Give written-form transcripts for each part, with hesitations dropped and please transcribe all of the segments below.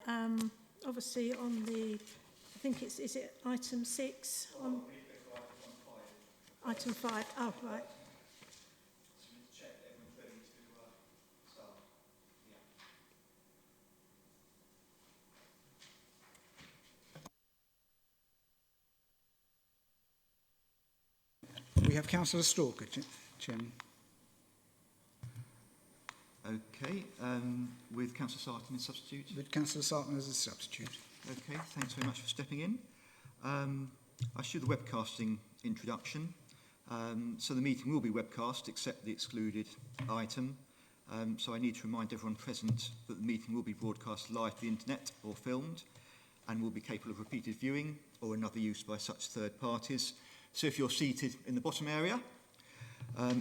Obviously on the, I think it's, is it item 6? On item 5, oh right. We have Councillor Stalker, Chairman. Okay, with Councillor Sarton as substitute? With Councillor Sarton as a substitute. Okay, thanks very much for stepping in. I should do the webcasting introduction. So the meeting will be webcast except the excluded item. So I need to remind everyone present that the meeting will be broadcast live to the internet or filmed and will be capable of repeated viewing or another use by such third parties. So if you're seated in the bottom area,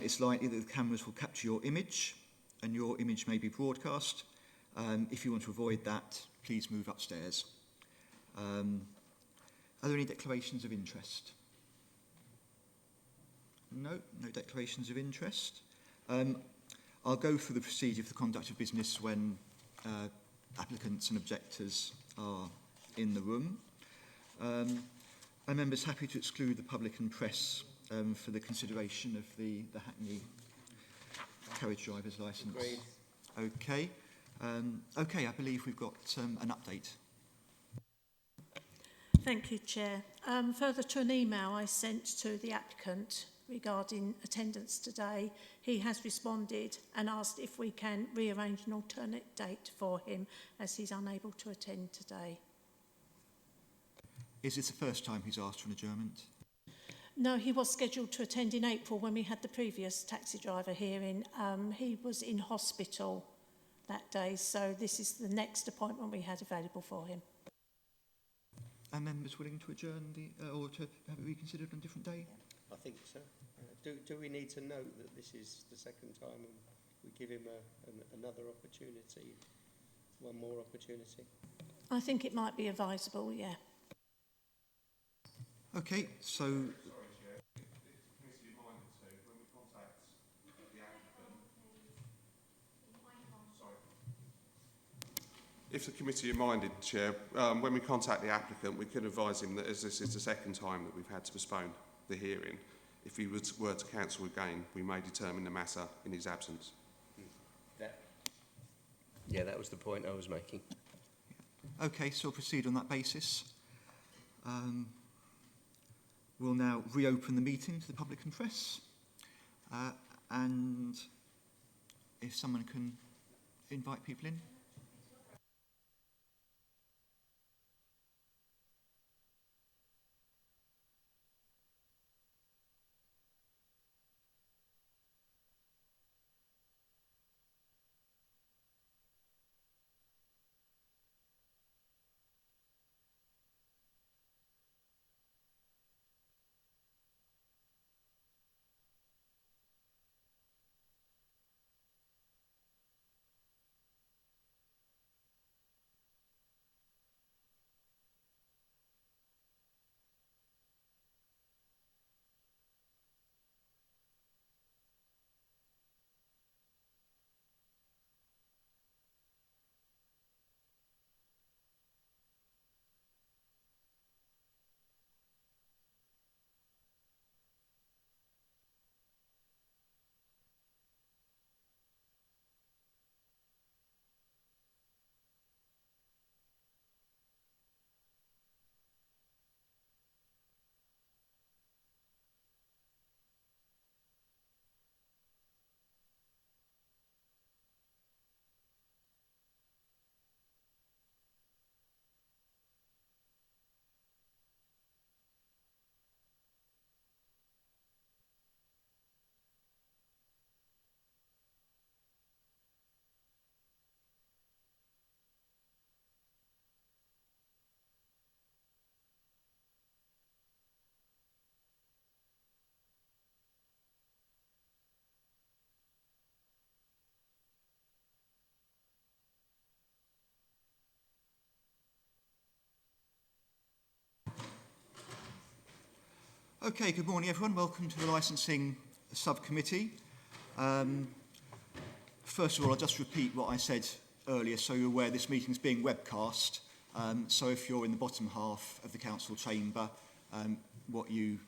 it's likely that the cameras will capture your image and your image may be broadcast. If you want to avoid that, please move upstairs. Are there any declarations of interest? No declarations of interest. I'll go through the procedure for the conduct of business when applicants and objectors are in the room. Are members happy to exclude the public and press for the consideration of the Hackney carriage driver's licence? Agreed. Okay. Okay, I believe we've got an update. Thank you, Chair. Further to an email I sent to the applicant regarding attendance today, he has responded and asked if we can rearrange an alternate date for him as he's unable to attend today. Is this the first time he's asked for an adjournment? No, he was scheduled to attend in April when we had the previous taxi driver hearing. He was in hospital that day, so this is the next appointment we had available for him. Are members willing to adjourn or to have it reconsidered on a different day? I think so. Do we need to note that this is the second time and we give him another opportunity, one more opportunity? I think it might be advisable, yeah. Okay, so... If the committee are minded, Chair, when we contact the applicant, we can advise him that as this is the second time that we've had to postpone the hearing, if he were to cancel again, we may determine the matter in his absence. Yeah, that was the point I was making. Okay, so we'll proceed on that basis. We'll now reopen the meeting to the public and press. And if someone can invite people in. Okay, good morning everyone. Welcome to the Licensing Subcommittee. First of all, I'll just repeat what I said earlier, so you're aware this meeting is being webcast. So if you're in the bottom half of the council chamber, what you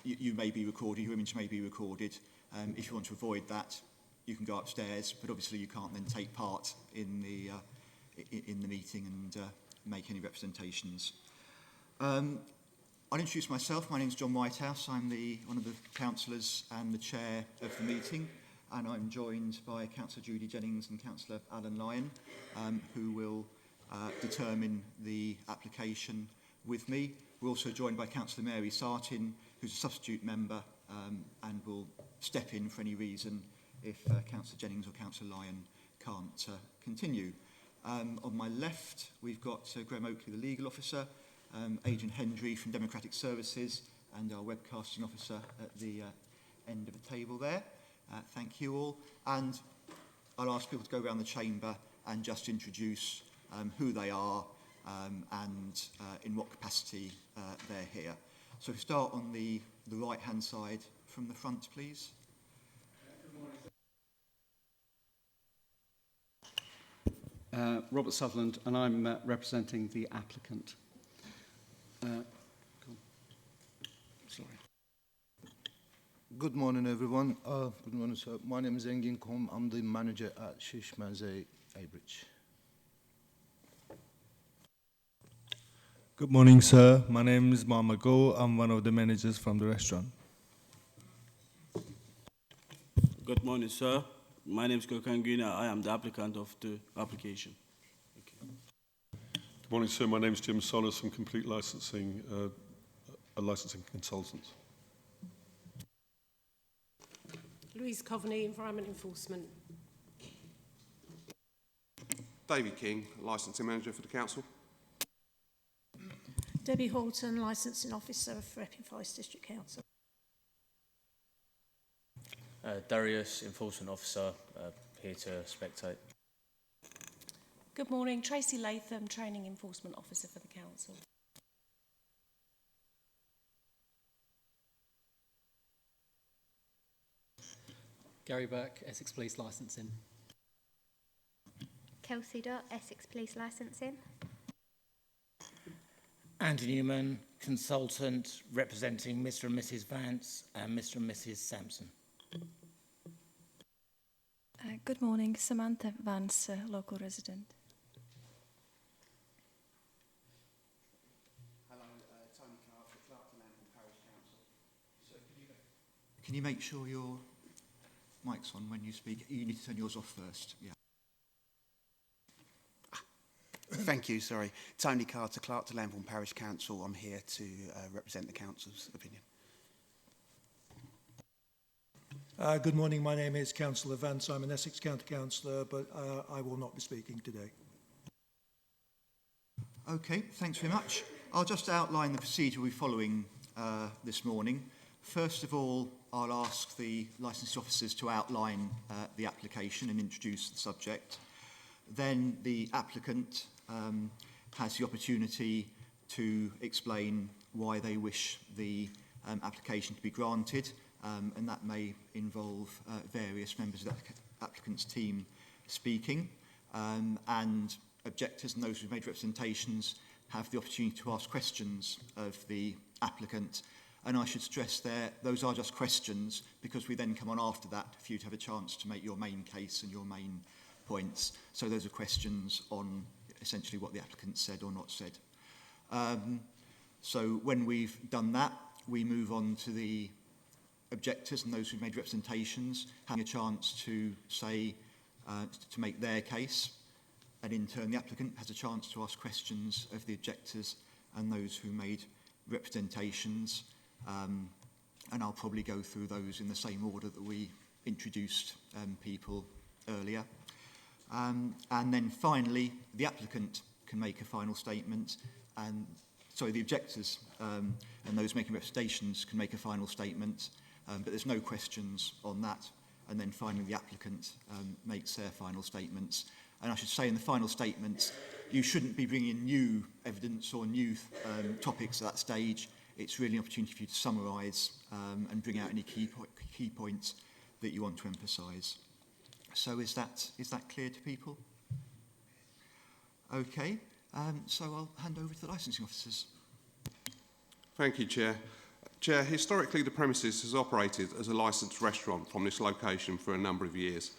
may be recorded, your image may be recorded. If you want to avoid that, you can go upstairs, but obviously you can't then take part in the meeting and make any representations. I'll introduce myself. My name is John Whitehouse. I'm one of the councillors and the chair of the meeting, and I'm joined by Councillor Judy Jennings and Councillor Alan Lyon, who will determine the application with me. We're also joined by Councillor Mary Sartin, who's a substitute member and will step in for any reason if Councillor Jennings or Councillor Lyon can't continue. On my left, we've got Graham Oakley, the legal officer, Adrian Hendry from Democratic Services, and our webcasting officer at the end of the table there. Thank you all. And I'll ask people to go around the chamber and just introduce who they are and in what capacity they're here. So if we start on the right-hand side from the front, please. Robert Sutherland, and I'm representing the applicant. Sorry. Good morning, everyone. Good morning, sir. My name is Engin Kom. I'm the manager at Shishmaze Abridge. Good morning, sir. My name is Mama Go. I'm one of the managers from the restaurant. Good morning, sir. My name is Kokangina. I am the applicant of the application. Thank you. Good morning, sir. My name is Jim Solis. I'm Complete Licensing, a licensing consultant. Louise Coveney, Environment Enforcement. David King, Licensing Manager for the Council. Debbie Horton, Licensing Officer for Epping Forest District Council. Darius, Enforcement Officer, here to spectate. Good morning, Tracy Latham, Training Enforcement Officer for the Council. Gary Burke, Essex Police Licensing. Kelsey Dott, Essex Police Licensing. Andy Newman, Consultant, representing Mr and Mrs Vance and Mr and Mrs Sampson. Good morning, Samantha Vance, local resident. Hello, Tony Clark, Clerk to Land Parish Council. So can you make sure your mic's on when you speak? You need to turn yours off first. Yeah. Thank you, sorry. Tony Carter, Clerk to Lambourne Parish Council. I'm here to represent the Council's opinion. Good morning, my name is Councillor Vance. I'm an Essex County Councillor, but I will not be speaking today. Okay, thanks very much. I'll just outline the procedure we're following this morning. First of all, I'll ask the licensed officers to outline the application and introduce the subject. Then the applicant has the opportunity to explain why they wish the application to be granted, and that may involve various members of the applicant's team speaking, and objectors and those who've made representations have the opportunity to ask questions of the applicant. And I should stress there, those are just questions, because we then come on after that for you to have a chance to make your main case and your main points. So those are questions on essentially what the applicant said or not said. So when we've done that, we move on to the objectors and those who've made representations, having a chance to say, to make their case. And in turn, the applicant has a chance to ask questions of the objectors and those who made representations. And I'll probably go through those in the same order that we introduced people earlier. And then finally, the applicant can make a final statement, and sorry, the objectors and those making representations can make a final statement, but there's no questions on that. And then finally, the applicant makes their final statements. And I should say in the final statements, you shouldn't be bringing in new evidence or new topics at that stage. It's really an opportunity for you to summarise and bring out any key points that you want to emphasise. So is that clear to people? Okay, so I'll hand over to the licensing officers. Thank you, Chair. Chair, historically the premises has operated as a licensed restaurant from this location for a number of years,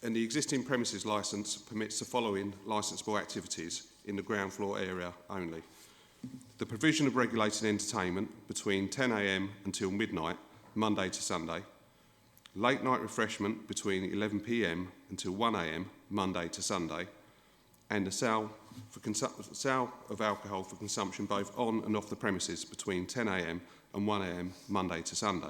and the existing premises licence permits the following licensable activities in the ground floor area only. The provision of regulated entertainment between 10 a.m. until midnight, Monday to Sunday. Late night refreshment between 11 p.m. until 1 a.m. Monday to Sunday, and the sale of alcohol for consumption both on and off the premises between 10 a.m. and 1 a.m. Monday to Sunday.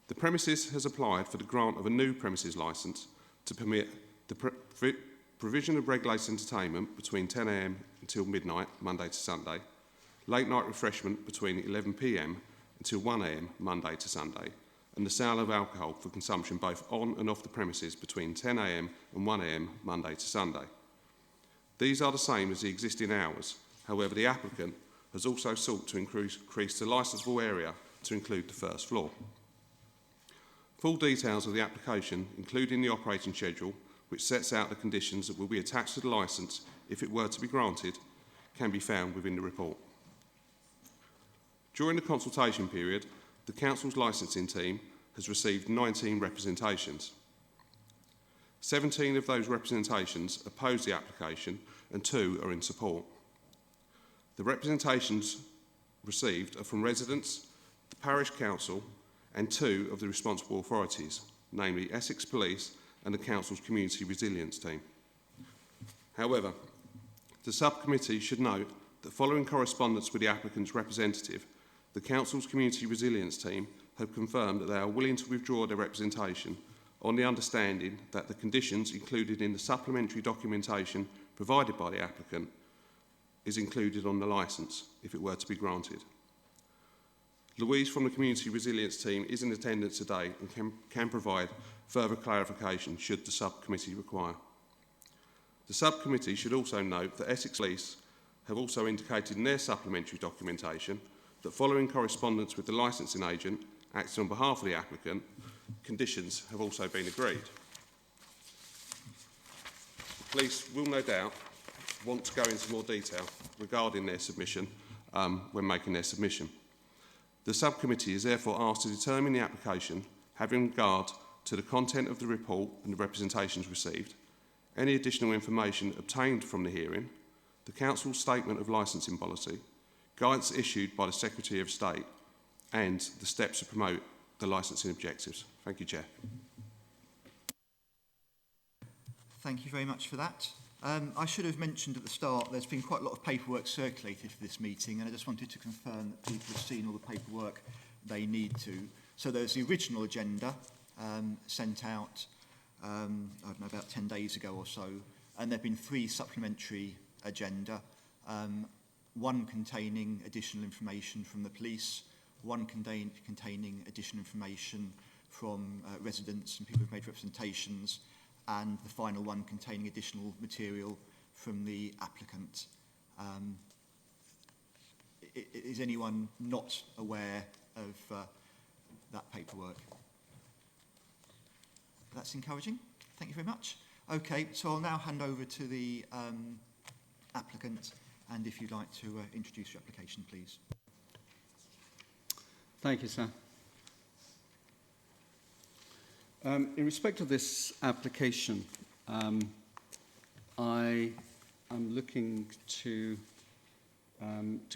The premises has applied for the grant of a new premises licence to permit the provision of regulated entertainment between 10 a.m. until midnight, Monday to Sunday, late night refreshment between 11 p.m. until 1 a.m. Monday to Sunday, and the sale of alcohol for consumption both on and off the premises between 10 a.m. and 1 a.m. Monday to Sunday. These are the same as the existing hours. However, the applicant has also sought to increase the licensable area to include the first floor. Full details of the application, including the operating schedule, which sets out the conditions that will be attached to the licence if it were to be granted, can be found within the report. During the consultation period, the Council's licensing team has received 19 representations. 17 of those representations oppose the application and 2 are in support. The representations received are from residents, the Parish Council and 2 of the responsible authorities, namely Essex Police and the Council's Community Resilience Team. However, the subcommittee should note that following correspondence with the applicant's representative, the Council's Community Resilience Team have confirmed that they are willing to withdraw their representation on the understanding that the conditions included in the supplementary documentation provided by the applicant is included on the licence if it were to be granted. Louise from the Community Resilience Team is in attendance today and can provide further clarification should the subcommittee require. The subcommittee should also note that Essex Police have also indicated in their supplementary documentation that following correspondence with the licensing agent acting on behalf of the applicant, conditions have also been agreed. The police will no doubt want to go into more detail regarding their submission when making their submission. The subcommittee is therefore asked to determine the application having regard to the content of the report and the representations received, any additional information obtained from the hearing, the Council's statement of licensing policy, guidance issued by the Secretary of State, and the steps to promote the licensing objectives. Thank you, Chair. Thank you very much for that. I should have mentioned at the start there's been quite a lot of paperwork circulated for this meeting, and I just wanted to confirm that people have seen all the paperwork they need to. So there's the original agenda sent out, I don't know, about 10 days ago or so, and there have been 3 supplementary agenda, one containing additional information from the police, one containing additional information from residents and people who've made representations, and the final one containing additional material from the applicant. Is anyone not aware of that paperwork? That's encouraging. Thank you very much. Okay, so I'll now hand over to the applicant, and if you'd like to introduce your application, please. Thank you, sir. In respect of this application, I am looking to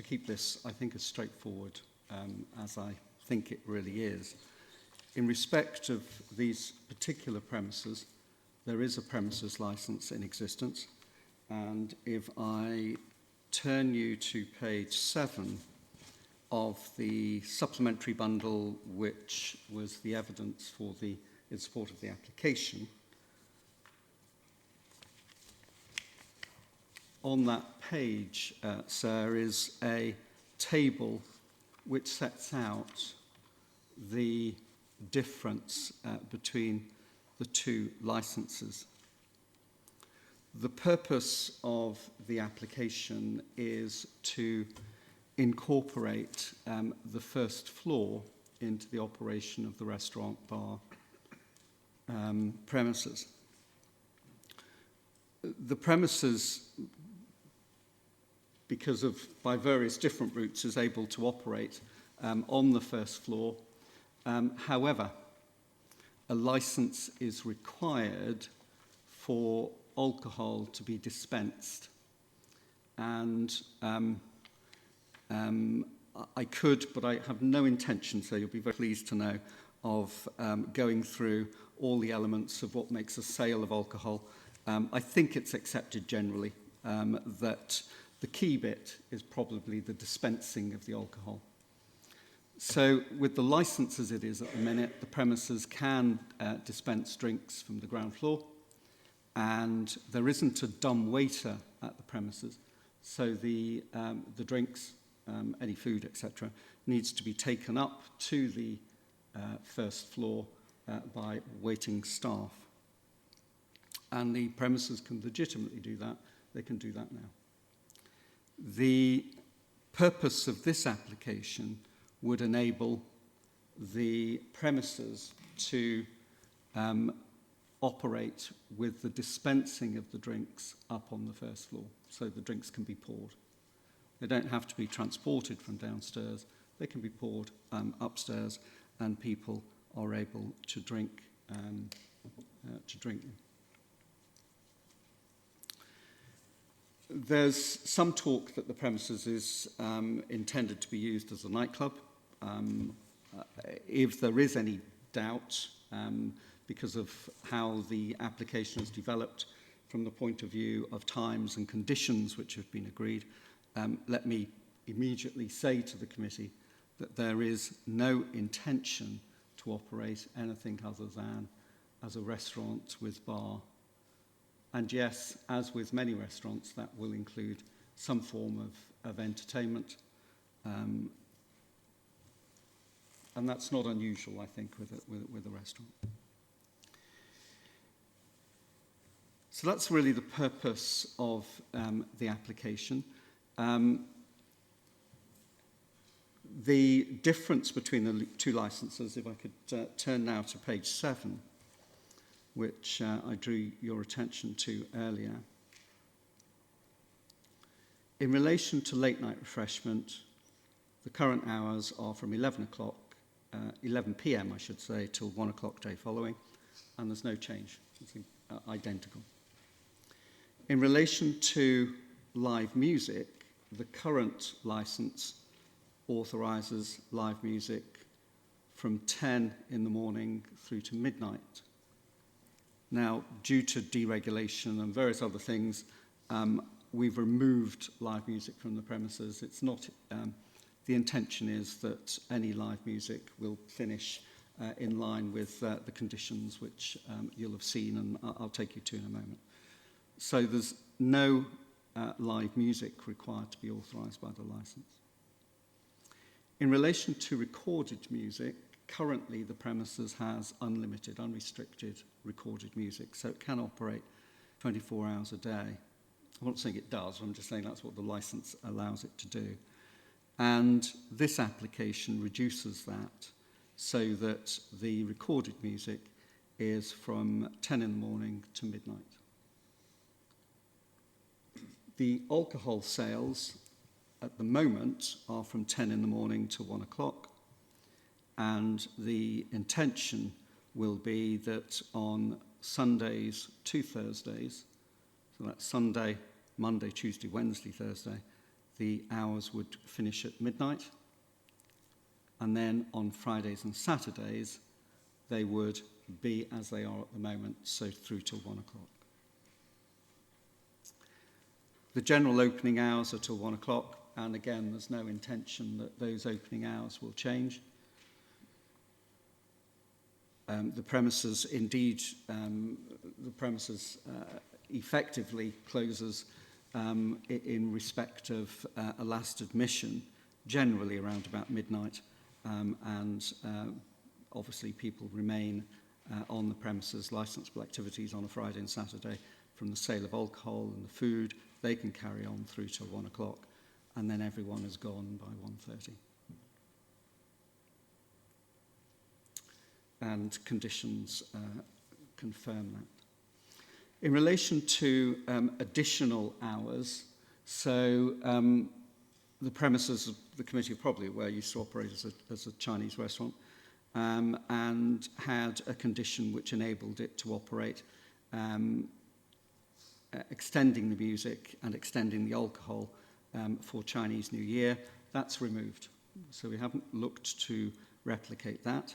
keep this, I think, as straightforward as I think it really is. In respect of these particular premises, there is a premises licence in existence, and if I turn you to page 7 of the supplementary bundle, which was the evidence for in support of the application, on that page, sir, is a table which sets out the difference between the 2 licences. The purpose of the application is to incorporate the first floor into the operation of the restaurant bar premises. The premises, because of by various different routes, is able to operate on the first floor. However, a licence is required for alcohol to be dispensed. And I could, but I have no intention, so you'll be very pleased to know, of going through all the elements of what makes a sale of alcohol. I think it's accepted generally that the key bit is probably the dispensing of the alcohol. So with the licence as it is at the minute, the premises can dispense drinks from the ground floor, and there isn't a dumb waiter at the premises. So the drinks, any food, etc., needs to be taken up to the first floor by waiting staff. And the premises can legitimately do that. They can do that now. The purpose of this application would enable the premises to operate with the dispensing of the drinks up on the first floor, so the drinks can be poured. They don't have to be transported from downstairs. They can be poured upstairs, and people are able to drink them. There's some talk that the premises is intended to be used as a nightclub. If there is any doubt, because of how the application has developed from the point of view of times and conditions which have been agreed, let me immediately say to the committee that there is no intention to operate anything other than as a restaurant with bar. And yes, as with many restaurants, that will include some form of entertainment. And that's not unusual, I think, with a restaurant. So that's really the purpose of the application. The difference between the two licenses, if I could turn now to page 7, which I drew your attention to earlier. In relation to late night refreshment, the current hours are from 11 p.m, I should say, till 1 o'clock day following, and there's no change. It's identical. In relation to live music, the current licence authorises live music from 10 in the morning through to midnight. Now, due to deregulation and various other things, we've removed live music from the premises. It's not, the intention is that any live music will finish in line with the conditions which you'll have seen, and I'll take you to in a moment. So there's no live music required to be authorised by the licence. In relation to recorded music, currently the premises has unlimited, unrestricted recorded music, so it can operate 24 hours a day. I'm not saying it does, I'm just saying that's what the licence allows it to do. And this application reduces that so that the recorded music is from 10 in the morning to midnight. The alcohol sales at the moment are from 10 in the morning to 1 o'clock, and the intention will be that on Sundays to Thursdays, so that's Sunday, Monday, Tuesday, Wednesday, Thursday, the hours would finish at midnight, and then on Fridays and Saturdays they would be as they are at the moment, so through to 1 o'clock. The general opening hours are till 1 o'clock, and again, there's no intention that those opening hours will change. The premises, indeed, effectively closes in respect of a last admission, generally around about midnight, and obviously people remain on the premises, licensable activities on a Friday and Saturday from the sale of alcohol and the food. They can carry on through to 1 o'clock, and then everyone is gone by 1:30. And conditions confirm that. In relation to additional hours, so the premises, the committee are probably aware, used to operate as a Chinese restaurant, and had a condition which enabled it to operate, extending the music and extending the alcohol for Chinese New Year. That's removed. So we haven't looked to replicate that.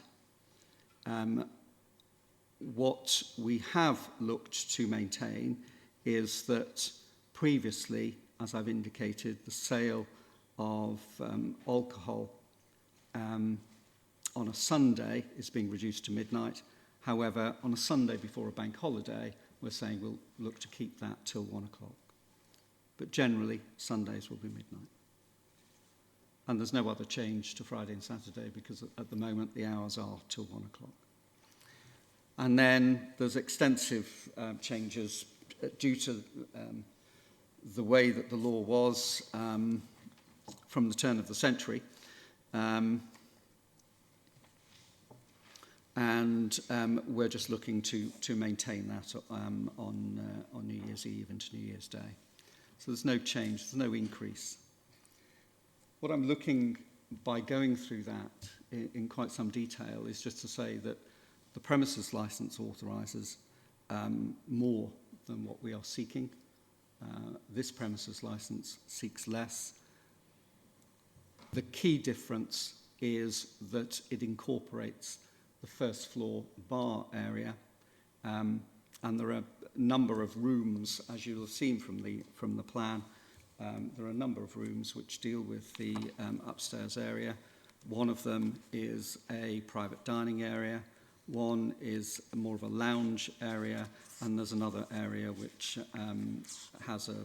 What we have looked to maintain is that previously, as I've indicated, the sale of alcohol on a Sunday is being reduced to midnight. However, on a Sunday before a bank holiday, we're saying we'll look to keep that till 1 o'clock. But generally, Sundays will be midnight. And there's no other change to Friday and Saturday because at the moment the hours are till 1 o'clock. And then there's extensive changes due to the way that the law was from the turn of the century. And we're just looking to maintain that on New Year's Eve into New Year's Day. So there's no change, there's no increase. What I'm looking, by going through that in quite some detail, is just to say that the premises licence authorises more than what we are seeking. This premises licence seeks less. The key difference is that it incorporates the first floor bar area, and there are a number of rooms, as you'll have seen from the plan. There are a number of rooms which deal with the upstairs area. One of them is a private dining area, one is more of a lounge area, and there's another area which has a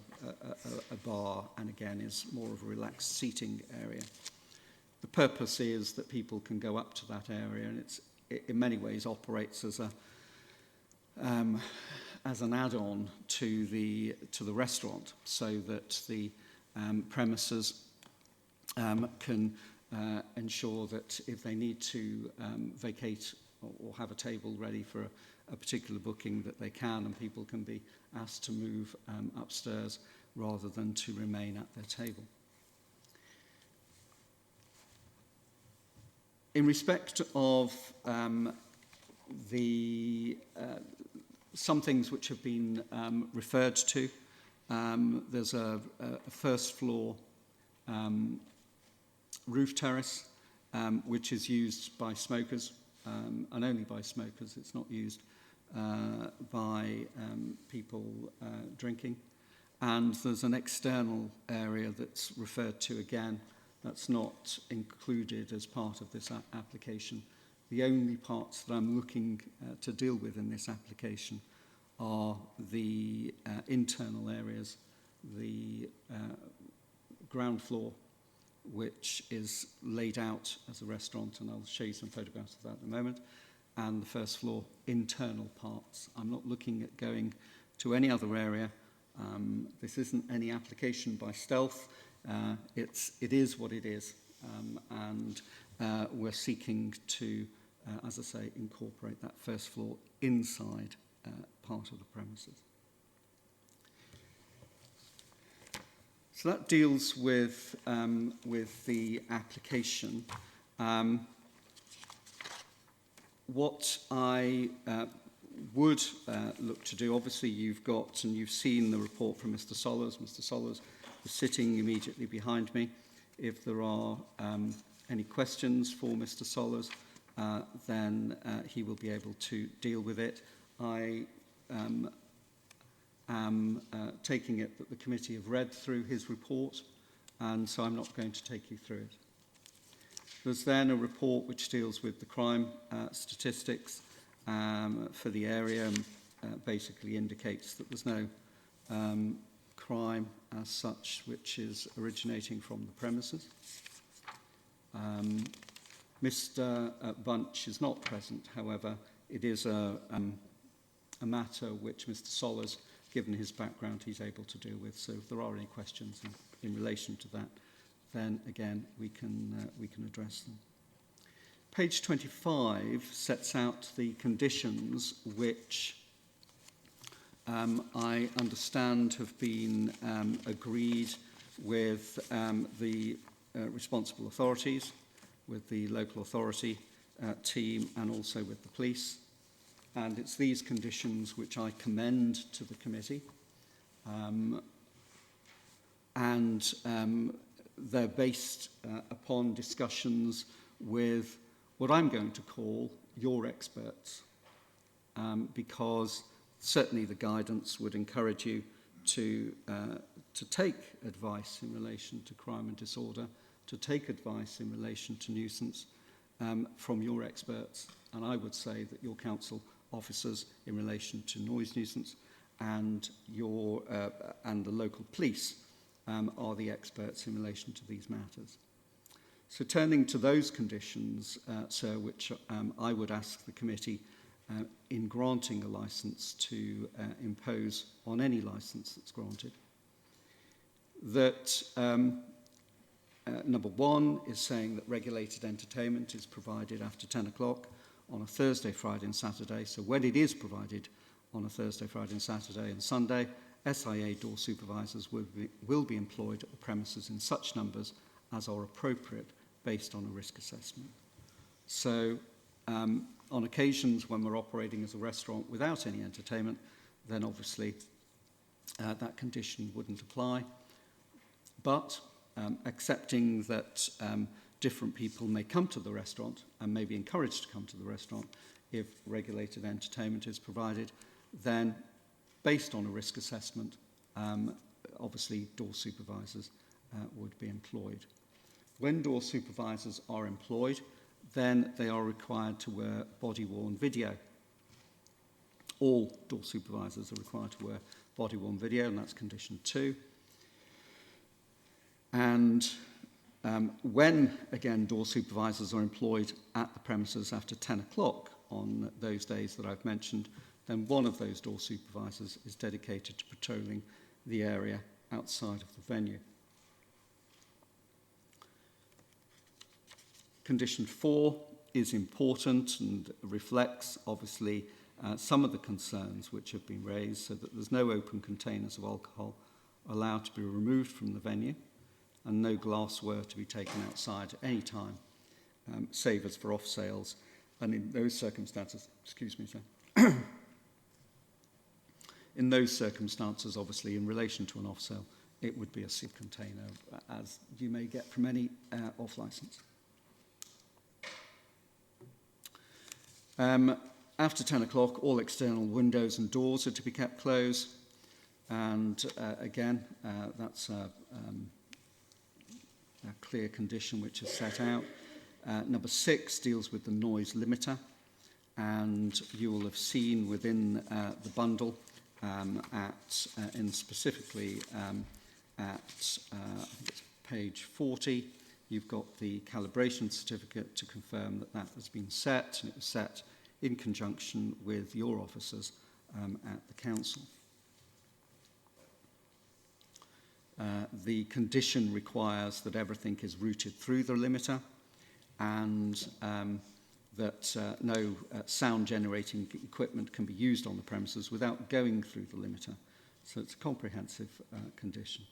bar and again is more of a relaxed seating area. The purpose is that people can go up to that area, and it in many ways operates as an add-on to the restaurant, so that the premises can ensure that if they need to vacate or have a table ready for a particular booking, that they can, and people can be asked to move upstairs rather than to remain at their table. In respect of some things which have been referred to, there's a first floor roof terrace which is used by smokers and only by smokers. It's not used by people drinking. And there's an external area that's referred to again that's not included as part of this application. The only parts that I'm looking to deal with in this application are the internal areas, the ground floor, which is laid out as a restaurant, and I'll show you some photographs of that in a moment, and the first floor internal parts. I'm not looking at going to any other area. This isn't any application by stealth. It is what it is, and we're seeking to, as I say, incorporate that first floor inside part of the premises. So that deals with the application. What I would look to do, obviously you've got, and you've seen the report from Mr. Sollers. Mr. Sollers is sitting immediately behind me. If there are any questions for Mr. Sollers, then he will be able to deal with it. I am taking it that the committee have read through his report, and so I'm not going to take you through it. There's then a report which deals with the crime statistics for the area, and basically indicates that there's no crime as such which is originating from the premises. Mr. Bunch is not present, however, it is a matter which Mr. Sollers, given his background, he's able to deal with. So if there are any questions in relation to that, then again we can address them. Page 25 sets out the conditions which I understand have been agreed with the responsible authorities, with the local authority team and also with the police. And it's these conditions which I commend to the committee. They're based upon discussions with what I'm going to call your experts, because certainly the guidance would encourage you to take advice in relation to crime and disorder, to take advice in relation to nuisance from your experts. And I would say that your council officers in relation to noise nuisance and the local police are the experts in relation to these matters. So turning to those conditions, sir, which I would ask the committee in granting a licence to impose on any licence that's granted, that number one is saying that regulated entertainment is provided after 10 o'clock on a Thursday, Friday and Saturday. So when it is provided on a Thursday, Friday and Saturday and Sunday, SIA door supervisors will be employed at the premises in such numbers as are appropriate based on a risk assessment. So on occasions when we're operating as a restaurant without any entertainment, then obviously that condition wouldn't apply. But accepting that different people may come to the restaurant and may be encouraged to come to the restaurant if regulated entertainment is provided, then based on a risk assessment, obviously door supervisors would be employed. When door supervisors are employed, then they are required to wear body-worn video. All door supervisors are required to wear body-worn video, and that's condition 2. And when, again, door supervisors are employed at the premises after 10 o'clock on those days that I've mentioned, then one of those door supervisors is dedicated to patrolling the area outside of the venue. Condition 4 is important and reflects, obviously, some of the concerns which have been raised, so that there's no open containers of alcohol allowed to be removed from the venue and no glassware to be taken outside at any time, save as for off sales. And in those circumstances, excuse me, sir, in those circumstances, obviously, in relation to an off sale, it would be a SIB container, as you may get from any off licence. After 10 o'clock, all external windows and doors are to be kept closed. And again, that's a clear condition which is set out. Number 6 deals with the noise limiter. And you will have seen within the bundle, specifically at I think it's page 40, you've got the calibration certificate to confirm that that has been set, and it was set in conjunction with your officers at the council. The condition requires that everything is routed through the limiter and that no sound generating equipment can be used on the premises without going through the limiter. So it's a comprehensive condition.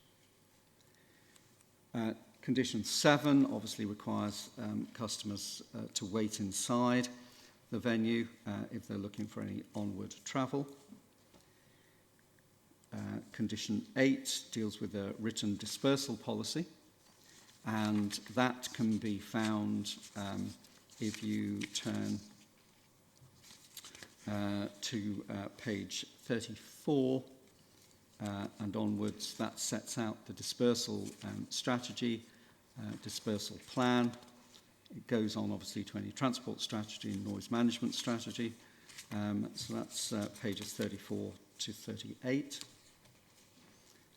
Condition 7 obviously requires customers to wait inside the venue if they're looking for any onward travel. Condition 8 deals with a written dispersal policy, and that can be found if you turn to page 34 and onwards. That sets out the dispersal strategy, dispersal plan. It goes on obviously to any transport strategy and noise management strategy. So that's pages 34 to 38.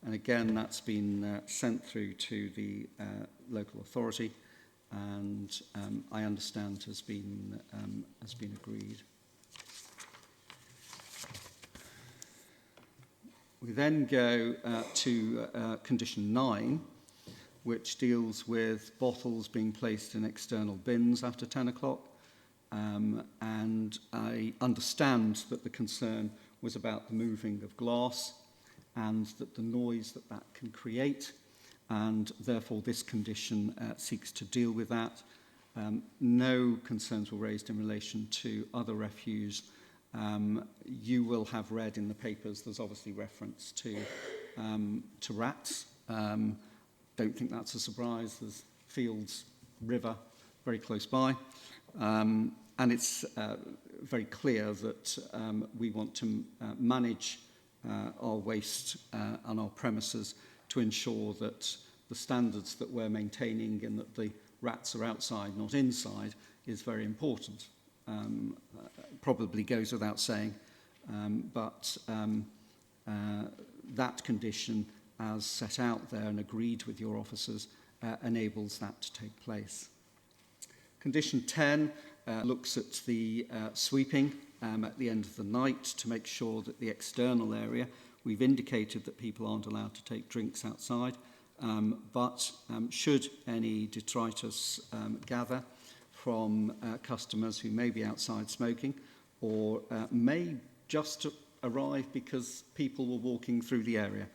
And again, that's been sent through to the local authority, and I understand has been agreed. We then go to condition 9, which deals with bottles being placed in external bins after 10 o'clock. And I understand that the concern was about the moving of glass and that the noise that that can create, and therefore this condition seeks to deal with that. No concerns were raised in relation to other refuse. You will have read in the papers there's obviously reference to rats. Don't think that's a surprise. There's Fields River very close by. And it's very clear that we want to manage our waste on our premises to ensure that the standards that we're maintaining and that the rats are outside, not inside, is very important. Probably goes without saying, but that condition, as set out there and agreed with your officers, enables that to take place. Condition 10 looks at the sweeping at the end of the night to make sure that the external area, we've indicated that people aren't allowed to take drinks outside, but should any detritus gather from customers who may be outside smoking or may just arrive because people were walking through the area.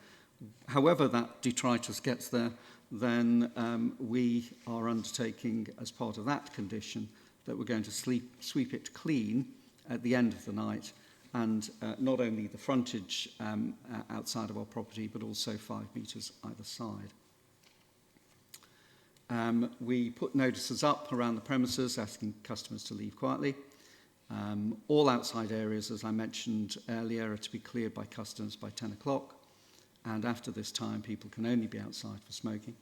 However that detritus gets there, then we are undertaking as part of that condition that we're going to sweep it clean at the end of the night, and not only the frontage outside of our property, but also 5 metres either side. We put notices up around the premises asking customers to leave quietly. All outside areas, as I mentioned earlier, are to be cleared by customers by 10 o'clock, and after this time people can only be outside for smoking.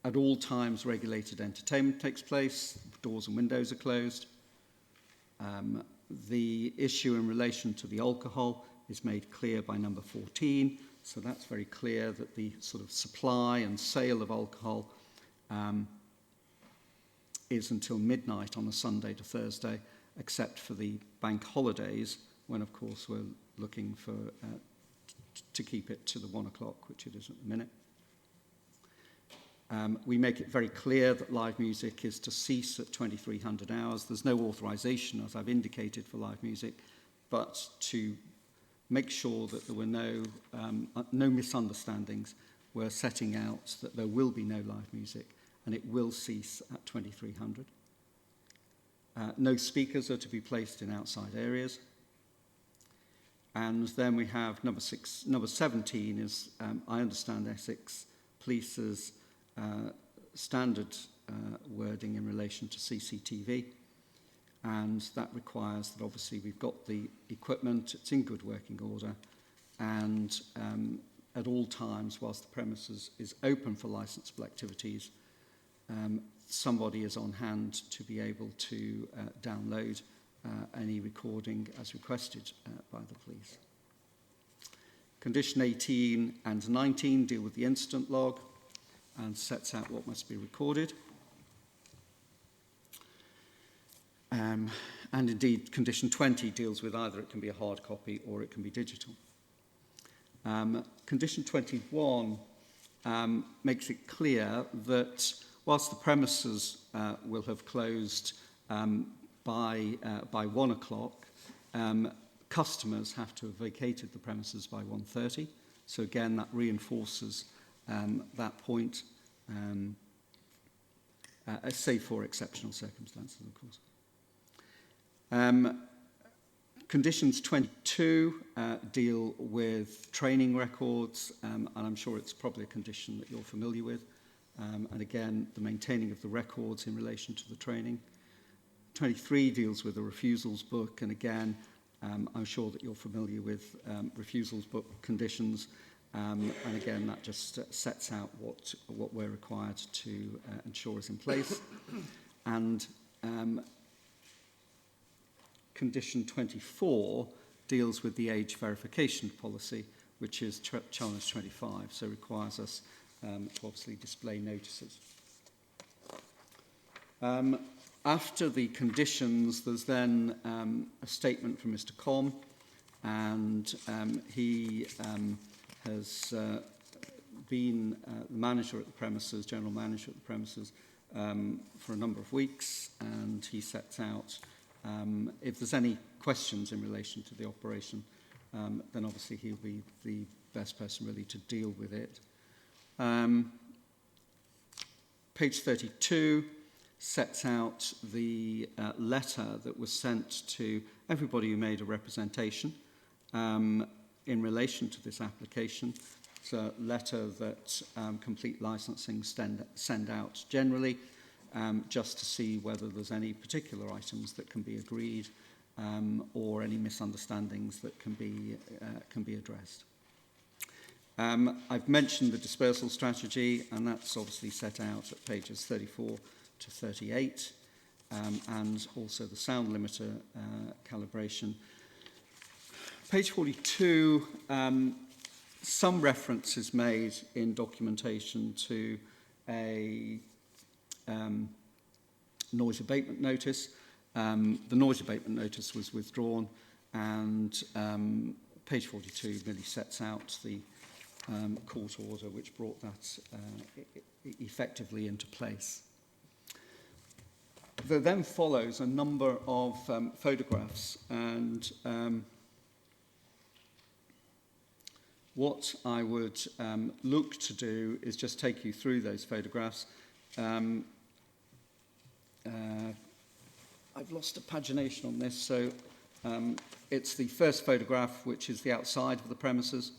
At all times regulated entertainment takes place, doors and windows are closed. The issue in relation to the alcohol is made clear by number 14, so that's very clear that the sort of supply and sale of alcohol is until midnight on a Sunday to Thursday, except for the bank holidays, when of course we're looking for to keep it to the 1 o'clock, which it is at the minute. We make it very clear that live music is to cease at 2300 hours. There's no authorisation, as I've indicated, for live music, but to make sure that there were no misunderstandings, we're setting out that there will be no live music and it will cease at 2300. No speakers are to be placed in outside areas. And then we have number 17 is, I understand Essex Police's standard wording in relation to CCTV, and that requires that obviously we've got the equipment, it's in good working order, and at all times whilst the premises is open for licensable activities, somebody is on hand to be able to download any recording as requested by the police. Condition 18 and 19 deal with the incident log and sets out what must be recorded. And indeed, condition 20 deals with either it can be a hard copy or it can be digital. Condition 21 makes it clear that whilst the premises will have closed by 1 o'clock, customers have to have vacated the premises by 1:30. So again, that reinforces that point, save for exceptional circumstances, of course. Conditions 22 deal with training records, and I'm sure it's probably a condition that you're familiar with. And again, the maintaining of the records in relation to the training. 23 deals with the refusals book, and again, I'm sure that you're familiar with refusals book conditions, and again, that just sets out what we're required to ensure is in place. And condition 24 deals with the age verification policy, which is challenge 25, so requires us to obviously display notices. After the conditions, there's then a statement from Mr. Com, and he has been the manager at the premises, general manager at the premises, for a number of weeks, and he sets out If there's any questions in relation to the operation, then obviously he'll be the best person really to deal with it. Page 32 sets out the letter that was sent to everybody who made a representation in relation to this application. It's a letter that Complete Licensing send out generally, just to see whether there's any particular items that can be agreed or any misunderstandings that can be addressed. I've mentioned the dispersal strategy, and that's obviously set out at pages 34 to 38, and also the sound limiter calibration. Page 42, some reference is made in documentation to a noise abatement notice. The noise abatement notice was withdrawn, and page 42 really sets out the court order which brought that effectively into place. There then follows a number of photographs, and what I would look to do is just take you through those photographs. I've lost a pagination on this, so it's the first photograph, which is the outside of the premises.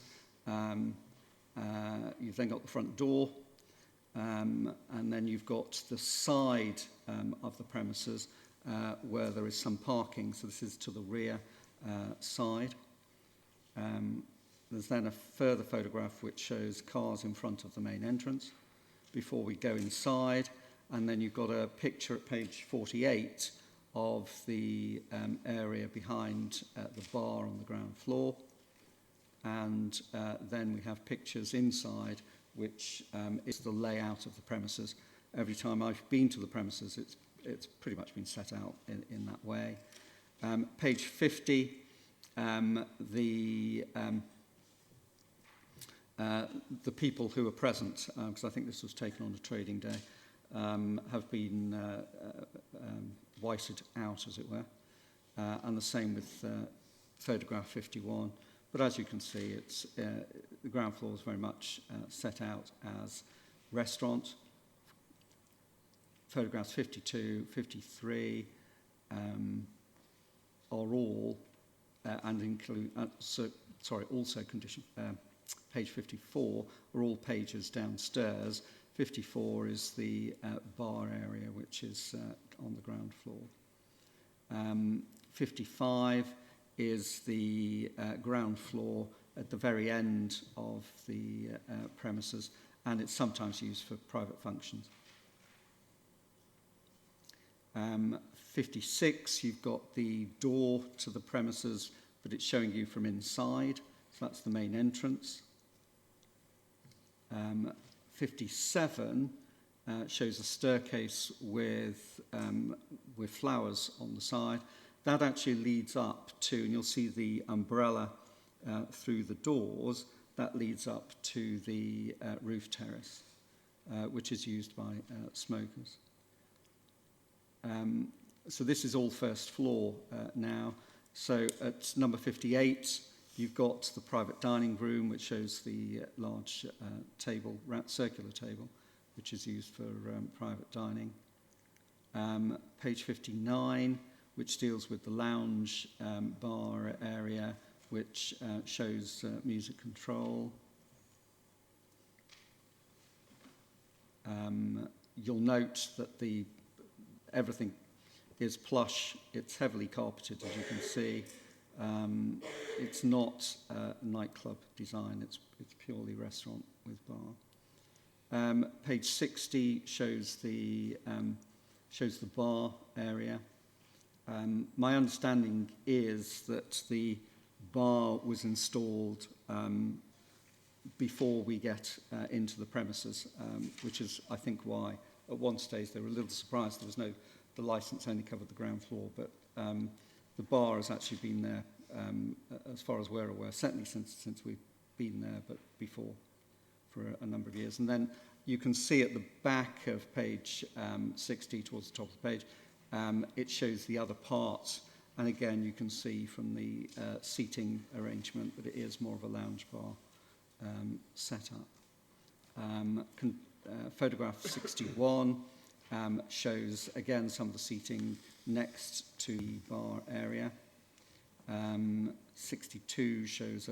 You've then got the front door, and then you've got the side of the premises where there is some parking. So this is to the rear side. There's then a further photograph which shows cars in front of the main entrance before we go inside. And then you've got a picture at page 48 of the area behind the bar on the ground floor. And then we have pictures inside, which is the layout of the premises. Every time I've been to the premises, it's pretty much been set out in that way. Page 50, the people who are present, because I think this was taken on a trading day, have been whited out, as it were, and the same with photograph 51. But as you can see, it's the ground floor is very much set out as restaurant. Photographs 52, 53 are all and include also condition. Page 54 are all pages downstairs. 54 is the bar area, which is on the ground floor. 55 is the ground floor at the very end of the premises, and it's sometimes used for private functions. 56, you've got the door to the premises, but it's showing you from inside, so that's the main entrance. 57 shows a staircase with flowers on the side. That actually leads up to, and you'll see the umbrella through the doors, that leads up to the roof terrace, which is used by smokers. So this is all first floor now. So at number 58, you've got the private dining room, which shows the large table, circular table, which is used for private dining. Page 59, which deals with the lounge bar area, which shows music control. You'll note that everything is plush. It's heavily carpeted, as you can see. It's not a nightclub design. It's purely restaurant with bar. Page 60 shows the bar area. My understanding is that the bar was installed before we get into the premises, which is, I think, why at one stage they were a little surprised the license only covered the ground floor, but the bar has actually been there as far as we're aware, certainly since we've been there, but before for a number of years. And then you can see at the back of page 60, towards the top of the page, it shows the other parts. And again, you can see from the seating arrangement that it is more of a lounge bar setup. Photograph 61 shows, again, some of the seating next to the bar area. 62 shows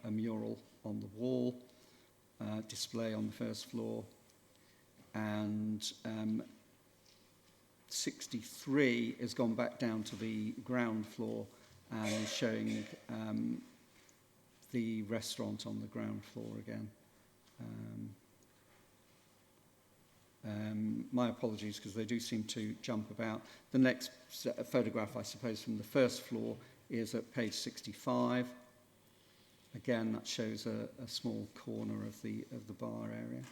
a mural on the wall, display on the first floor. And 63 has gone back down to the ground floor and is showing the restaurant on the ground floor again. My apologies, because they do seem to jump about. The next photograph, I suppose, from the first floor is at page 65. Again, that shows a small corner of the bar area.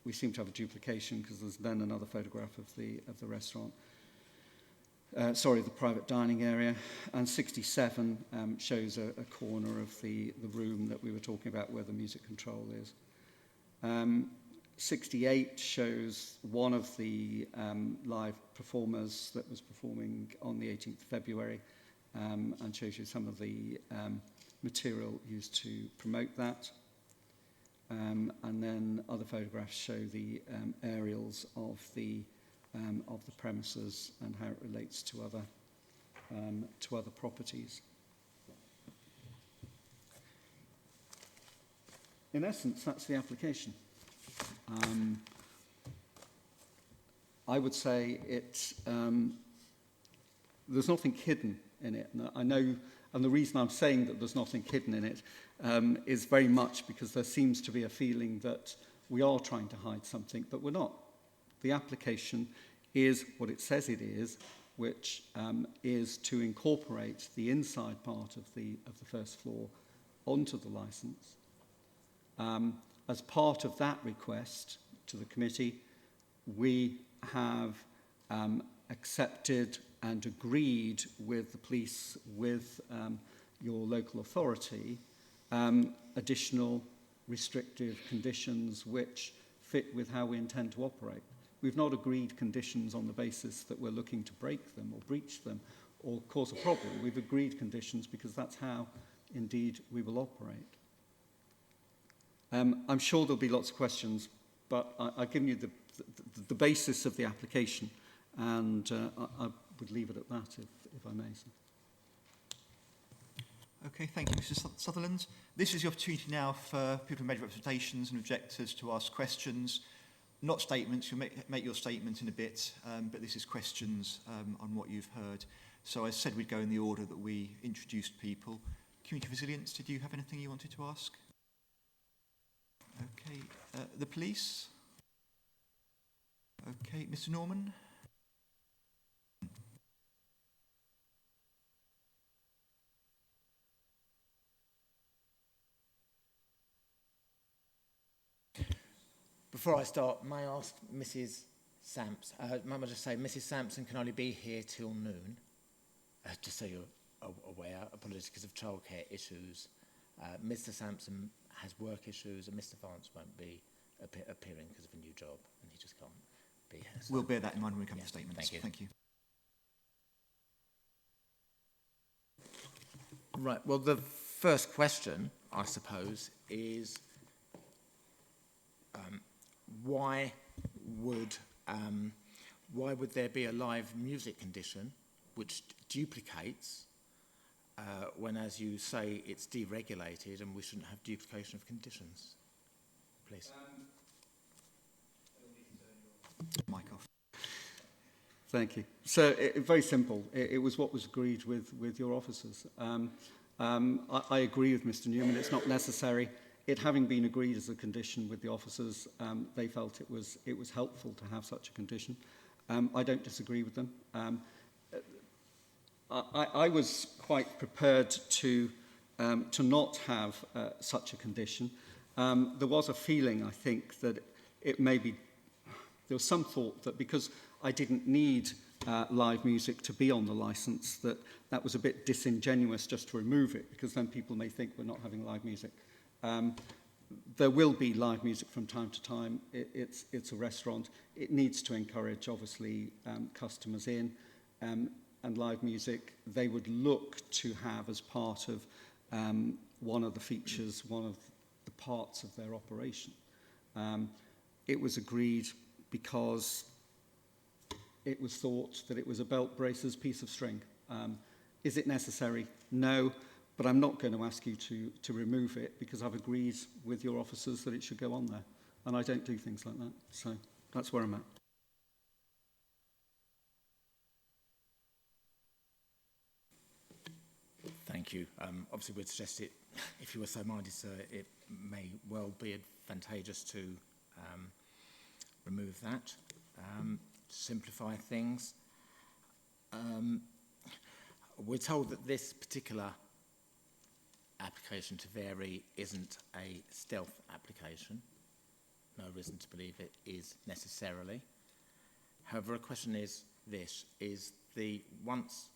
We seem to have a duplication because there's then another photograph of the restaurant. The private dining area. And 67 shows a corner of the room that we were talking about where the music control is. 68 shows one of the live performers that was performing on the 18th of February and shows you some of the material used to promote that. And then other photographs show the aerials of the premises and how it relates to other properties. In essence, that's the application. I would say there's nothing hidden in it. And I know, and the reason I'm saying that there's nothing hidden in it is very much because there seems to be a feeling that we are trying to hide something, but we're not. The application is what it says it is, which is to incorporate the inside part of the first floor onto the licence. As part of that request to the committee, we have accepted and agreed with the police, with your local authority, additional restrictive conditions which fit with how we intend to operate. We've not agreed conditions on the basis that we're looking to break them or breach them or cause a problem. We've agreed conditions because that's how, indeed, we will operate. I'm sure there'll be lots of questions, but I've given you the basis of the application, and I would leave it at that, if I may. So. Okay, thank you, Mr. Sutherland. This is the opportunity now for people who made representations and objectors to ask questions, not statements. You'll make your statement in a bit, but this is questions on what you've heard. So I said we'd go in the order that we introduced people. Community Resilience, did you have anything you wanted to ask? Okay, the police? Okay, Mr. Norman? Before I start, may I ask Mrs. Sampson, may I just say, Mrs. Sampson can only be here till noon, just so you're aware. Apologies because of childcare issues. Mr. Sampson has work issues, and Mr. Vance won't be appearing because of a new job, and he just can't be here. So. We'll bear that in mind when we come to statements. Thank you. Right, well, the first question, I suppose, is why would there be a live music condition which duplicates when, as you say, it's deregulated and we shouldn't have duplication of conditions? Please. Mic off. Thank you. So, very simple. It was what was agreed with your officers. I agree with Mr. Newman. It's not necessary. It having been agreed as a condition with the officers, they felt it was helpful to have such a condition. I don't disagree with them. I was quite prepared to not have such a condition. There was a feeling, I think, that it may be, there was some thought that because I didn't need live music to be on the licence, that was a bit disingenuous just to remove it, because then people may think we're not having live music. there will be live music from time to time. It's a restaurant. It needs to encourage, obviously, customers in. And live music, they would look to have as part of one of the features, one of the parts of their operation. It was agreed because it was thought that it was a belt braces piece of string. Is it necessary? No, but I'm not going to ask you to remove it because I've agreed with your officers that it should go on there. And I don't do things like that. So that's where I'm at. Thank you. Obviously, we'd suggest it, if you were so minded, sir, it may well be advantageous to remove that, to simplify things. We're told that this particular application to vary isn't a stealth application. No reason to believe it is necessarily. However, a question is this, once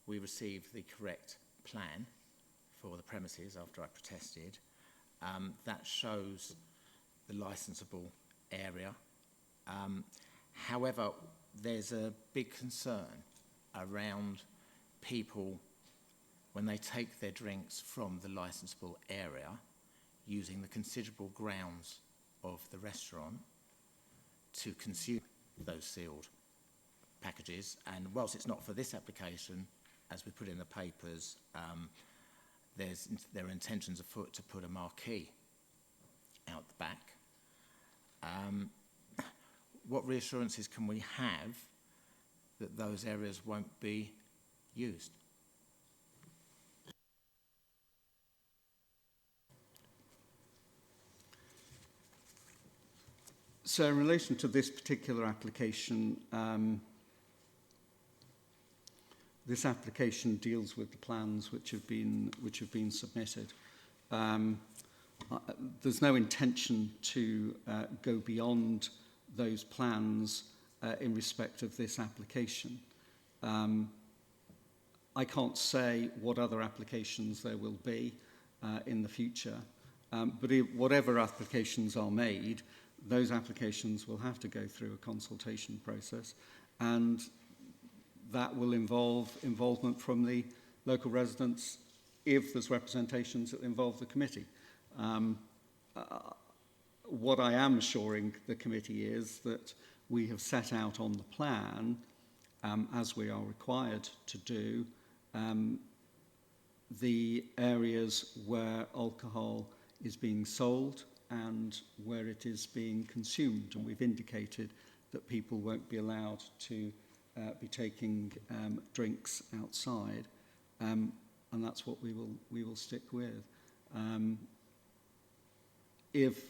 we receive the correct plan for the premises after I protested, that shows the licensable area. However, there's a big concern around people when they take their drinks from the licensable area using the considerable grounds of the restaurant to consume those sealed packages. And whilst it's not for this application, as we put in the papers, there are intentions afoot to put a marquee out the back. What reassurances can we have that those areas won't be used? So in relation to this particular application, this application deals with the plans which have been submitted. There's no intention to go beyond those plans in respect of this application. I can't say what other applications there will be in the future, but whatever applications are made, those applications will have to go through a consultation process, and that will involve involvement from the local residents if there's representations that involve the committee. What I am assuring the committee is that we have set out on the plan, as we are required to do, the areas where alcohol is being sold and where it is being consumed. And we've indicated that people won't be allowed to be taking drinks outside, and that's what we will stick with. If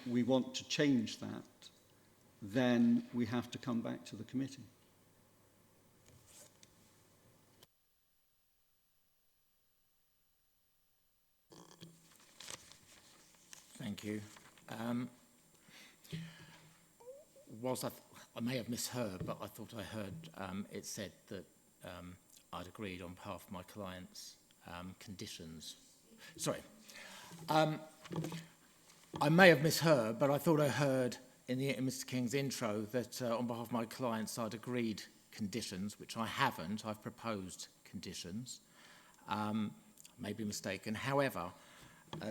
we want to change that, then we have to come back to the committee. Thank you. Whilst I may have misheard, but I thought I heard it said that I'd agreed on behalf of my client's conditions. Sorry. I may have misheard, but I thought I heard in Mr. King's intro that on behalf of my clients I'd agreed conditions, which I haven't. I've proposed conditions. May be mistaken. However,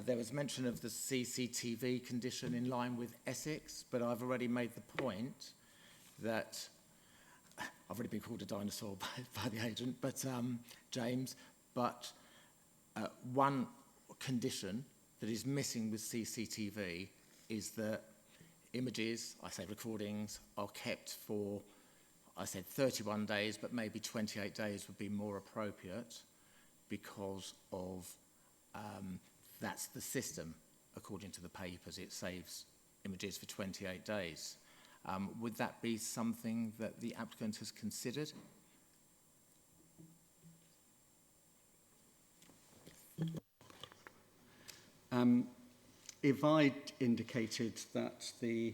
there was mention of the CCTV condition in line with Essex, but I've already made the point that I've already been called a dinosaur by the agent, but James, but one condition that is missing with CCTV is that images, I say recordings, are kept for, I said 31 days, but maybe 28 days would be more appropriate because of that's the system, according to the papers. It saves images for 28 days. Would that be something that the applicant has considered? If I'd indicated that the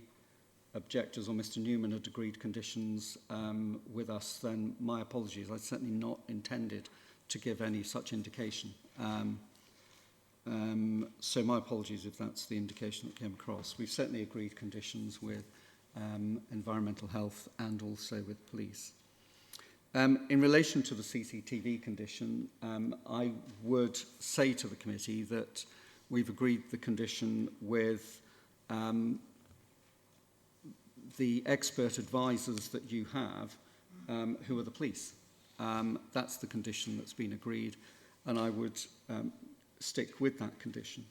objectors or Mr. Newman had agreed conditions with us, then my apologies. I'd certainly not intended to give any such indication. So my apologies if that's the indication that came across. We've certainly agreed conditions with environmental health and also with police. In relation to the CCTV condition, I would say to the committee that we've agreed the condition with the expert advisors that you have, who are the police. That's the condition that's been agreed, and I would stick with that condition.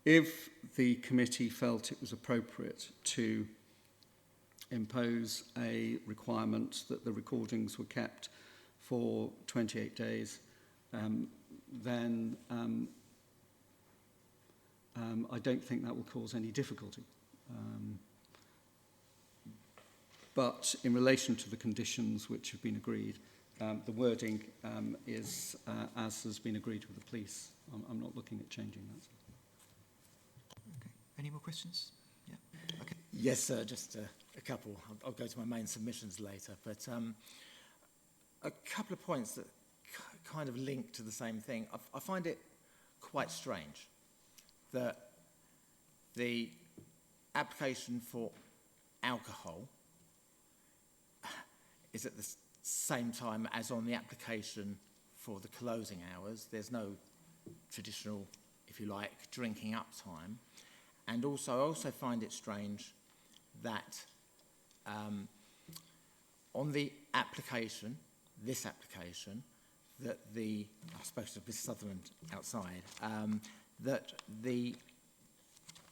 If the committee felt it was appropriate to impose a requirement that the recordings were kept for 28 days, then I don't think that will cause any difficulty. But in relation to the conditions which have been agreed, the wording is as has been agreed with the police. I'm not looking at changing that. Okay. Any more questions? Yeah. Okay. Yes, sir, just a couple. I'll go to my main submissions later, but a couple of points that kind of link to the same thing. I find it quite strange that the application for alcohol is at the same time as on the application for the closing hours. There's no traditional, if you like, drinking up time. And also, I also find it strange that on the application, this application, that I spoke to Mr. Sutherland outside, that the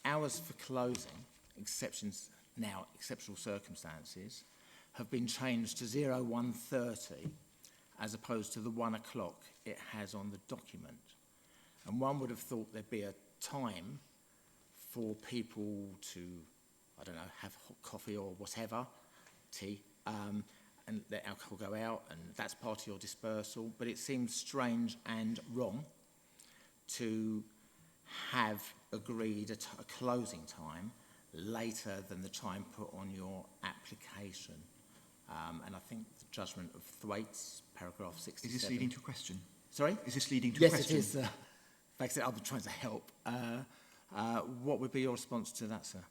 hours for closing, exceptional circumstances, have been changed to 01:30 as opposed to the 1 o'clock it has on the document. And one would have thought there'd be a time for people to, I don't know, have hot coffee or whatever, tea, and let alcohol go out, and that's part of your dispersal. But it seems strange and wrong to have agreed a closing time later than the time put on your application. And I think the judgment of Thwaites, paragraph 67... Is this leading to a question? Sorry? Is this leading to a question? Yes, it is. Like I said, I'll be trying to help. What would be your response to that, sir?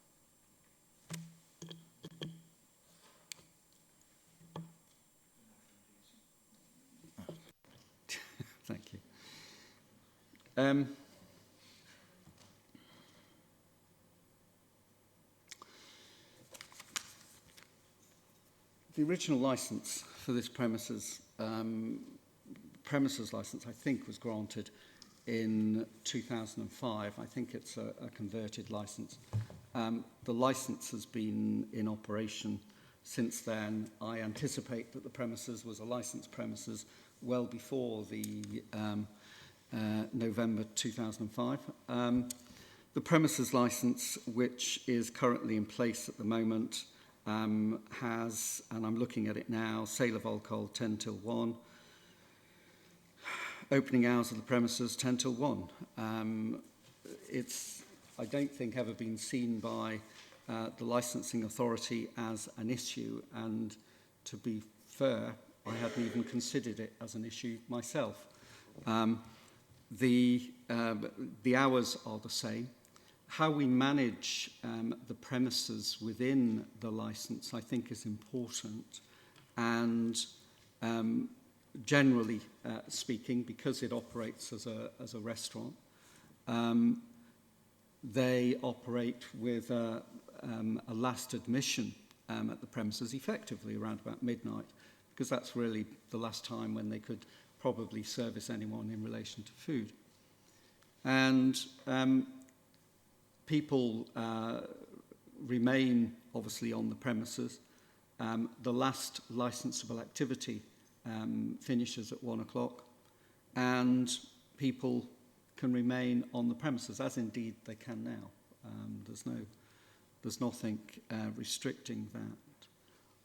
Thank you. The original licence for this premises licence, I think, was granted in 2005. I think it's a converted licence. The licence has been in operation since then. I anticipate that the premises was a licensed premises well before the November 2005. The premises licence, which is currently in place at the moment, has, and I'm looking at it now, sale of alcohol 10 till 1, opening hours of the premises 10 till 1. It's, I don't think, ever been seen by the licensing authority as an issue, and to be fair, I hadn't even considered it as an issue myself. The hours are the same. How we manage the premises within the licence, I think, is important. And generally speaking, because it operates as a restaurant, they operate with a last admission at the premises effectively around about midnight, because that's really the last time when they could probably service anyone in relation to food. And people remain obviously on the premises. The last licensable activity finishes at 1 o'clock, and people can remain on the premises, as indeed they can now. There's nothing restricting that.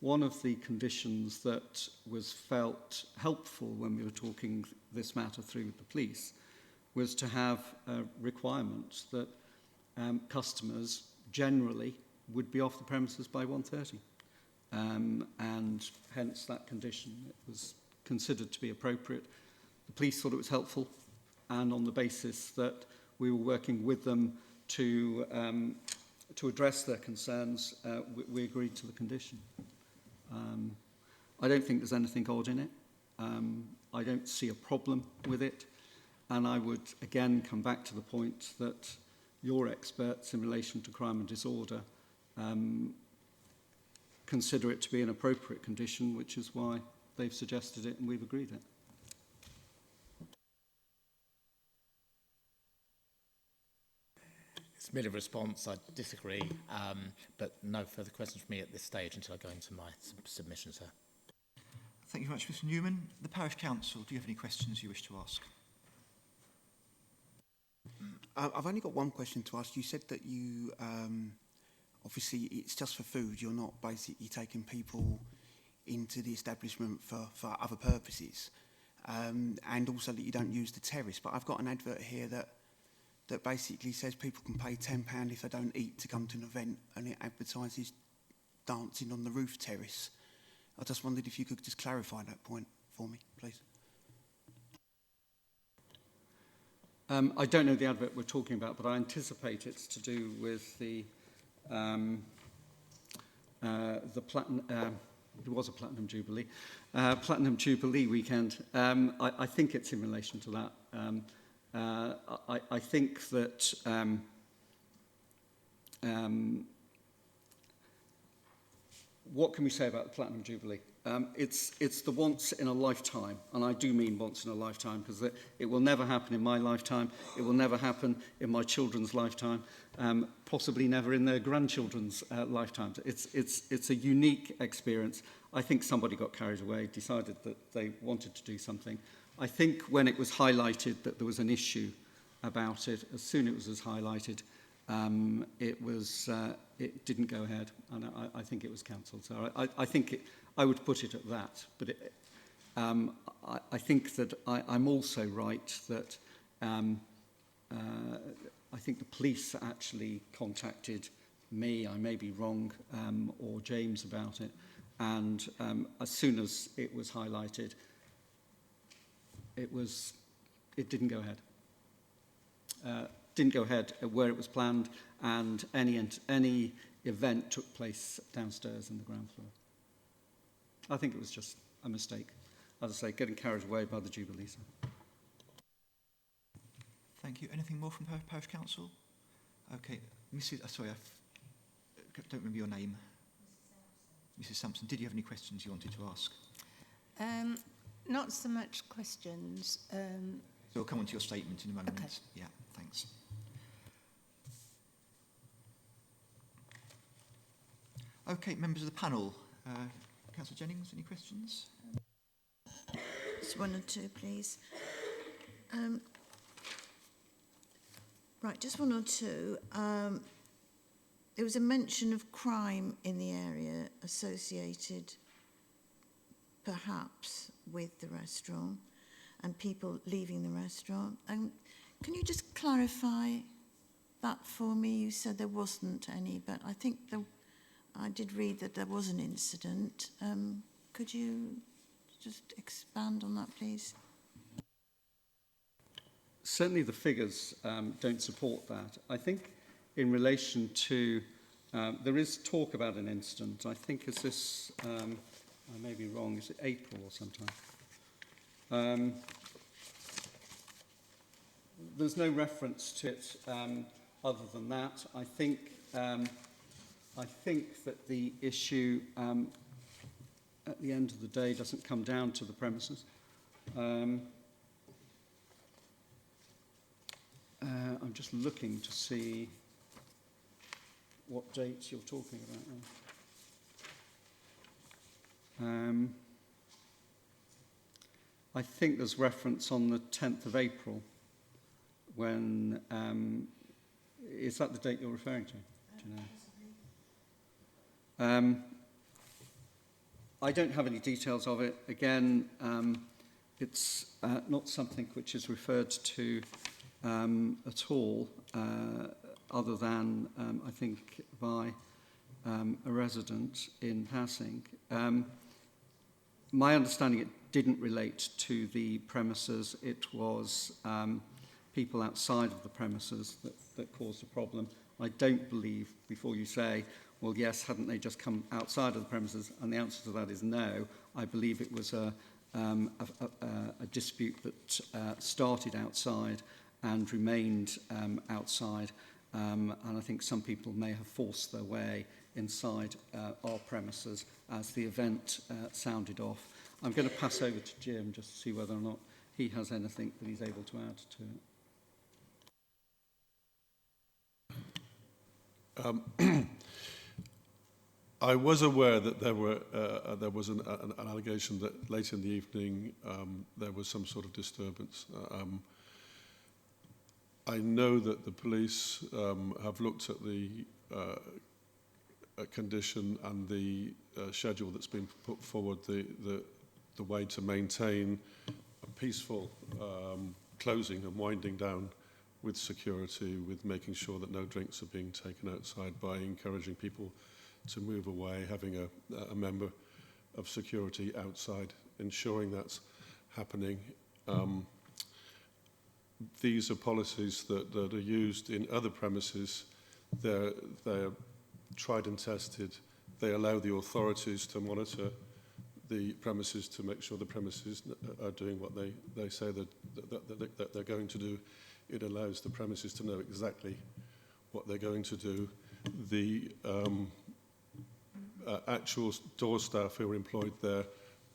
One of the conditions that was felt helpful when we were talking this matter through with the police was to have requirements that customers generally would be off the premises by 1:30. And hence that condition, it was considered to be appropriate. The police thought it was helpful. and on the basis that we were working with them to address their concerns, we agreed to the condition. I don't think there's anything odd in it. I don't see a problem with it. And I would again come back to the point that your experts in relation to crime and disorder consider it to be an appropriate condition, which is why they've suggested it and we've agreed it. It's merely a response. I disagree, but no further questions from me at this stage until I go into my submission, sir. Thank you very much, Mr Newman. The Parish Council, do you have any questions you wish to ask? I've only got one question to ask. You said that you, obviously, it's just for food. You're not basically taking people into the establishment for other purposes. And also that you don't use the terrace. But I've got an advert here that basically says people can pay £10 if they don't eat to come to an event, and it advertises dancing on the roof terrace. I just wondered if you could just clarify that point for me, please. I don't know the advert we're talking about, but I anticipate it's to do with the platinum. It was a Platinum Jubilee, Platinum Jubilee weekend. I think it's in relation to that. I think that what can we say about the Platinum Jubilee? It's the once in a lifetime, and I do mean once in a lifetime, because it will never happen in my lifetime, it will never happen in my children's lifetime, possibly never in their grandchildren's lifetimes. It's a unique experience. I think somebody got carried away, decided that they wanted to do something. I think when it was highlighted that there was an issue about it, as soon as it was highlighted, it didn't go ahead, and I think it was cancelled. So I think I would put it at that. But I think that I'm also right that I think the police actually contacted me, I may be wrong, or James about it, and as soon as it was highlighted, it didn't go ahead. Didn't go ahead where it was planned, and any event took place downstairs in the ground floor. I think it was just a mistake. As I say, getting carried away by the Jubilee. Thank you. Anything more from Parish Council? Okay, Mrs. Sorry, I don't remember your name. Mrs. Sampson, did you have any questions you wanted to ask? Not so much questions. So we'll come on to your statement in a moment. Okay. Yeah, thanks. Okay, members of the panel. Councillor Jennings, any questions? Just one or two, please. Right, just one or two. There was a mention of crime in the area associated perhaps with the restaurant and people leaving the restaurant. Can you just clarify that for me? You said there wasn't any, but I think I did read that there was an incident. Could you just expand on that, please? Certainly the figures don't support that. I think in relation to, there is talk about an incident. I think is this, I may be wrong, is it April or sometime? There's no reference to it other than that. I think that the issue at the end of the day doesn't come down to the premises. I'm just looking to see what dates you're talking about now. I think there's reference on the 10th of April when, is that the date you're referring to? Do you know? I don't have any details of it. Again, it's not something which is referred to at all, other than, I think, by a resident in passing. My understanding, it didn't relate to the premises. It was people outside of the premises that caused the problem. I don't believe, before you say, well, yes, hadn't they just come outside of the premises? And the answer to that is no. I believe it was a dispute that started outside and remained outside. And I think some people may have forced their way inside our premises as the event sounded off. I'm going to pass over to Jim just to see whether or not he has anything that he's able to add to it. I was aware that there was an allegation that late in the evening there was some sort of disturbance. I know that the police have looked at the condition and the schedule that's been put forward, the way to maintain a peaceful closing and winding down with security, with making sure that no drinks are being taken outside, by encouraging people to move away, having a member of security outside, ensuring that's happening. These are policies that are used in other premises. They're tried and tested. They allow the authorities to monitor the premises to make sure the premises are doing what they say that they're going to do. It allows the premises to know exactly what they're going to do. The actual door staff who are employed there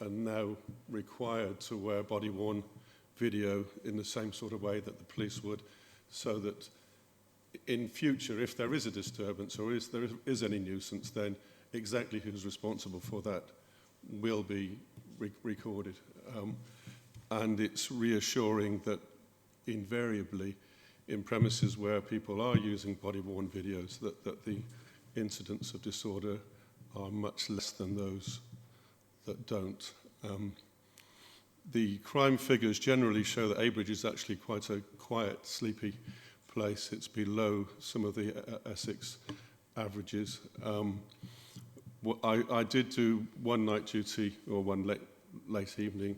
are now required to wear body-worn video in the same sort of way that the police would, so that in future, if there is a disturbance or if there is any nuisance, then exactly who's responsible for that will be recorded. And it's reassuring that invariably in premises where people are using body-worn videos, that the incidents of disorder are much less than those that don't. The crime figures generally show that Abridge is actually quite a quiet, sleepy place. It's below some of the Essex averages. I did do one night duty, or one late evening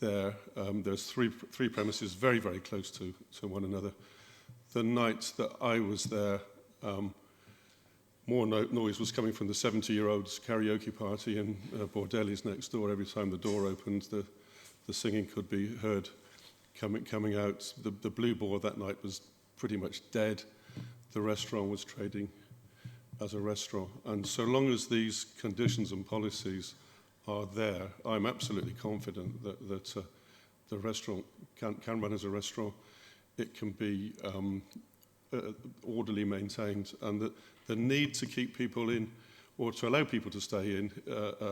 there. There's three premises very, very close to one another. The night that I was there, more noise was coming from the 70-year-olds karaoke party in Bordelli's next door. Every time the door opened, the singing could be heard coming out. The Blue Boar that night was pretty much dead. The restaurant was trading as a restaurant. And so long as these conditions and policies are there, I'm absolutely confident that the restaurant can run as a restaurant. It can be orderly maintained, and that the need to keep people in, or to allow people to stay in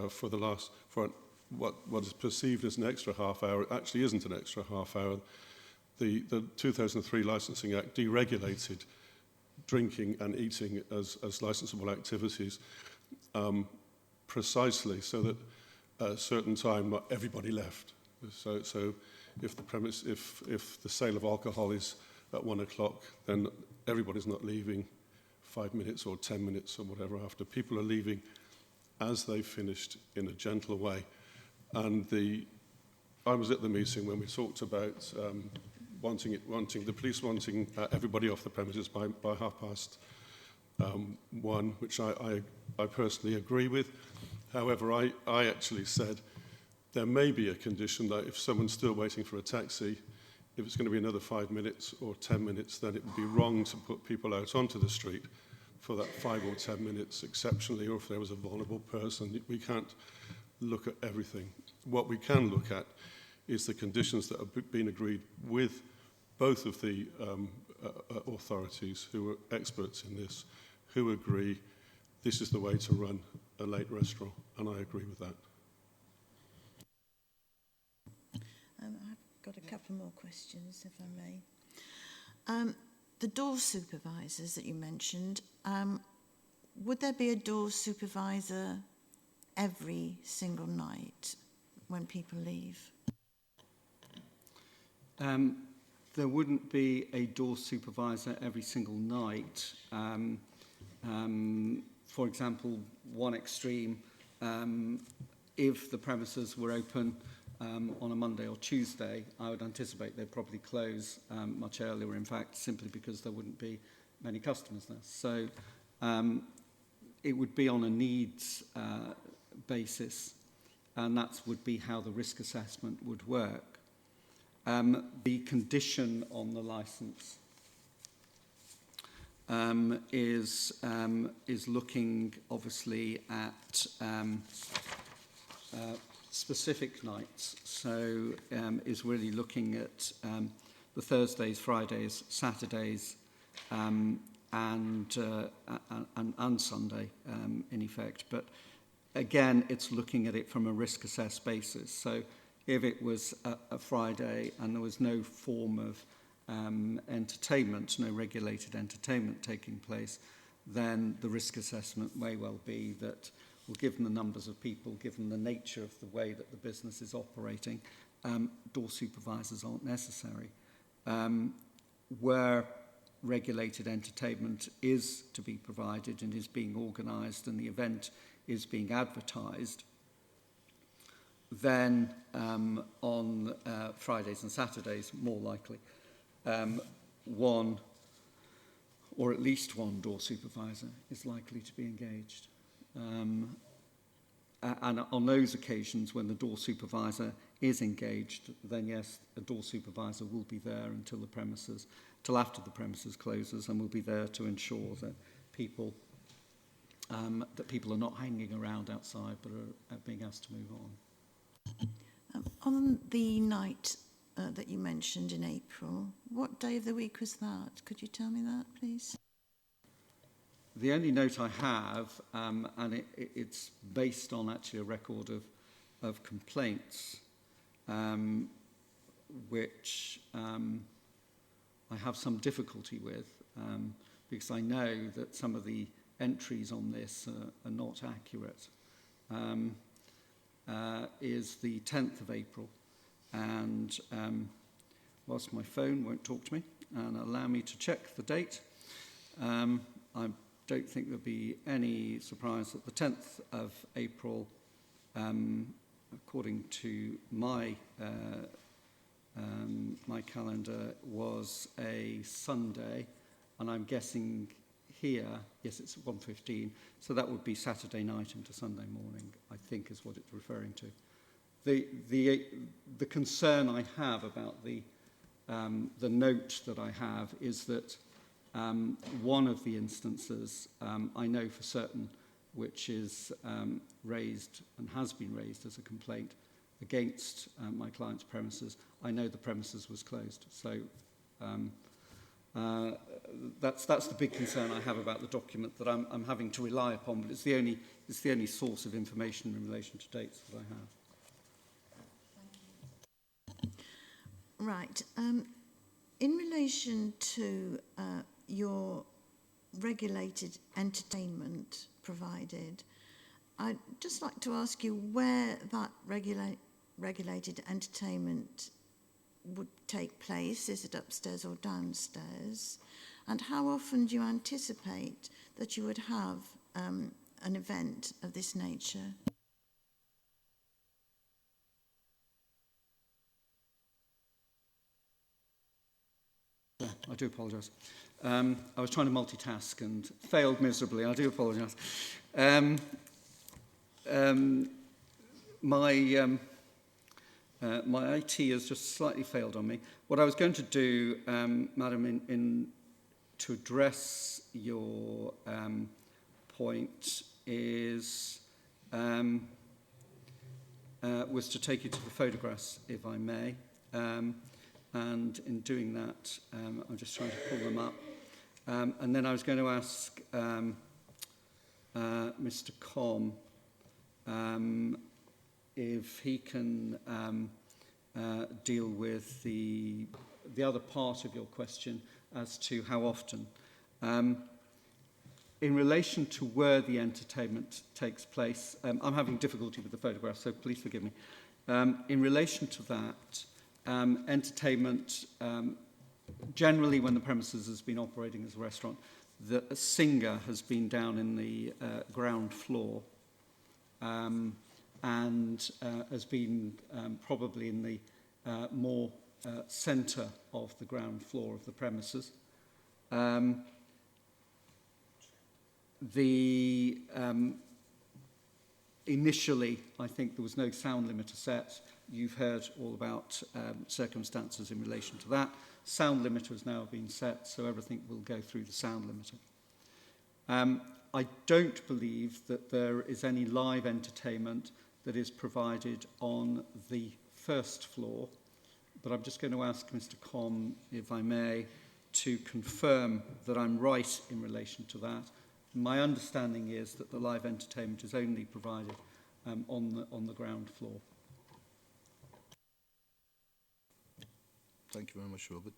for what is perceived as an extra half hour, it actually isn't an extra half hour. The 2003 Licensing Act deregulated drinking and eating as licensable activities precisely so that at a certain time not everybody left. So if the sale of alcohol is at 1 o'clock, then everybody's not leaving 5 minutes or 10 minutes or whatever after. People are leaving as they finished in a gentle way. And I was at the meeting when we talked about the police wanting everybody off the premises by 1:30, which I personally agree with. However, I actually said there may be a condition that if someone's still waiting for a taxi, if it's going to be another 5 minutes or 10 minutes, then it would be wrong to put people out onto the street for that 5 or 10 minutes exceptionally, or if there was a vulnerable person. We can't look at everything. What we can look at is the conditions that have been agreed with both of the authorities who are experts in this, who agree this is the way to run a late restaurant, and I agree with that. I've got a couple more questions, if I may. The door supervisors that you mentioned, would there be a door supervisor every single night when people leave? There wouldn't be a door supervisor every single night. For example, one extreme, if the premises were open on a Monday or Tuesday, I would anticipate they'd probably close much earlier, in fact, simply because there wouldn't be many customers there. So it would be on a needs basis, and that would be how the risk assessment would work. The condition on the licence is looking obviously at specific nights. So is really looking at the Thursdays, Fridays, Saturdays, and Sunday in effect. But again, it's looking at it from a risk assessed basis. So if it was a Friday and there was no form of entertainment, no regulated entertainment taking place, then the risk assessment may well be that, well, given the numbers of people, given the nature of the way that the business is operating, door supervisors aren't necessary. Where regulated entertainment is to be provided and is being organised and the event is being advertised, then on Fridays and Saturdays, more likely, one or at least one door supervisor is likely to be engaged. And on those occasions when the door supervisor is engaged, then yes, a door supervisor will be there until after the premises closes, and will be there to ensure that people are not hanging around outside but are being asked to move on. On the night that you mentioned in April, what day of the week was that? Could you tell me that, please? The only note I have, and it's based on actually a record of complaints, which I have some difficulty with, because I know that some of the entries on this are not accurate, is the 10th of April. And whilst my phone won't talk to me and allow me to check the date, I don't think there'll be any surprise that the 10th of April, according to my calendar, was a Sunday, and I'm guessing here, yes, it's 1:15, so that would be Saturday night into Sunday morning, I think is what it's referring to. The concern I have about the note that I have is that one of the instances I know for certain, which is raised and has been raised as a complaint against my client's premises, I know the premises was closed. So that's the big concern I have about the document that I'm having to rely upon, but it's the only source of information in relation to dates that I have. Right. In relation to your regulated entertainment provided, I'd just like to ask you where that regulated entertainment would take place. Is it upstairs or downstairs? And how often do you anticipate that you would have an event of this nature? I do apologise. I was trying to multitask and failed miserably. I do apologise. My IT has just slightly failed on me. What I was going to do, Madam, to address your point is was to take you to the photographs, if I may. And in doing that, I'm just trying to pull them up. And then I was going to ask Mr. Com if he can deal with the other part of your question as to how often. In relation to where the entertainment takes place, I'm having difficulty with the photographs, so please forgive me. In relation to that, entertainment, generally when the premises has been operating as a restaurant, the singer has been down in the ground floor, and has been probably in the more centre of the ground floor of the premises. Initially, I think there was no sound limiter set. You've heard all about circumstances in relation to that. Sound limiter has now been set, so everything will go through the sound limiter. I don't believe that there is any live entertainment that is provided on the first floor, but I'm just going to ask Mr. Com, if I may, to confirm that I'm right in relation to that. My understanding is that the live entertainment is only provided on the ground floor. Thank you very much, Robert.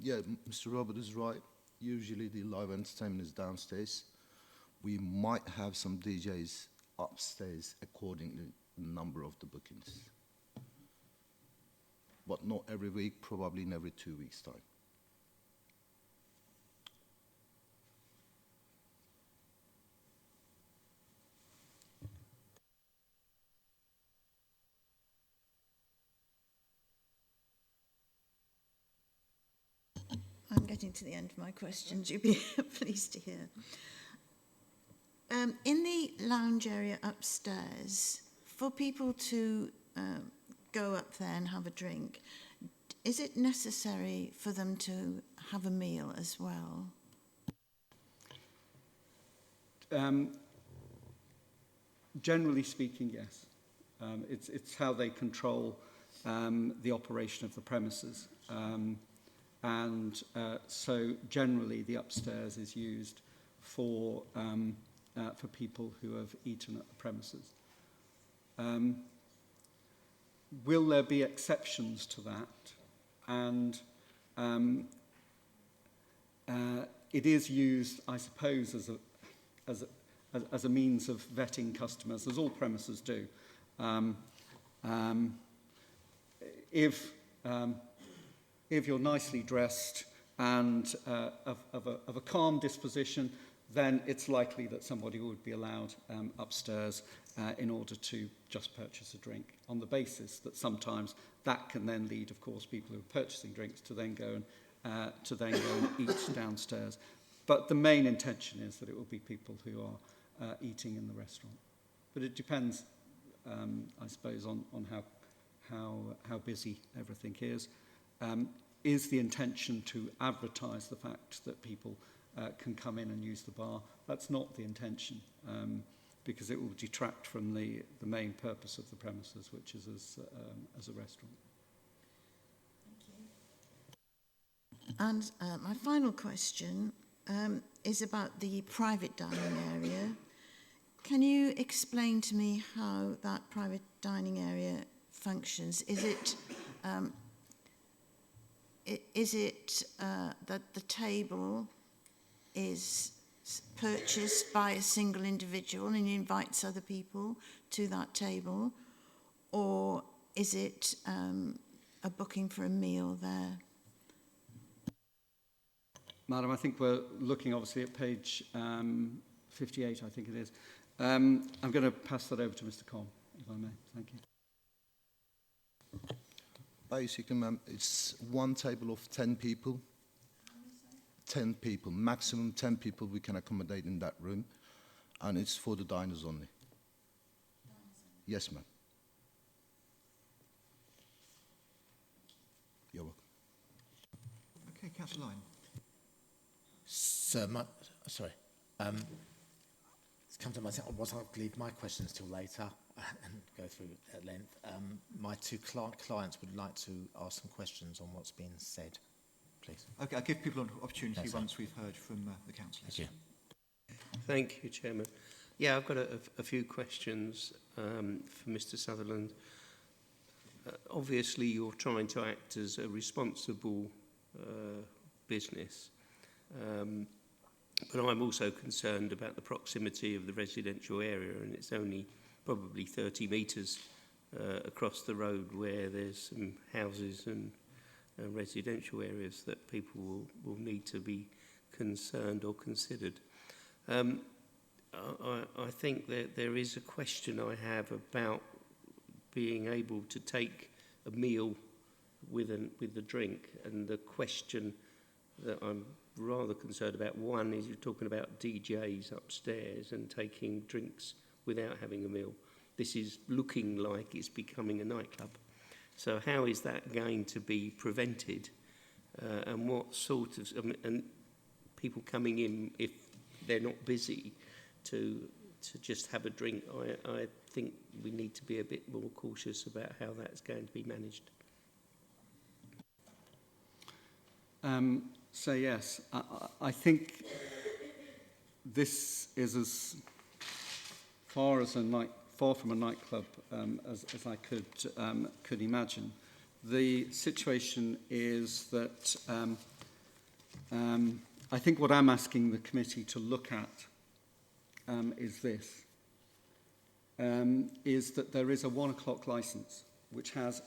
Yeah, Mr. Robert is right. Usually the live entertainment is downstairs. We might have some DJs upstairs according to the number of the bookings. But not every week, probably in every 2 weeks' time. I'm getting to the end of my questions, you'll be pleased to hear. In the lounge area upstairs, for people to go up there and have a drink, is it necessary for them to have a meal as well? Generally speaking, yes. It's how they control the operation of the premises. So generally the upstairs is used for people who have eaten at the premises. Will there be exceptions to that? And it is used, I suppose, as a means of vetting customers, as all premises do. If you're nicely dressed and of a calm disposition, then it's likely that somebody would be allowed upstairs in order to just purchase a drink, on the basis that sometimes that can then lead, of course, people who are purchasing drinks to then go and eat downstairs. But the main intention is that it will be people who are eating in the restaurant. But it depends, I suppose, on how busy everything is. Is the intention to advertise the fact that people can come in and use the bar? That's not the intention, because it will detract from the main purpose of the premises, which is as a restaurant. Thank you. And my final question is about the private dining area. Can you explain to me how that private dining area functions? Is it that the table is purchased by a single individual and invites other people to that table, or is it a booking for a meal there? Madam, I think we're looking obviously at page 58, I think it is. I'm going to pass that over to Mr. Com, if I may. Thank you. Basically, ma'am, it's one table of 10 people. 10 people, maximum 10 people we can accommodate in that room, and it's for the diners only. Yes, ma'am. You're welcome. Okay, Councillor Lyne. Sir, sorry. It's come to myself. I wasn't going to leave my questions till later and go through at length. My two clients would like to ask some questions on what's been said, please. Okay, I'll give people an opportunity Yes, once we've heard from the councillors. Thank you. Thank you, Chairman. Yeah, I've got a few questions for Mr. Sutherland. Obviously, you're trying to act as a responsible business, but I'm also concerned about the proximity of the residential area, and it's only probably 30 metres across the road where there's some houses and residential areas that people will need to be concerned or considered. I think that there is a question I have about being able to take a meal with a drink, and the question that I'm rather concerned about, one is you're talking about DJs upstairs and taking drinks without having a meal. This is looking like it's becoming a nightclub. So how is that going to be prevented? And what sort of, and people coming in, if they're not busy, to just have a drink, I think we need to be a bit more cautious about how that's going to be managed. So yes, I think this is as far from a nightclub as I could imagine. The situation is that I think what I'm asking the committee to look at is this: is that there is a 1 o'clock licence which has,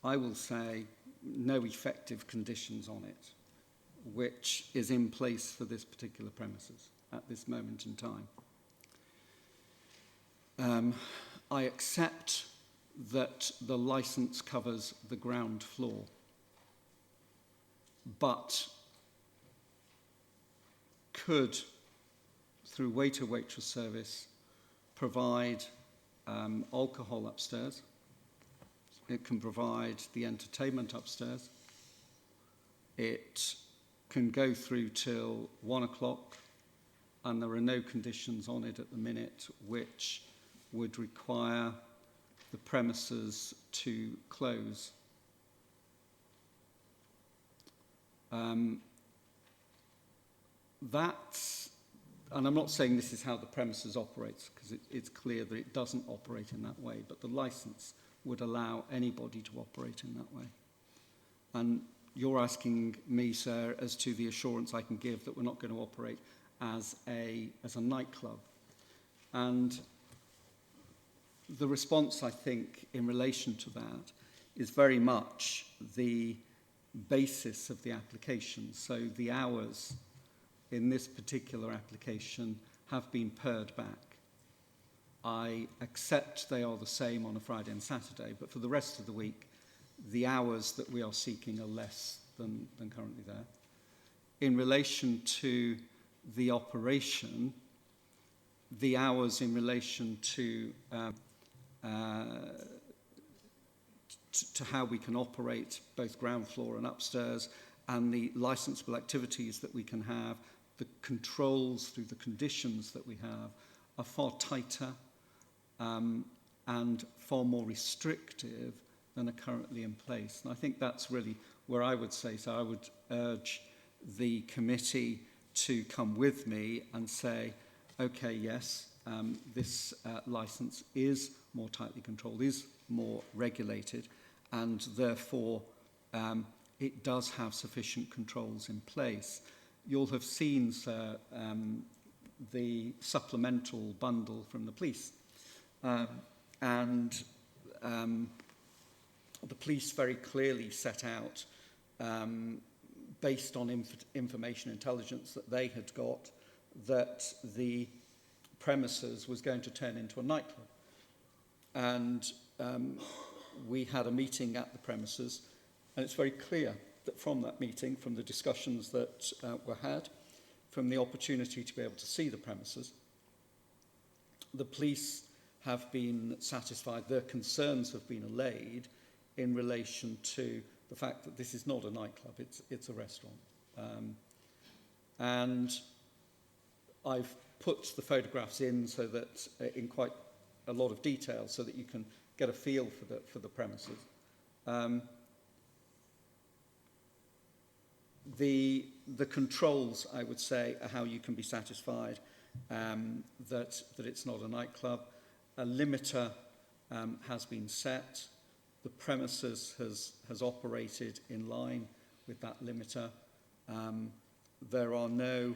I will say, no effective conditions on it, which is in place for this particular premises at this moment in time. I accept that the licence covers the ground floor, but could, through waiter-waitress service, provide alcohol upstairs. It can provide the entertainment upstairs. It can go through till 1 o'clock, and there are no conditions on it at the minute which would require the premises to close. That's, and I'm not saying this is how the premises operates, because it's clear that it doesn't operate in that way, but the licence would allow anybody to operate in that way. And you're asking me, sir, as to the assurance I can give that we're not going to operate as a nightclub. And the response, I think, in relation to that is very much the basis of the application. So the hours in this particular application have been pared back. I accept they are the same on a Friday and Saturday, but for the rest of the week, the hours that we are seeking are less than currently there. In relation to the operation, the hours in relation to how we can operate both ground floor and upstairs, and the licensable activities that we can have, the controls through the conditions that we have are far tighter and far more restrictive than are currently in place. And I think that's really where I would say, so I would urge the committee to come with me and say, okay, yes, this licence is more tightly controlled, is more regulated, and therefore it does have sufficient controls in place. You'll have seen, sir, the supplemental bundle from the police. And the police very clearly set out, based on information intelligence that they had got, that the premises was going to turn into a nightclub. And we had a meeting at the premises, and it's very clear that from that meeting, from the discussions that were had, from the opportunity to be able to see the premises, the police have been satisfied, their concerns have been allayed in relation to the fact that this is not a nightclub, it's a restaurant. And I've put the photographs in so that in quite a lot of detail so that you can get a feel for the premises. The controls, I would say, are how you can be satisfied that it's not a nightclub. A limiter has been set. The premises has operated in line with that limiter. There are no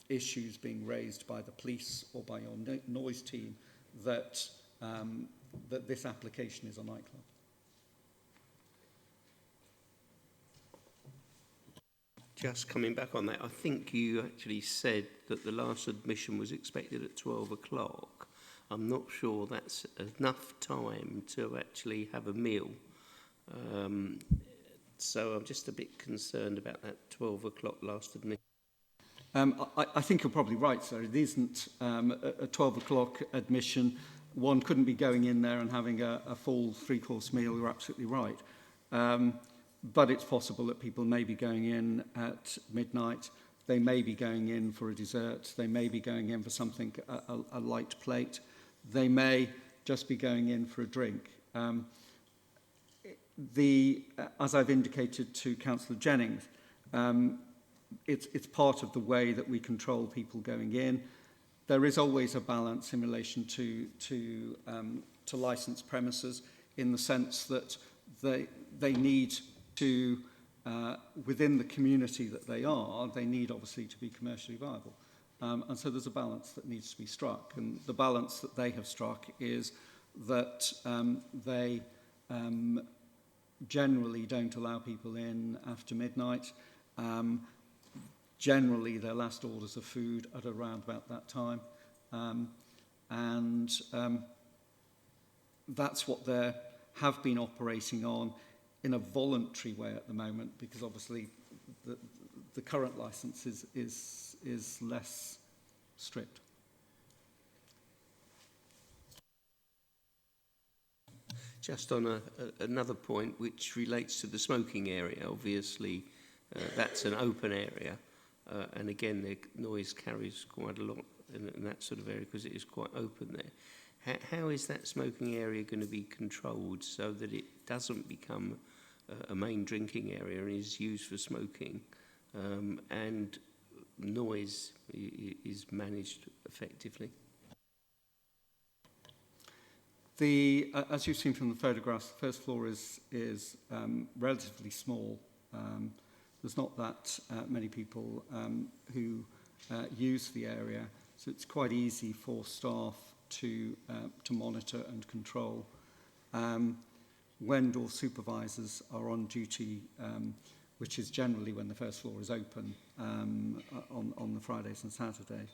issues being raised by the police or by your noise team that this application is a nightclub. Just coming back on that, I think you actually said that the last admission was expected at 12 o'clock. I'm not sure that's enough time to actually have a meal. So I'm just a bit concerned about that 12 o'clock last admission. I think you're probably right, sir. It isn't a 12 o'clock admission. One couldn't be going in there and having a full three-course meal. You're absolutely right. But it's possible that people may be going in at midnight. They may be going in for a dessert. They may be going in for something, a light plate. They may just be going in for a drink. As I've indicated to Councillor Jennings, it's part of the way that we control people going in. There is always a balance in relation to licensed premises, in the sense that they need to, within the community that they need obviously to be commercially viable. And so there's a balance that needs to be struck. And the balance that they have struck is that they generally don't allow people in after midnight. Generally, their last orders of food at around about that time. That's what they have been operating on in a voluntary way at the moment, because obviously the current licence is less strict. Just on another point which relates to the smoking area, obviously that's an open area, and again the noise carries quite a lot in that sort of area because it is quite open there. How is that smoking area going to be controlled so that it doesn't become a main drinking area and is used for smoking, and noise is managed effectively? As you've seen from the photographs, the first floor is relatively small. There's not that many people who use the area, so it's quite easy for staff to monitor and control. When door supervisors are on duty, which is generally when the first floor is open on the Fridays and Saturdays,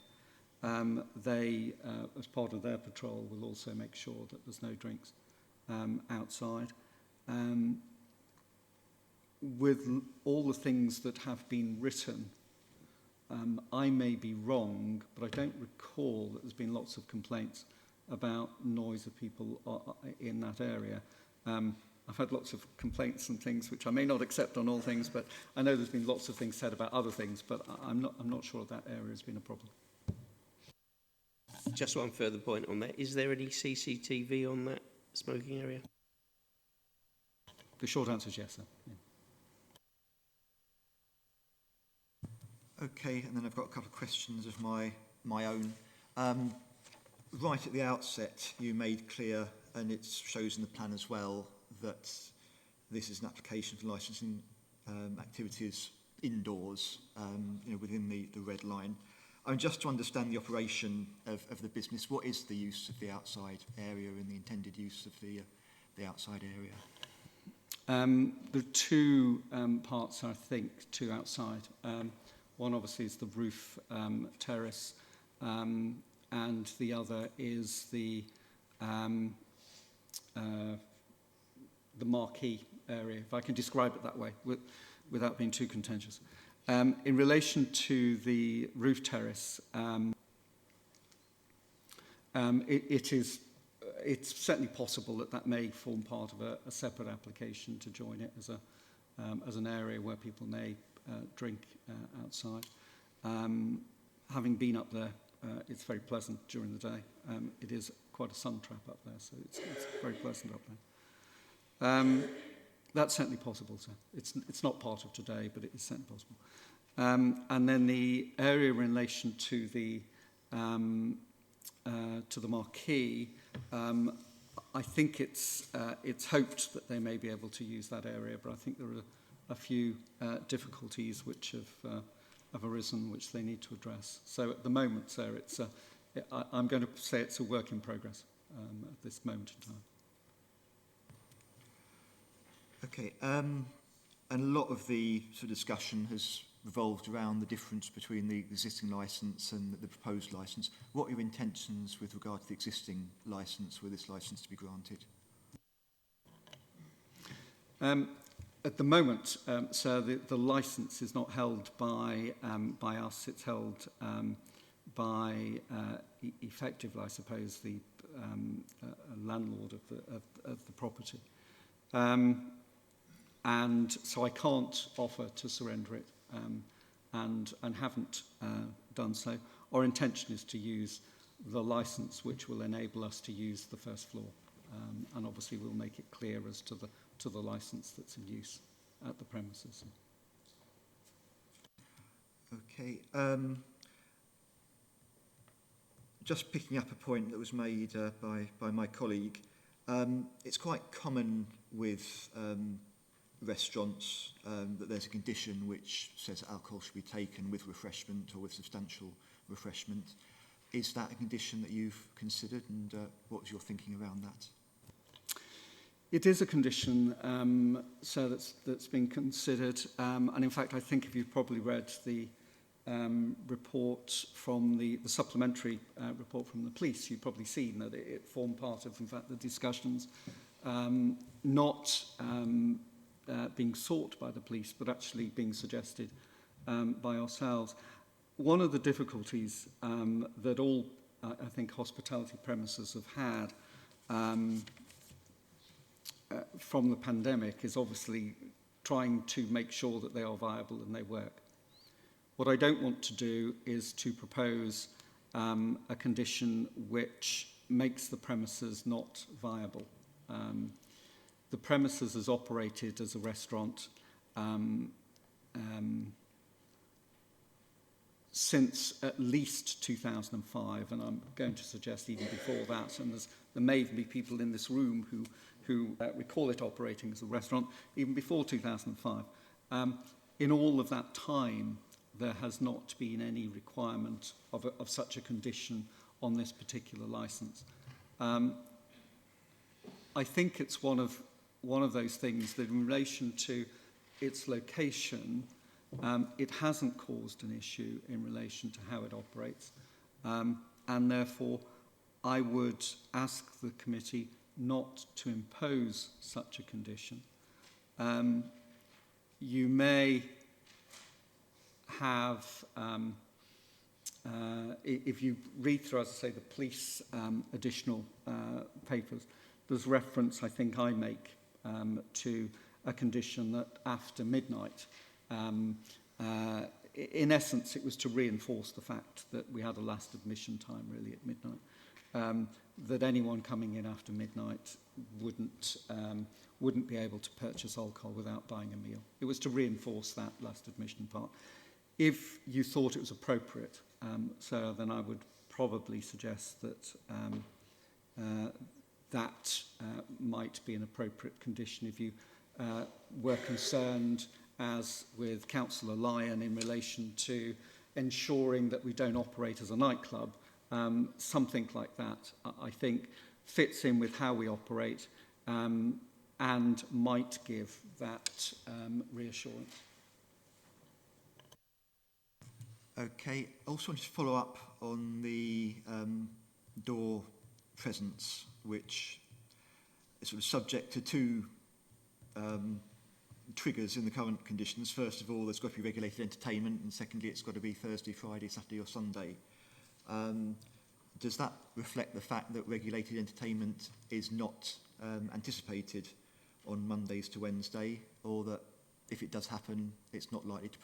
they, as part of their patrol, will also make sure that there's no drinks outside. With all the things that have been written, I may be wrong, but I don't recall that there's been lots of complaints about noise of people in that area. I've had lots of complaints and things which I may not accept on all things, but I know there's been lots of things said about other things, but I'm not sure that area has been a problem. Just one further point on that. Is there any CCTV on that smoking area? The short answer is yes, sir. Yeah. Okay, and then I've got a couple of questions of my own. Right at the outset, you made clear, and it shows in the plan as well, that this is an application for licensing activities indoors, within the red line. Just to understand the operation of the business, what is the use of the outside area and the intended use of the outside area? There are two parts, I think, to outside. One obviously is the roof terrace, and the other is the marquee area, if I can describe it that way, without being too contentious. In relation to the roof terrace, it's certainly possible that may form part of a separate application to join it as an area where people may drink outside. Having been up there, it's very pleasant during the day. It is quite a sun trap up there, so it's very pleasant up there. That's certainly possible, sir. It's not part of today, but it is certainly possible. And then the area in relation to the marquee, I think it's hoped that they may be able to use that area, but I think there are a few difficulties which have arisen, which they need to address. So at the moment, sir, I'm going to say it's a work in progress at this moment in time. Okay, and a lot of the sort of discussion has revolved around the difference between the existing licence and the proposed licence. What are your intentions with regard to the existing licence, were this licence to be granted? At the moment, sir, the licence is not held by us. It's held by effectively, I suppose, the landlord of the property. And so I can't offer to surrender it, and haven't done so. Our intention is to use the licence which will enable us to use the first floor, and obviously we'll make it clear as to the licence that's in use at the premises. Okay. Just picking up a point that was made by my colleague, it's quite common with restaurants that there's a condition which says alcohol should be taken with refreshment or with substantial refreshment. Is that a condition that you've considered, and what's your thinking around that? It is a condition, so that's been considered, and in fact I think if you've probably read the report from the supplementary report from the police, you've probably seen that it formed part of, in fact, the discussions, not being sought by the police, but actually being suggested by ourselves. One of the difficulties that all, I think, hospitality premises have had from the pandemic is obviously trying to make sure that they are viable and they work. What I don't want to do is to propose a condition which makes the premises not viable. The premises is operated as a restaurant since at least 2005, and I'm going to suggest even before that, and there may even be people in this room who recall it operating as a restaurant even before 2005. In all of that time, there has not been any requirement of such a condition on this particular licence. I think it's one of those things that in relation to its location, it hasn't caused an issue in relation to how it operates. And therefore, I would ask the committee not to impose such a condition. You may have, if you read through, as I say, the police additional papers, there's reference, I think I make, to a condition that after midnight, in essence, it was to reinforce the fact that we had a last admission time really at midnight, that anyone coming in after midnight wouldn't be able to purchase alcohol without buying a meal. It was to reinforce that last admission part. If you thought it was appropriate, so then I would probably suggest that that might be an appropriate condition if you were concerned, as with Councillor Lyon, in relation to ensuring that we don't operate as a nightclub. Something like that, I think, fits in with how we operate and might give that reassurance. Okay, I also wanted to follow up on the door presence, which is sort of subject to two triggers in the current conditions. First of all, there's got to be regulated entertainment, and secondly, it's got to be Thursday, Friday, Saturday or Sunday. Does that reflect the fact that regulated entertainment is not anticipated on Mondays to Wednesday, or that if it does happen, it's not likely to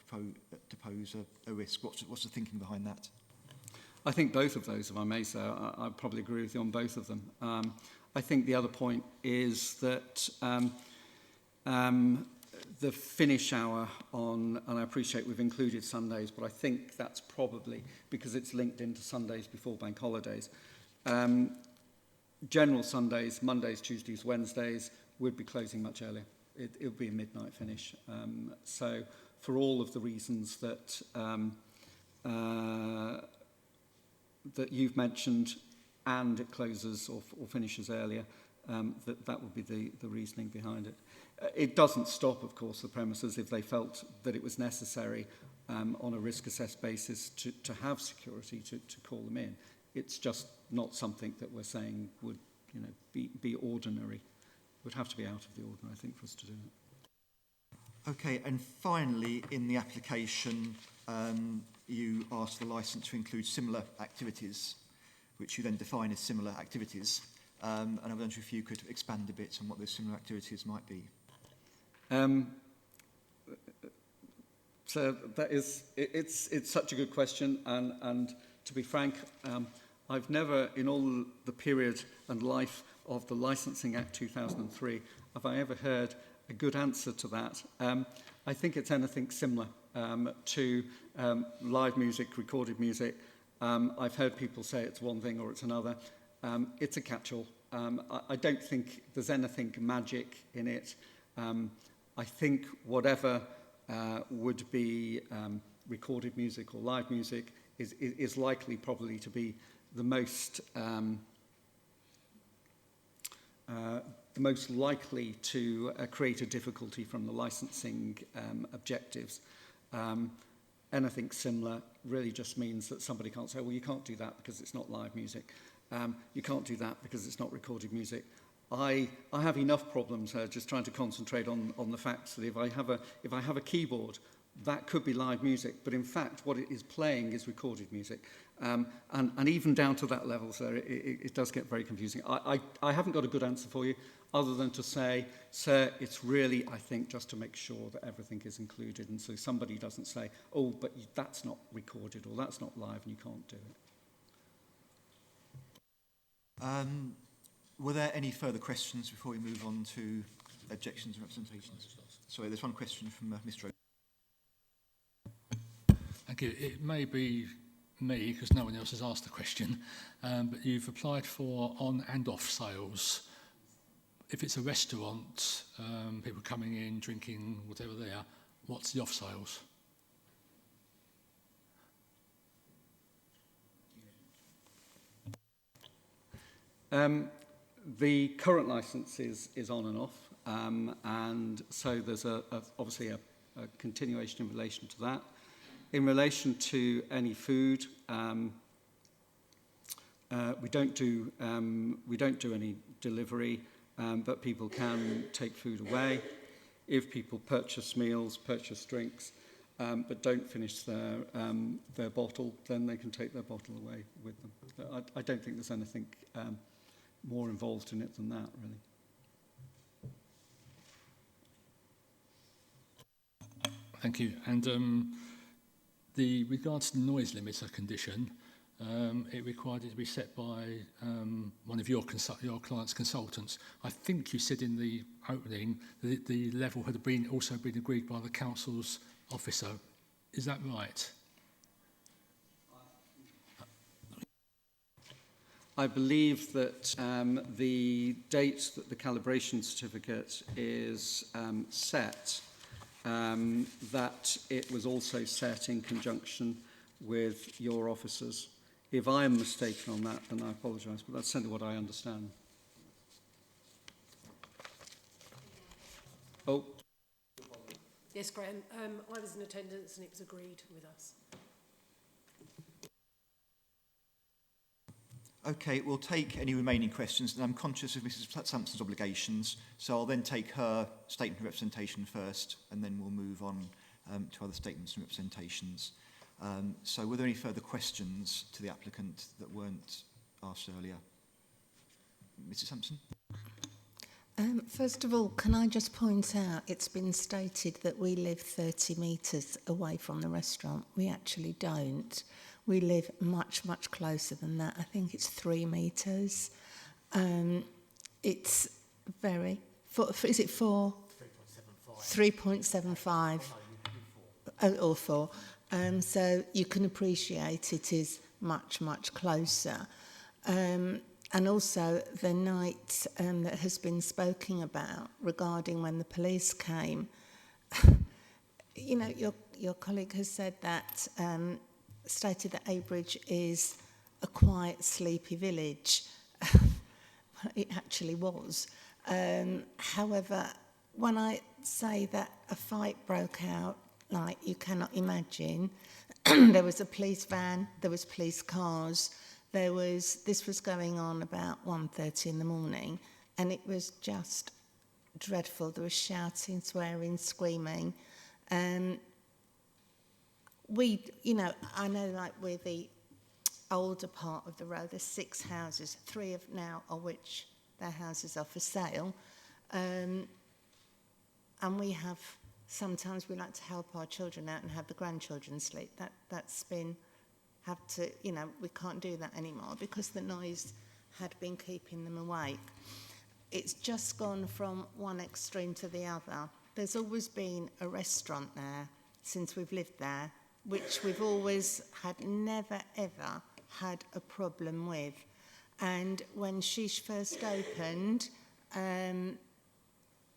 pose a risk? What's the thinking behind that? I think both of those, if I may say, I probably agree with you on both of them. I think the other point is that the finish hour on, and I appreciate we've included Sundays, but I think that's probably because it's linked into Sundays before bank holidays. General Sundays, Mondays, Tuesdays, Wednesdays, would be closing much earlier. It would be a midnight finish. So for all of the reasons that that you've mentioned, and it closes or finishes earlier, that would be the reasoning behind it. It doesn't stop, of course, the premises if they felt that it was necessary on a risk-assessed basis to have security to call them in. It's just not something that we're saying would, you know, be ordinary. It would have to be out of the ordinary, I think, for us to do it. Okay, and finally, in the application, you asked the licence to include similar activities, which you then define as similar activities. And I wonder if you could expand a bit on what those similar activities might be. So that is, it's such a good question, and to be frank, I've never, in all the period and life of the Licensing Act 2003, have I ever heard a good answer to that. I think it's anything similar to live music, recorded music. I've heard people say it's one thing or it's another. It's a catch-all. I don't think there's anything magic in it. I think whatever would be recorded music or live music is likely probably to be the most likely to create a difficulty from the licensing objectives. Anything similar really just means that somebody can't say, well, you can't do that because it's not live music. You can't do that because it's not recorded music. I have enough problems just trying to concentrate on the facts that if I have a keyboard, that could be live music, but in fact what it is playing is recorded music. And even down to that level, sir, it does get very confusing. I haven't got a good answer for you other than to say, sir, it's really, I think, just to make sure that everything is included, and so somebody doesn't say, oh, but that's not recorded or that's not live and you can't do it. Were there any further questions before we move on to objections and representations? Sorry, there's one question from Mr. O'Connor. Thank you. It may be me, because no one else has asked the question, but you've applied for on and off sales. If it's a restaurant, people coming in, drinking, whatever they are, what's the off sales? The current licence is on and off, and so there's obviously a continuation in relation to that. In relation to any food, we don't do any delivery, but people can take food away. If people purchase meals, purchase drinks, but don't finish their bottle, then they can take their bottle away with them. I don't think there's anything more involved in it than that, really. Thank you. And the regards to the noise limiter condition, it required it to be set by one of your client's consultants. I think you said in the opening that the level had also been agreed by the council's officer. Is that right? I believe that the date that the calibration certificate is set, that it was also set in conjunction with your officers. If I am mistaken on that, then I apologise, but that's certainly what I understand. Oh. Yes, Graham. I was in attendance and it was agreed with us. Okay, we'll take any remaining questions, and I'm conscious of Mrs. Sampson's obligations, so I'll then take her statement of representation first, and then we'll move on to other statements and representations. So were there any further questions to the applicant that weren't asked earlier? Mrs. Sampson? First of all, can I just point out, it's been stated that we live 30 metres away from the restaurant. We actually don't. We live much, much closer than that. I think it's 3 metres. It's very... is it 4? 3.75. Or 4. So you can appreciate it is much, much closer. And also the night that has been spoken about regarding when the police came, you know, your colleague has said that, stated that Abridge is a quiet, sleepy village. Well, it actually was. However, when I say that a fight broke out like you cannot imagine. There was a police van, there was police cars, this was going on about 1:30 in the morning, and it was just dreadful. There was shouting, swearing, screaming. I know like we're the older part of the road, there's 6 houses, 3 of now of which their houses are for sale. And sometimes we like to help our children out and have the grandchildren sleep. We can't do that anymore because the noise had been keeping them awake. It's just gone from one extreme to the other. There's always been a restaurant there since we've lived there, which we've always never ever had a problem with. And when Sheesh first opened,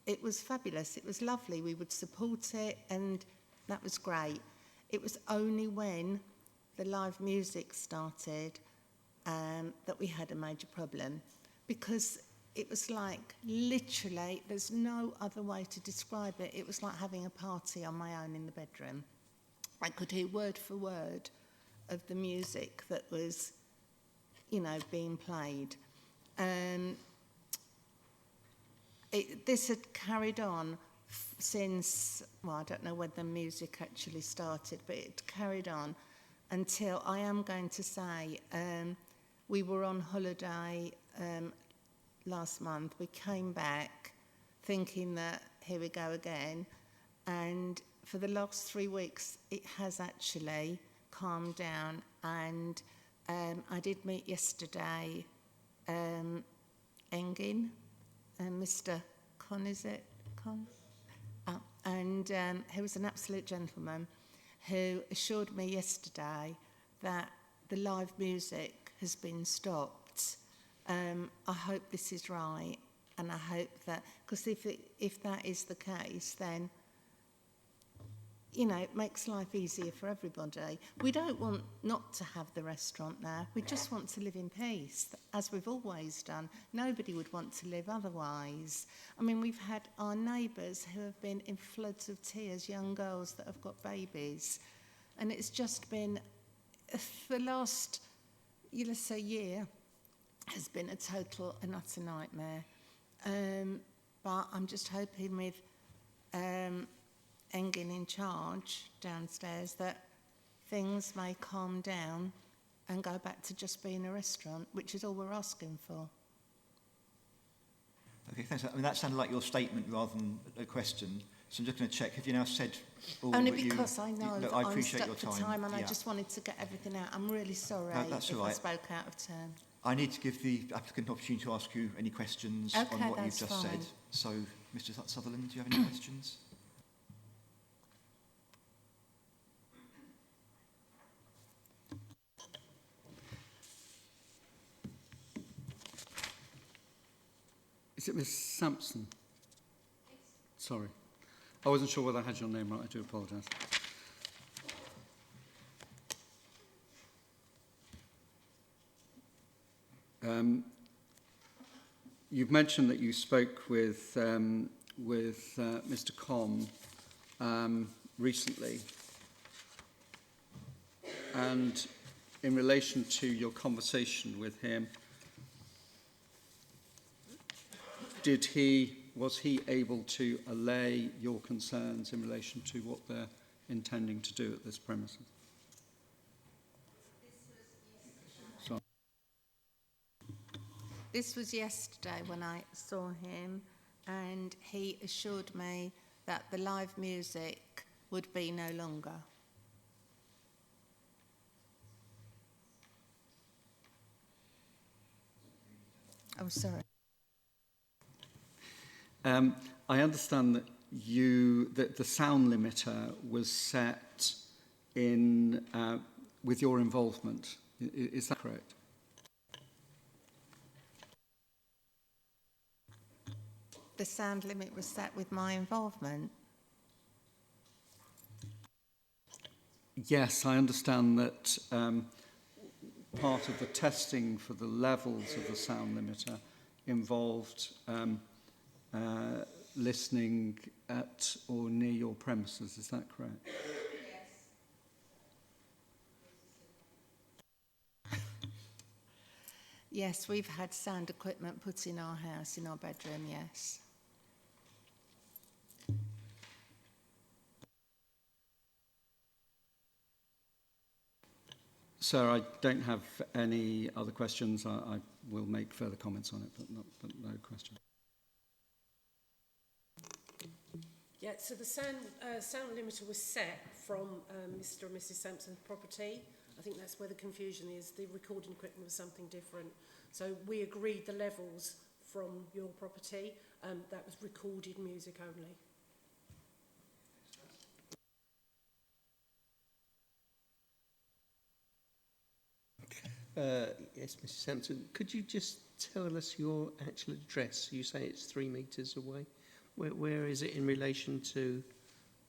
it was fabulous. It was lovely. We would support it, and that was great. It was only when the live music started that we had a major problem, because it was like, literally, there's no other way to describe it. It was like having a party on my own in the bedroom. I could hear word for word of the music that was, being played. This had carried on since, I don't know when the music actually started, but it carried on until, I am going to say, we were on holiday last month. We came back thinking that here we go again, and for the last 3 weeks it has actually calmed down. And I did meet yesterday Engin, Mr. Con, is it? Con? And he was an absolute gentleman who assured me yesterday that the live music has been stopped. I hope this is right, and I hope that, because if that is the case, then it makes life easier for everybody. We don't want not to have the restaurant there. We just want to live in peace, as we've always done. Nobody would want to live otherwise. I mean, we've had our neighbours who have been in floods of tears, young girls that have got babies. And it's just been, the last, let's say, year has been a total and utter nightmare. But I'm just hoping with Engin in charge downstairs that things may calm down and go back to just being a restaurant, which is all we're asking for. Okay, thanks. I mean, that sounded like your statement rather than a question. So I'm just going to check. Have you now said all Only that because I know that I I'm appreciate stuck your for time, and I just wanted to get everything out. I'm really sorry that's if all right. I spoke out of turn. I need to give the applicant an opportunity to ask you any questions on what you've just said. So, Mr. Sutherland, do you have any questions? Is it Miss Sampson? Sorry. I wasn't sure whether I had your name right. I do apologise. You've mentioned that you spoke with Mr. Com recently, and in relation to your conversation with him, was he able to allay your concerns in relation to what they're intending to do at this premises? Sorry. This was yesterday when I saw him, and he assured me that the live music would be no longer. Oh, sorry. I understand that the sound limiter was set in with your involvement. Is that correct? The sound limit was set with my involvement. Yes, I understand that part of the testing for the levels of the sound limiter involved listening at or near your premises. Is that correct? Yes, we've had sound equipment put in our house, in our bedroom, yes. Sir, I don't have any other questions. I will make further comments on it, but no question. Yeah, so the sound limiter was set from Mr and Mrs Sampson's property. I think that's where the confusion is. The recording equipment was something different. So we agreed the levels from your property. That was recorded music only. Yes, Mrs Sampson, could you just tell us your actual address? You say it's 3 metres away. Where is it in relation to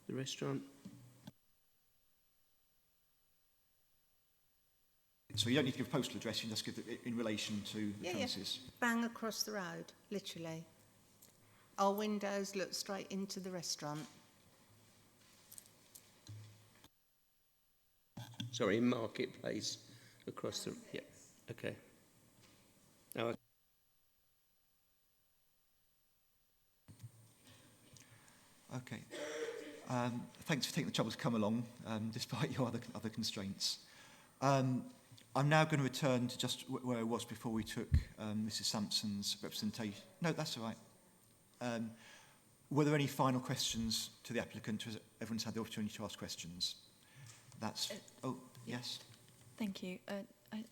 the restaurant? So you don't need to give a postal address, you just give it in relation to the premises. Yeah. Bang across the road, literally. Our windows look straight into the restaurant. Sorry, in Marketplace, across the... Yeah, okay. Now, Okay. Thanks for taking the trouble to come along, despite your other constraints. I'm now going to return to just where I was before we took Mrs Sampson's representation. No, that's all right. Were there any final questions to the applicant? Has everyone's had the opportunity to ask questions? That's... oh, yes. Thank you.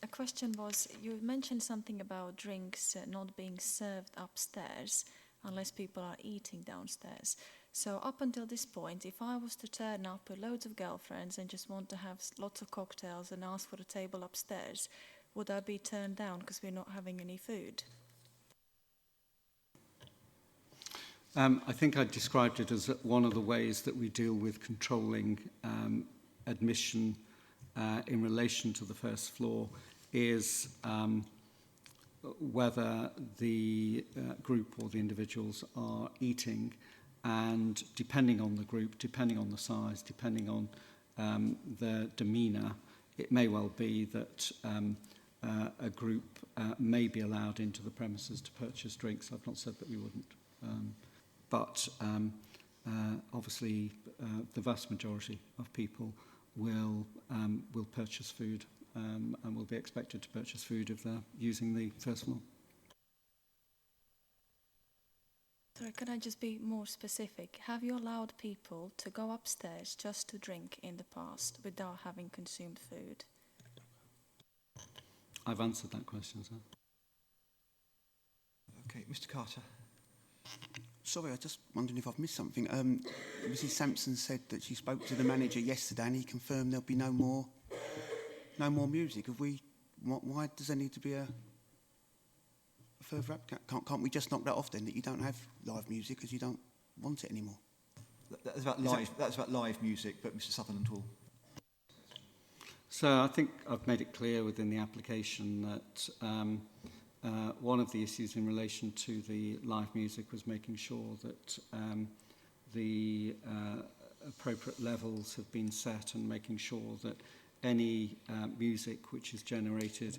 A question was, you mentioned something about drinks not being served upstairs unless people are eating downstairs. So up until this point, if I was to turn up with loads of girlfriends and just want to have lots of cocktails and ask for a table upstairs, would I be turned down because we're not having any food? I think I described it as one of the ways that we deal with controlling admission in relation to the first floor is whether the group or the individuals are eating, and depending on the group, depending on the size, depending on their demeanour, it may well be that a group may be allowed into the premises to purchase drinks. I've not said that we wouldn't. But obviously the vast majority of people will purchase food and will be expected to purchase food if they're using the first floor. Sorry, can I just be more specific? Have you allowed people to go upstairs just to drink in the past without having consumed food? I've answered that question, sir. Okay, Mr Carter. Sorry, I just wondering if I've missed something. Mrs Sampson said that she spoke to the manager yesterday and he confirmed there'll be no more music. Why does there need to be a further up? Can't we just knock that off then, that you don't have live music because you don't want it anymore? That's about live music, but Mr Sutherland will... So I think I've made it clear within the application that one of the issues in relation to the live music was making sure that the appropriate levels have been set and making sure that any music which is generated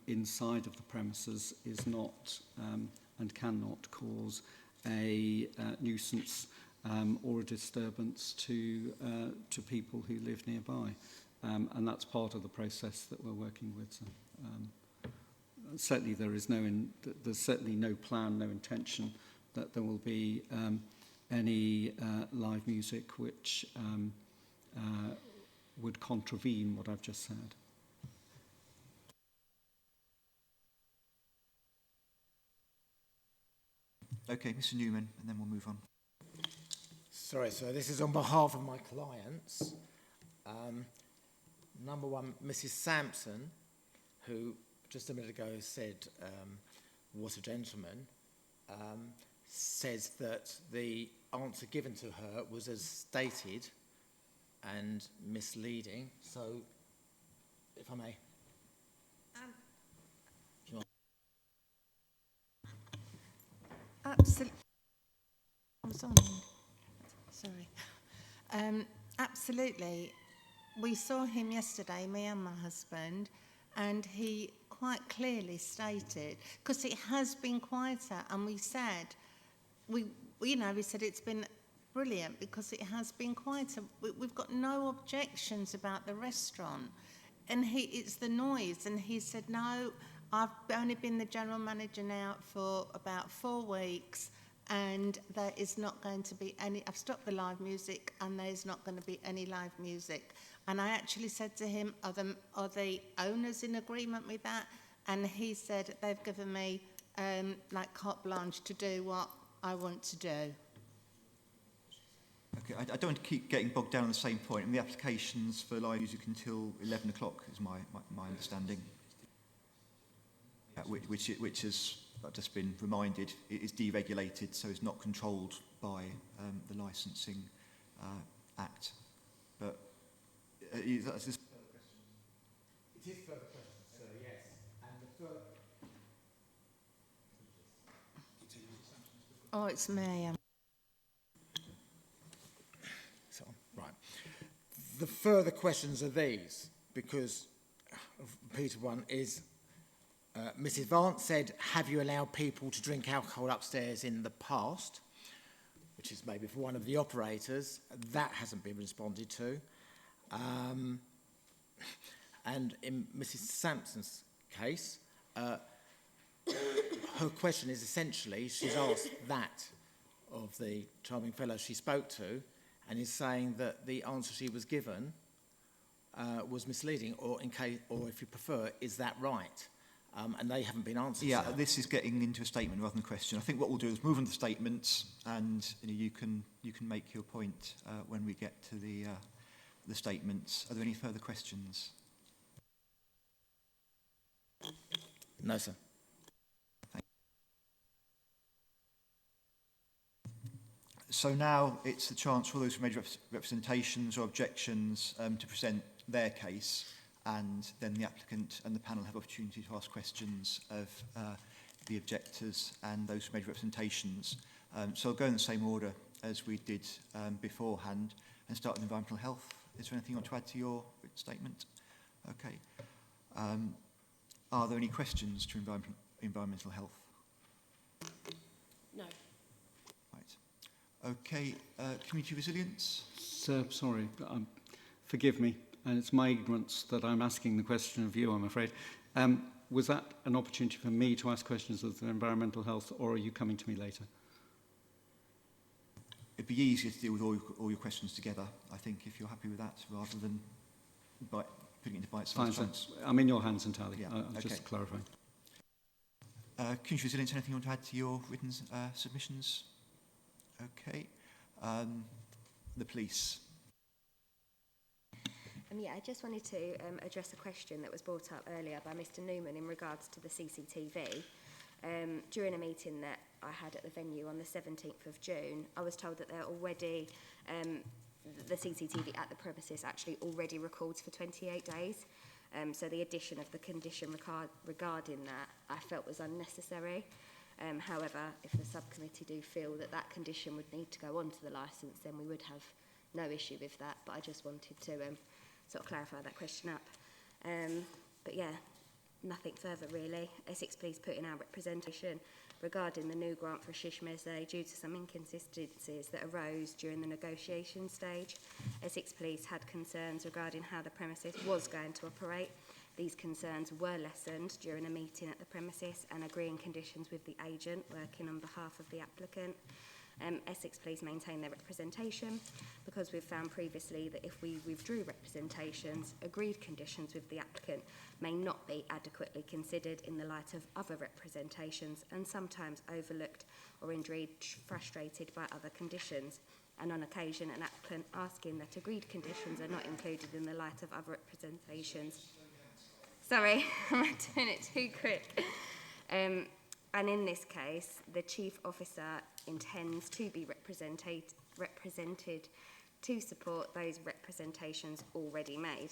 inside of the premises is not and cannot cause a nuisance or a disturbance to people who live nearby. And that's part of the process that we're working with. So, certainly there's certainly no plan, no intention that there will be any live music which would contravene what I've just said. Okay, Mr Newman, and then we'll move on. Sorry, sir, this is on behalf of my clients. Number one, Mrs Sampson, who just a minute ago said, what a gentleman, says that the answer given to her was as stated and misleading. So, if I may. Absolutely. was on. Sorry. Absolutely. We saw him yesterday, me and my husband, and he quite clearly stated, because it has been quieter, and we said, we said it's been brilliant because it has been quieter. We've got no objections about the restaurant. And it's the noise. And he said, no, I've only been the general manager now for about 4 weeks, and there is not going to be any, I've stopped the live music, and there's not going to be any live music. And I actually said to him, are the owners in agreement with that? And he said, they've given me like carte blanche to do what I want to do. Okay, I don't want to keep getting bogged down on the same point. And the applications for live music until 11 o'clock is my understanding. Which has, I've just been reminded, it is deregulated, so it's not controlled by the Licensing Act. But is this... It is further questions, sir, yes. And the further... Oh, it's me. So, right. The further questions are these, because Peter one is, Mrs. Vance said, have you allowed people to drink alcohol upstairs in the past? Which is maybe for one of the operators. That hasn't been responded to. And in Mrs. Sampson's case, her question is essentially, she's asked that of the charming fellow she spoke to, and is saying that the answer she was given was misleading, or if you prefer, is that right? And they haven't been answered. Yeah, so. this is getting into a statement rather than a question. I think what we'll do is move on to statements, and you can make your point when we get to the statements. Are there any further questions? No, sir. So now it's the chance for those who made representations or objections to present their case, and then the applicant and the panel have opportunity to ask questions of the objectors and those who made representations. So I'll go in the same order as we did beforehand and start with environmental health. Is there anything you want to add to your statement? Okay. Are there any questions to environmental health? No. Right. Okay. Community resilience? Sir, sorry, forgive me, and it's my ignorance that I'm asking the question of you, I'm afraid. Was that an opportunity for me to ask questions of the environmental health, or are you coming to me later? It'd be easier to deal with all your questions together, I think, if you're happy with that, rather than putting it into bite-sized chunks. I'm in your hands entirely. Yeah, okay. Just clarifying. Community resilience, anything you want to add to your written submissions? Okay. The police. Yeah, I just wanted to address a question that was brought up earlier by Mr. Newman in regards to the CCTV. During a meeting that I had at the venue on the 17th of June, I was told that they're already, the CCTV at the premises actually already records for 28 days. So the addition of the condition regarding that I felt was unnecessary. However, if the subcommittee do feel that that condition would need to go onto the licence, then we would have no issue with that. But I just wanted to sort of clarify that question up. But yeah, nothing further really. Essex Police put in our representation regarding the new grant for Shishmeze due to some inconsistencies that arose during the negotiation stage. Essex Police had concerns regarding how the premises was going to operate. These concerns were lessened during a meeting at the premises and agreeing conditions with the agent working on behalf of the applicant. Essex Police maintain their representation because we've found previously that if we withdrew representations, agreed conditions with the applicant may not be adequately considered in the light of other representations and sometimes overlooked or indeed frustrated by other conditions. And on occasion, an applicant asking that agreed conditions are not included in the light of other representations. Sorry, I'm doing it too quick. And in this case, the Chief Officer intends to be represented to support those representations already made.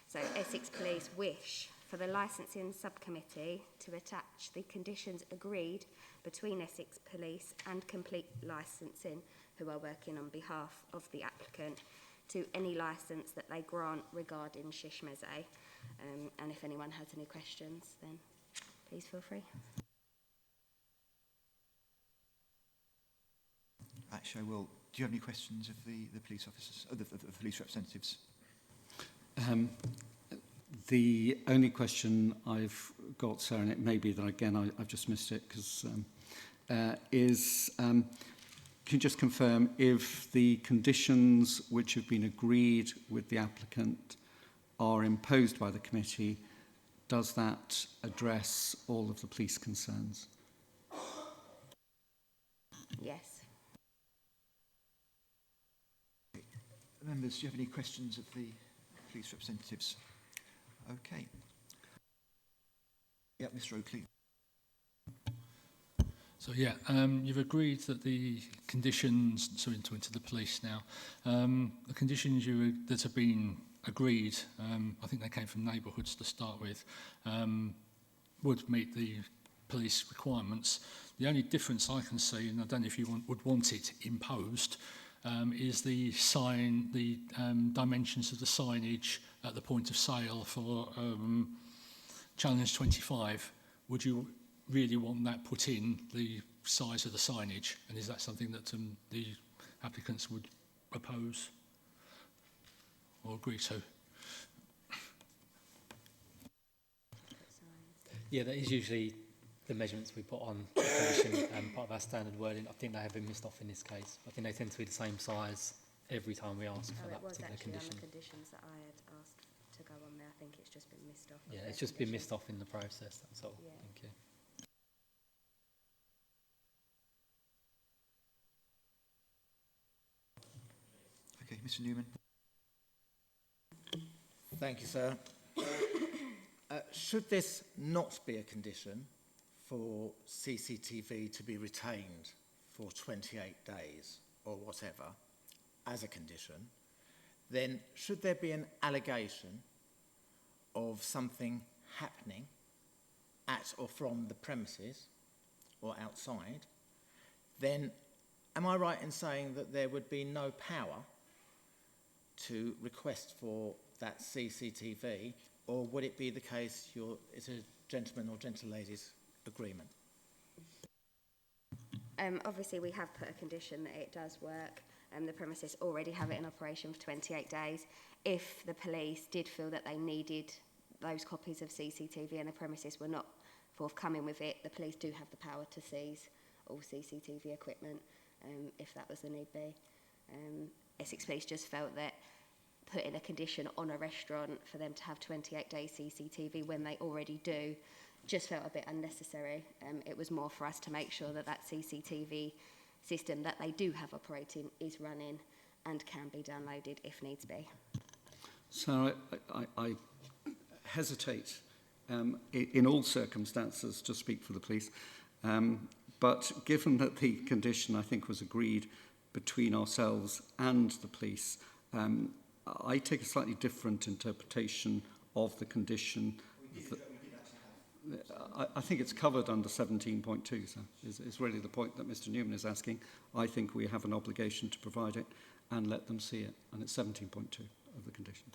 So Essex Police wish for the licensing subcommittee to attach the conditions agreed between Essex Police and Complete Licensing, who are working on behalf of the applicant, to any licence that they grant regarding shish meze. And if anyone has any questions, then please feel free. Actually, I will. Do you have any questions of the police officers, of the police representatives? The only question I've got, Sarah, and it may be that again I've just missed it, because can you just confirm if the conditions which have been agreed with the applicant are imposed by the committee, does that address all of the police concerns? Yes. Members, do you have any questions of the police representatives? Okay. Yeah, Mr. Oakley. So yeah, you've agreed that the conditions, so into the police now, the conditions that have been agreed, I think they came from neighbourhoods to start with, would meet the police requirements. The only difference I can see, and I don't know if you would want it imposed, is the sign, the dimensions of the signage at the point of sale for Challenge 25. Would you really want that put in, the size of the signage? And is that something that the applicants would oppose or agree to? Yeah, that is usually the measurements we put on the condition and part of our standard wording. I think they have been missed off in this case. I think they tend to be the same size every time we ask for that particular condition. On the conditions that I had asked to go on there. I think it's just been missed off. Yeah, it's just been missed off in the process, that's all. Yeah. Thank you. Okay, Mr. Newman. Thank you, sir. Should this not be a condition for CCTV to be retained for 28 days or whatever as a condition, then should there be an allegation of something happening at or from the premises or outside, then am I right in saying that there would be no power to request for that CCTV, or would it be the case it's a gentleman or gentlelady's agreement? Obviously, we have put a condition that it does work, and the premises already have it in operation for 28 days. If the police did feel that they needed those copies of CCTV and the premises were not forthcoming with it, the police do have the power to seize all CCTV equipment, if that was the need be. Essex Police just felt that putting a condition on a restaurant for them to have 28 days CCTV when they already do just felt a bit unnecessary. It was more for us to make sure that that CCTV system that they do have operating is running and can be downloaded if needs be. So I hesitate in all circumstances to speak for the police, but given that the condition I think was agreed between ourselves and the police, I take a slightly different interpretation of the condition. I think it's covered under 17.2, so is really the point that Mr. Newman is asking. I think we have an obligation to provide it and let them see it, and it's 17.2 of the condition.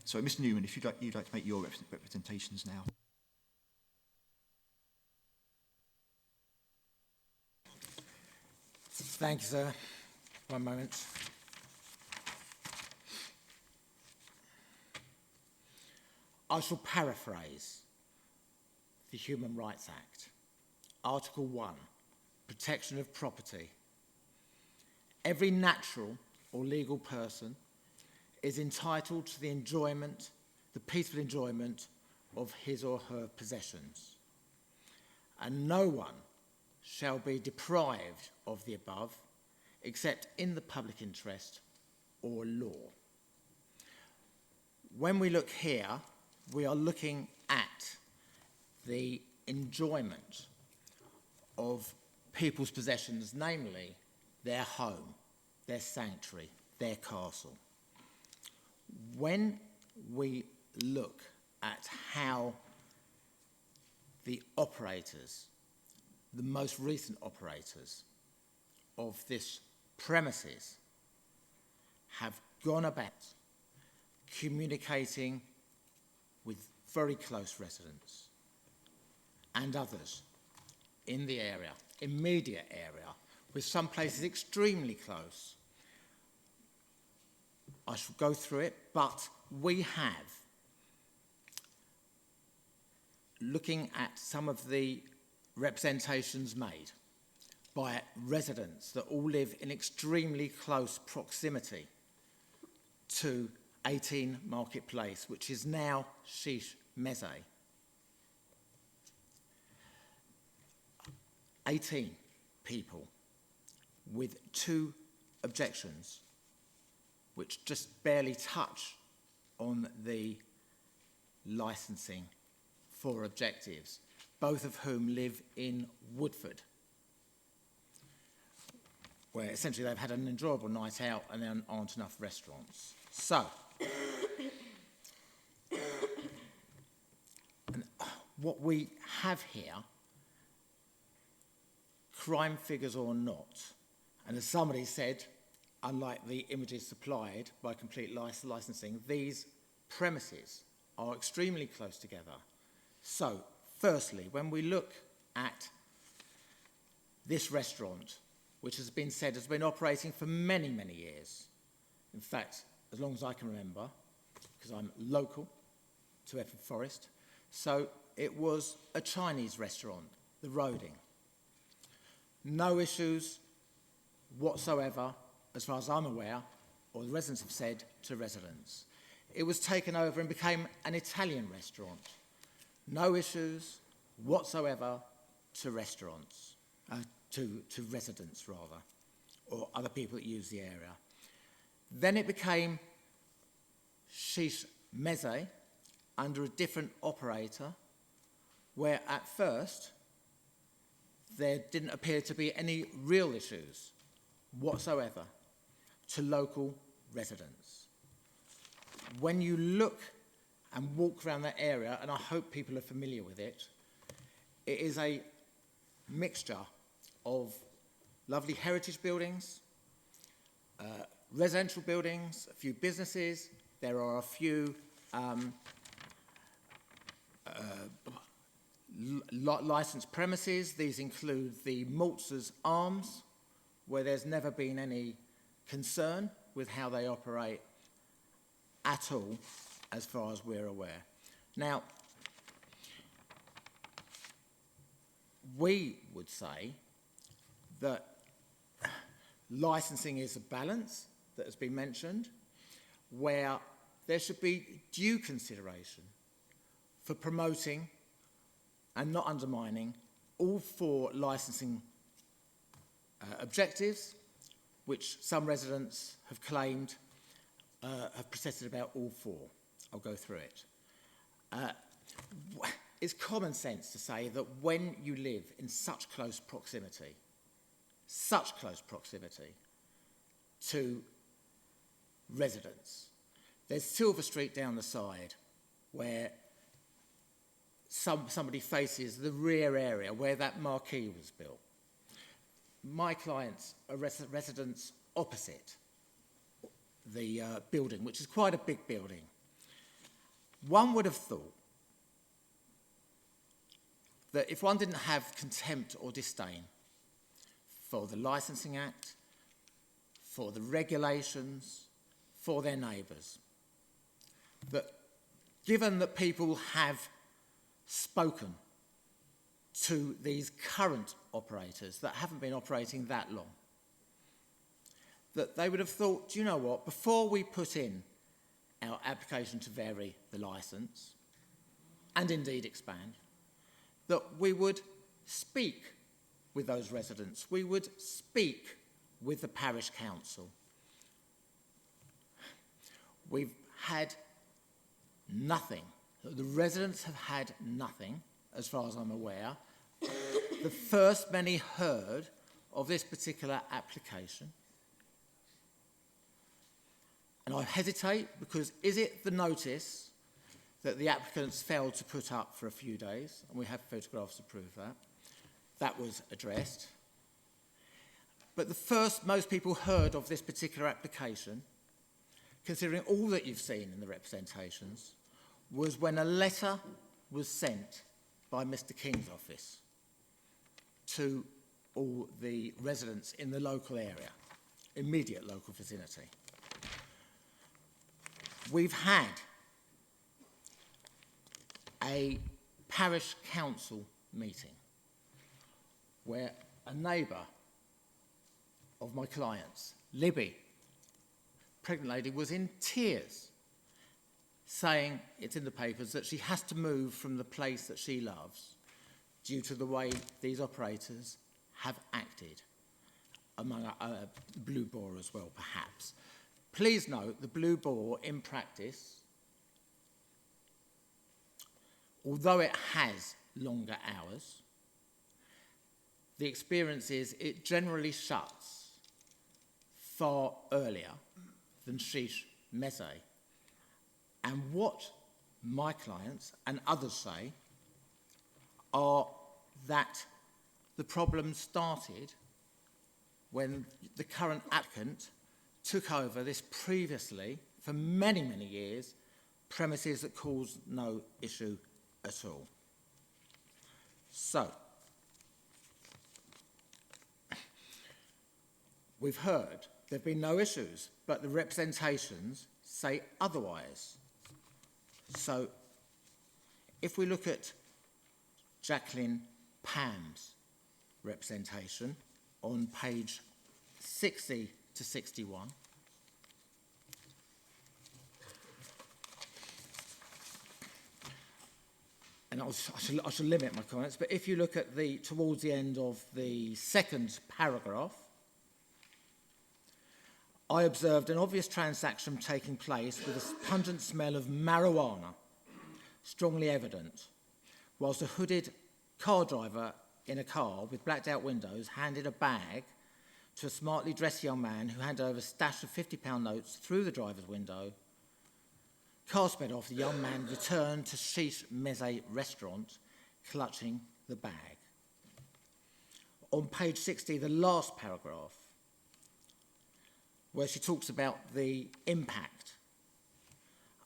So, Mr. Newman, if you'd like to make your representations now. Thank you, sir. One moment. I shall paraphrase the Human Rights Act. Article 1, protection of property. Every natural or legal person is entitled to the enjoyment, the peaceful enjoyment of his or her possessions. And no one shall be deprived of the above except in the public interest or law. When we look here, we are looking at the enjoyment of people's possessions, namely their home, their sanctuary, their castle. When we look at how the operators, the most recent operators of this premises have gone about communicating with very close residents and others in the area, immediate area, with some places extremely close. I shall go through it, but we have, looking at some of the representations made by residents that all live in extremely close proximity to 18 Marketplace, which is now Sheesh Meze. 18 people with 2 objections, which just barely touch on the licensing for objectives, both of whom live in Woodford, where essentially they've had an enjoyable night out and there aren't enough restaurants. So, and what we have here, crime figures or not, and as somebody said, unlike the images supplied by complete licensing, these premises are extremely close together. So, firstly, when we look at this restaurant, which has been said has been operating for many, many years, in fact, as long as I can remember, because I'm local to Epping Forest, so it was a Chinese restaurant, the Roding. No issues whatsoever, as far as I'm aware, or the residents have said, to residents. It was taken over and became an Italian restaurant. No issues whatsoever to restaurants, to residents rather, or other people that use the area. Then it became Sheesh Meze under a different operator, where at first there didn't appear to be any real issues whatsoever to local residents. When you look and walk around that area, and I hope people are familiar with it, it is a mixture of lovely heritage buildings, residential buildings, a few businesses. There are a few licensed premises. These include the Maltzer's Arms, where there's never been any concern with how they operate at all, as far as we're aware. Now, we would say that licensing is a balance that has been mentioned, where there should be due consideration for promoting and not undermining all 4 licensing objectives, which some residents have claimed have protested about all 4. I'll go through it. It's common sense to say that when you live in such close proximity to residents, there's Silver Street down the side where somebody faces the rear area where that marquee was built. My clients are residents opposite the building, which is quite a big building. One would have thought that if one didn't have contempt or disdain for the Licensing Act, for the regulations, for their neighbours, that given that people have spoken to these current operators that haven't been operating that long, that they would have thought, do you know what, before we put in our application to vary the licence, and indeed expand, that we would speak with those residents, we would speak with the parish council. We've had nothing. The residents have had nothing, as far as I'm aware. The first many heard of this particular application. And I hesitate because is it the notice that the applicants failed to put up for a few days, and we have photographs to prove that. That was addressed. But the first most people heard of this particular application, considering all that you've seen in the representations, was when a letter was sent by Mr. King's office to all the residents in the local area, immediate local vicinity. We've had a parish council meeting where a neighbour of my clients, Libby, pregnant lady, was in tears saying, it's in the papers, that she has to move from the place that she loves due to the way these operators have acted, among Blue Boar as well, perhaps. Please note, the Blue Boar, in practice, although it has longer hours, the experience is it generally shuts far earlier than Sheesh Meze. And what my clients and others say are that the problem started when the current applicant took over this previously, for many, many years, premises that caused no issue at all. So, we've heard there have been no issues, but the representations say otherwise. So, if we look at Jacqueline Pam's representation on page 60 to 61, and I shall limit my comments, but if you look at towards the end of the second paragraph, I observed an obvious transaction taking place with a pungent smell of marijuana, strongly evident, whilst a hooded car driver in a car with blacked out windows handed a bag to a smartly dressed young man who handed over a stash of £50 notes through the driver's window. Car sped off, the young man returned to Sheesh Meze restaurant, clutching the bag. On page 60, the last paragraph, where she talks about the impact.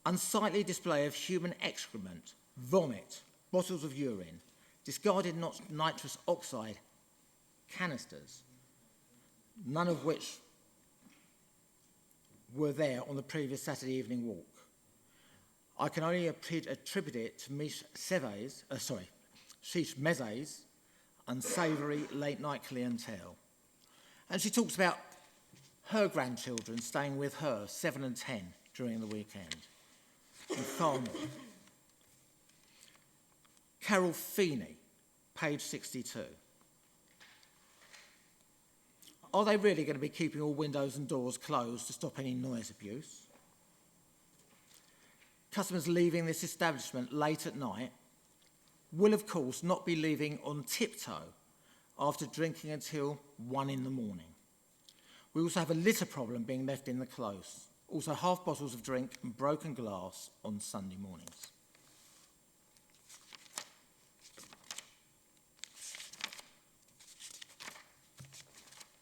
Unsightly display of human excrement, vomit, bottles of urine, discarded nitrous oxide canisters, none of which were there on the previous Saturday evening walk. I can only attribute it to Sheesh Meze's unsavoury late-night clientele. And she talks about her grandchildren staying with her, 7 and 10, during the weekend, and far more. Carol Feeney, page 62. Are they really going to be keeping all windows and doors closed to stop any noise abuse? Customers leaving this establishment late at night will, of course, not be leaving on tiptoe after drinking until 1 in the morning. We also have a litter problem being left in the close. Also half bottles of drink and broken glass on Sunday mornings.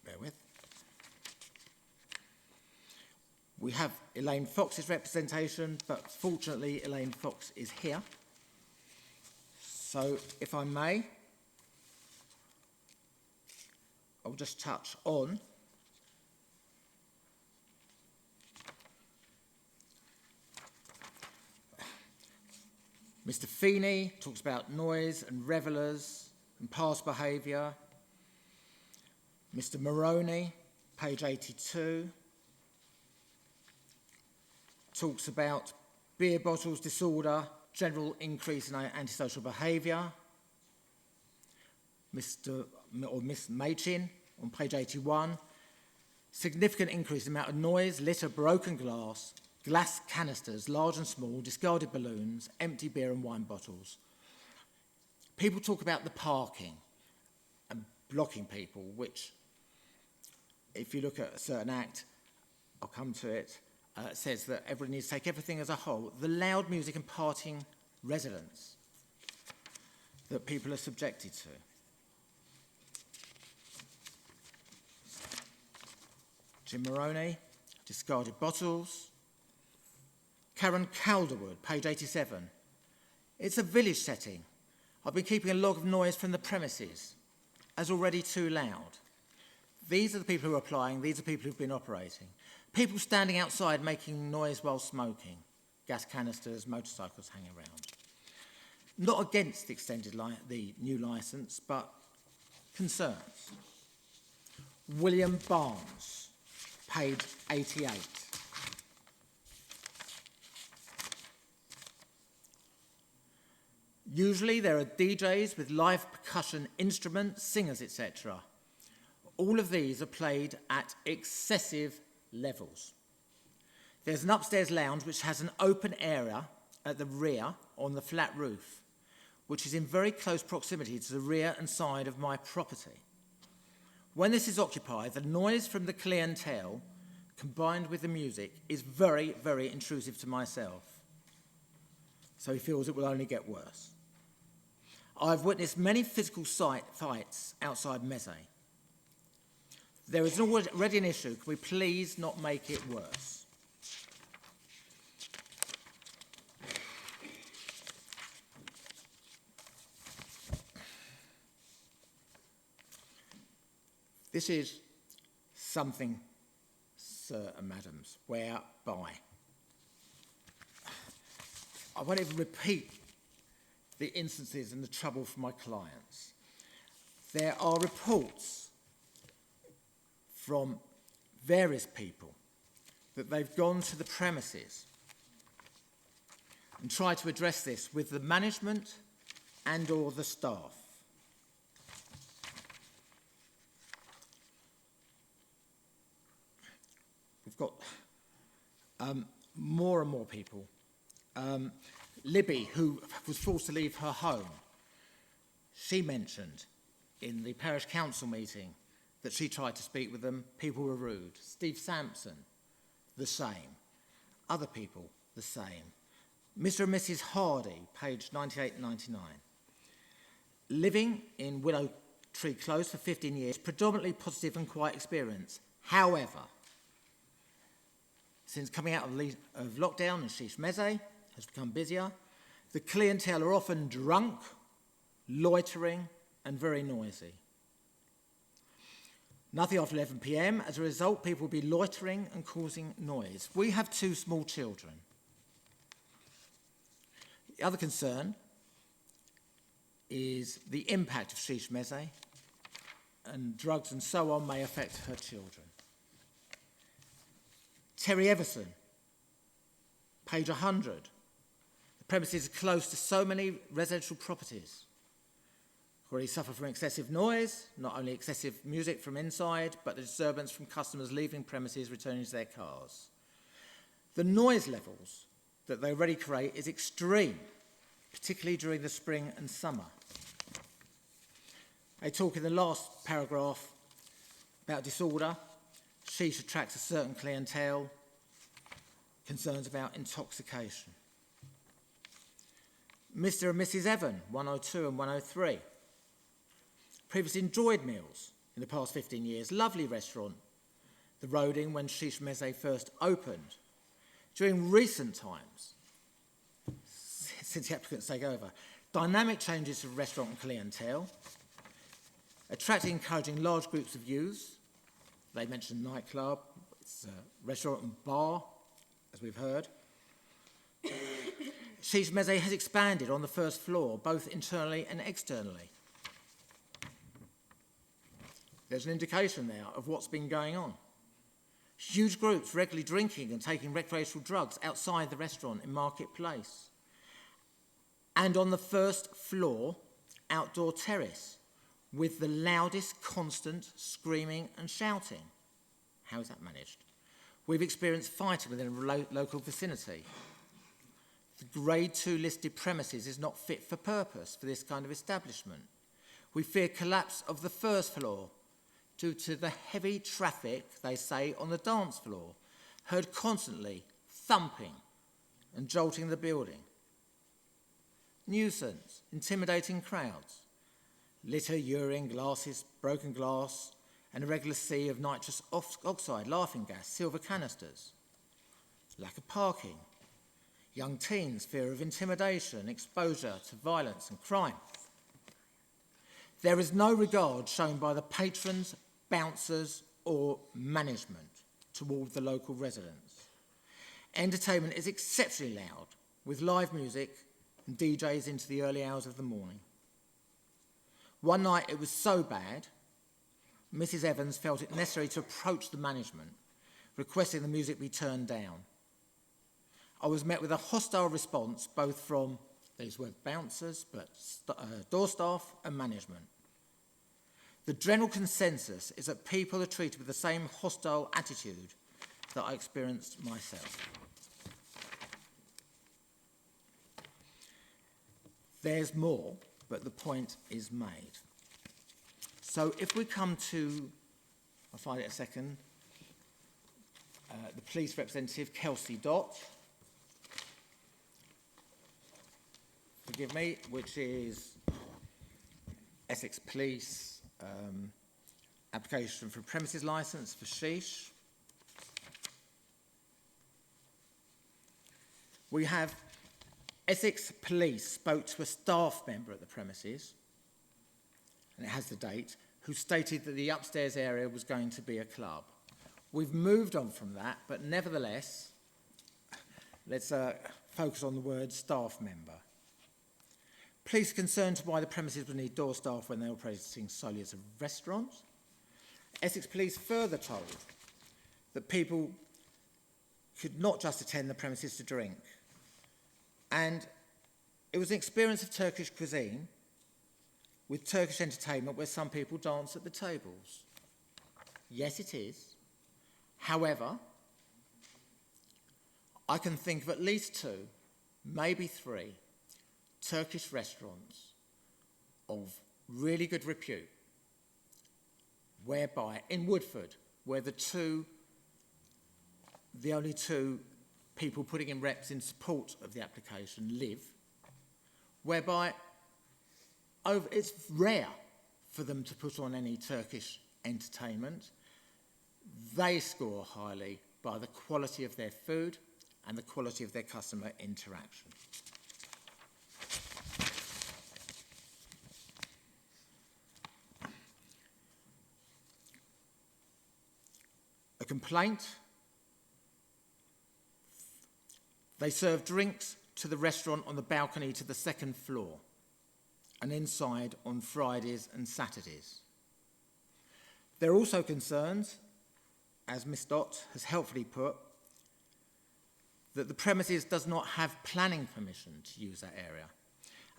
Bear with. We have Elaine Fox's representation, but fortunately Elaine Fox is here. So if I may, I'll just touch on Mr. Feeney talks about noise and revellers and past behaviour. Mr. Moroney, page 82, talks about beer bottles disorder, general increase in antisocial behaviour. Miss Machin, on page 81, significant increase in the amount of noise, litter, broken glass canisters, large and small, discarded balloons, empty beer and wine bottles. People talk about the parking and blocking people, which, if you look at a certain act, I'll come to it, says that everybody needs to take everything as a whole, the loud music and partying residents that people are subjected to. Jim Maroney, discarded bottles. Karen Calderwood, page 87. It's a village setting. I've been keeping a log of noise from the premises as already too loud. These are the people who are applying, these are people who've been operating. People standing outside making noise while smoking. Gas canisters, motorcycles hanging around. Not against the new licence, but concerns. William Barnes, page 88. Usually there are DJs with live percussion instruments, singers, etc. All of these are played at excessive levels. There's an upstairs lounge which has an open area at the rear on the flat roof, which is in very close proximity to the rear and side of my property. When this is occupied, the noise from the clientele combined with the music is very, very intrusive to myself. So he feels it will only get worse. I've witnessed many physical fights outside Meze. There is already an issue. Can we please not make it worse? This is something, sir and madams, whereby I won't even repeat the instances and the trouble for my clients. There are reports from various people that they've gone to the premises and tried to address this with the management and or the staff. We've got more and more people. Libby, who was forced to leave her home, she mentioned in the parish council meeting that she tried to speak with them, people were rude. Steve Sampson, the same. Other people, the same. Mr. and Mrs. Hardy, page 98 and 99. Living in Willow Tree Close for 15 years, predominantly positive and quiet experience. However, since coming out of lockdown and Sheesh Meze has become busier, the clientele are often drunk, loitering, and very noisy. Nothing after 11 p.m. As a result, people will be loitering and causing noise. We have 2 small children. The other concern is the impact of Sheesh Meze, and drugs and so on may affect her children. Terry Everson, page 100. The premises are close to so many residential properties. Already suffer from excessive noise, not only excessive music from inside, but the disturbance from customers leaving premises, returning to their cars. The noise levels that they already create is extreme, particularly during the spring and summer. They talk in the last paragraph about disorder. Sheesh attracts a certain clientele, concerns about intoxication. Mr. and Mrs. Evan, 102 and 103. Previously enjoyed meals in the past 15 years. Lovely restaurant, the Roding, when Sheesh Meze first opened. During recent times, since the applicants take over, dynamic changes to restaurant and clientele, attracting and encouraging large groups of youths. They mentioned nightclub, it's a restaurant and bar, as we've heard. Sheesh Meze has expanded on the first floor, both internally and externally. There's an indication there of what's been going on. Huge groups regularly drinking and taking recreational drugs outside the restaurant in Marketplace. And on the first floor, outdoor terrace, with the loudest constant screaming and shouting. How is that managed? We've experienced fighting within a local vicinity. The Grade 2 listed premises is not fit for purpose for this kind of establishment. We fear collapse of the first floor due to the heavy traffic, they say, on the dance floor. heard constantly thumping and jolting the building. Nuisance, intimidating crowds, litter, urine, glasses, broken glass, and a regular sea of nitrous oxide, laughing gas, silver canisters. Lack of parking. Young teens, fear of intimidation, exposure to violence and crime. There is no regard shown by the patrons, bouncers, or management toward the local residents. Entertainment is exceptionally loud, with live music and DJs into the early hours of the morning. One night it was so bad, Mrs. Evans felt it necessary to approach the management, requesting the music be turned down. I was met with a hostile response, both from, these were bouncers, but door staff and management. The general consensus is that people are treated with the same hostile attitude that I experienced myself. There's more, but the point is made. So if we come to, I'll find it a second, the police representative, Kelsey Dott, forgive me, which is Essex Police, application for premises licence for Sheesh. We have Essex Police spoke to a staff member at the premises, and it has the date, who stated that the upstairs area was going to be a club. We've moved on from that, but nevertheless, let's focus on the word staff member. Police concerned why the premises would need door staff when they were operating solely as a restaurant. Essex Police further told that people could not just attend the premises to drink. And it was an experience of Turkish cuisine with Turkish entertainment where some people dance at the tables. Yes, it is. However, I can think of at least 2, maybe 3, Turkish restaurants of really good repute, whereby in Woodford, where the only 2 people putting in reps in support of the application live, whereby it's rare for them to put on any Turkish entertainment. They score highly by the quality of their food and the quality of their customer interaction. A complaint. They serve drinks to the restaurant on the balcony to the 2nd floor and inside on Fridays and Saturdays. There are also concerns, as Ms. Dott has helpfully put, that the premises does not have planning permission to use that area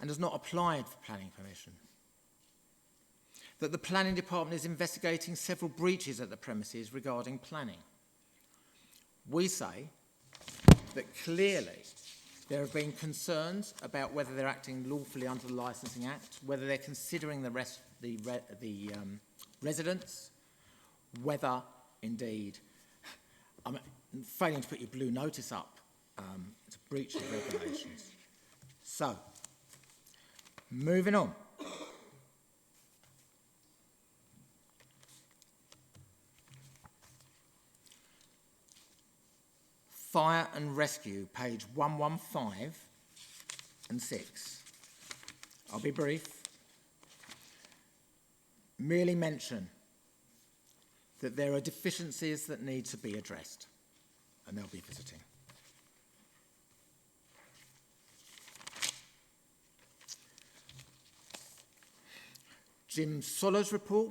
and has not applied for planning permission. That the planning department is investigating several breaches at the premises regarding planning. We say that clearly there have been concerns about whether they're acting lawfully under the Licensing Act, whether they're considering the residents, whether indeed, I'm failing to put your blue notice up, it's a breach of regulations. So, moving on. Fire and Rescue, page 115 and 6. I'll be brief. Merely mention that there are deficiencies that need to be addressed, and they'll be visiting. Jim Soller's report,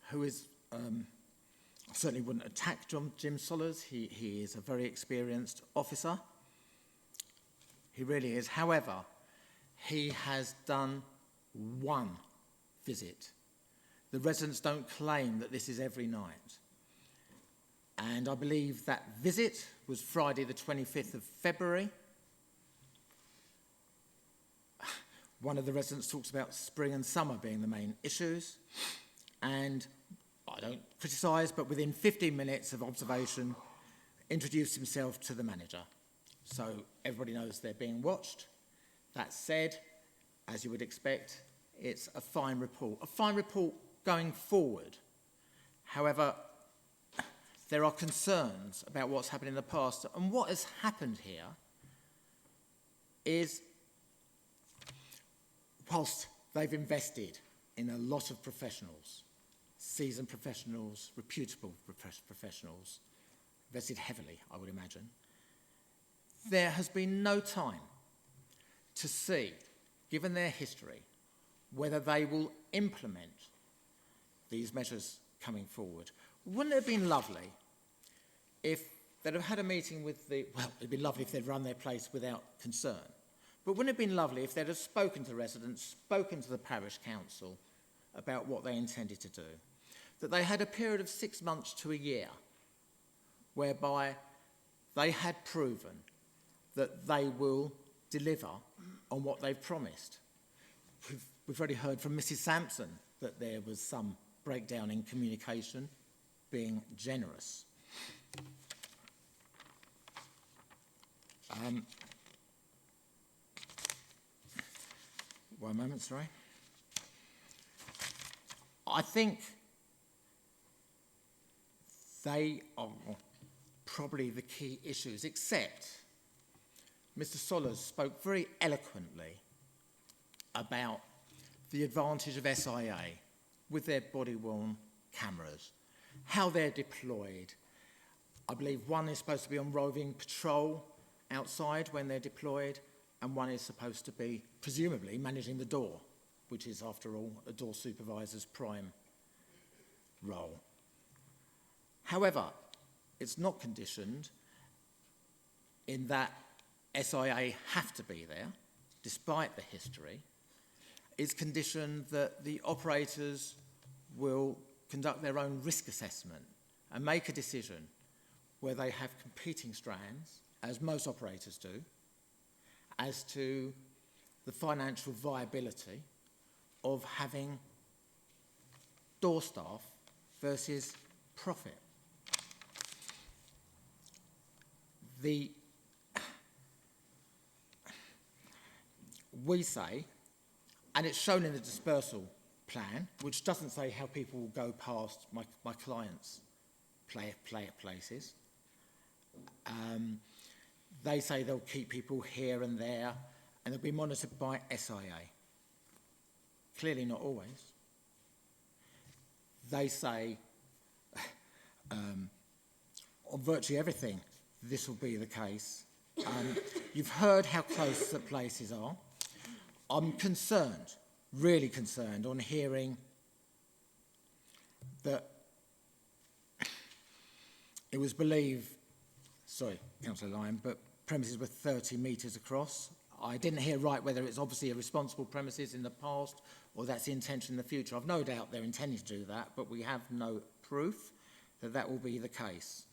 who is... I certainly wouldn't attack Jim Sollers. He is a very experienced officer. He really is. However, he has done 1 visit. The residents don't claim that this is every night. And I believe that visit was Friday the 25th of February. One of the residents talks about spring and summer being the main issues. And I don't criticise, but within 15 minutes of observation, introduced himself to the manager. So everybody knows they're being watched. That said, as you would expect, it's a fine report. A fine report going forward. However, there are concerns about what's happened in the past. And what has happened here is, whilst they've invested in a lot of professionals, seasoned professionals, reputable professionals, invested heavily, I would imagine, there has been no time to see, given their history, whether they will implement these measures coming forward. Wouldn't it have been lovely if they'd have had a meeting with the... Well, it'd be lovely if they'd run their place without concern. But wouldn't it have been lovely if they'd have spoken to residents, spoken to the parish council about what they intended to do? That they had a period of 6 months to a year whereby they had proven that they will deliver on what they've promised. We've already heard from Mrs. Sampson that there was some breakdown in communication, being generous. One moment, sorry. I think they are probably the key issues, except Mr. Sollers spoke very eloquently about the advantage of SIA with their body-worn cameras, how they're deployed. I believe one is supposed to be on roving patrol outside when they're deployed, and one is supposed to be, presumably, managing the door, which is, after all, a door supervisor's prime role. However, it's not conditioned in that SIA have to be there, despite the history. It's conditioned that the operators will conduct their own risk assessment and make a decision where they have competing strands, as most operators do, as to the financial viability of having door staff versus profit. We say, and it's shown in the dispersal plan, which doesn't say how people will go past my clients' places. They say they'll keep people here and there, and they'll be monitored by SIA. Clearly not always. They say on virtually everything this will be the case. You've heard how close the places are. I'm concerned, really concerned, on hearing that it was believed, sorry, Councillor Lyon, but premises were 30 metres across. I didn't hear right whether it's obviously a responsible premises in the past or that's the intention in the future. I've no doubt they're intending to do that, but we have no proof that that will be the case.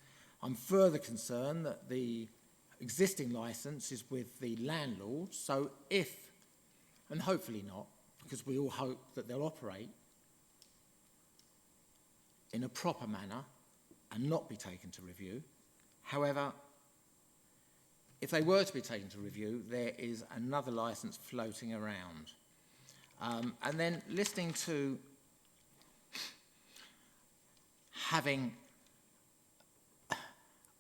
I'm further concerned that the existing licence is with the landlord, so if, and hopefully not, because we all hope that they'll operate in a proper manner and not be taken to review. However, if they were to be taken to review, there is another licence floating around. And then listening to having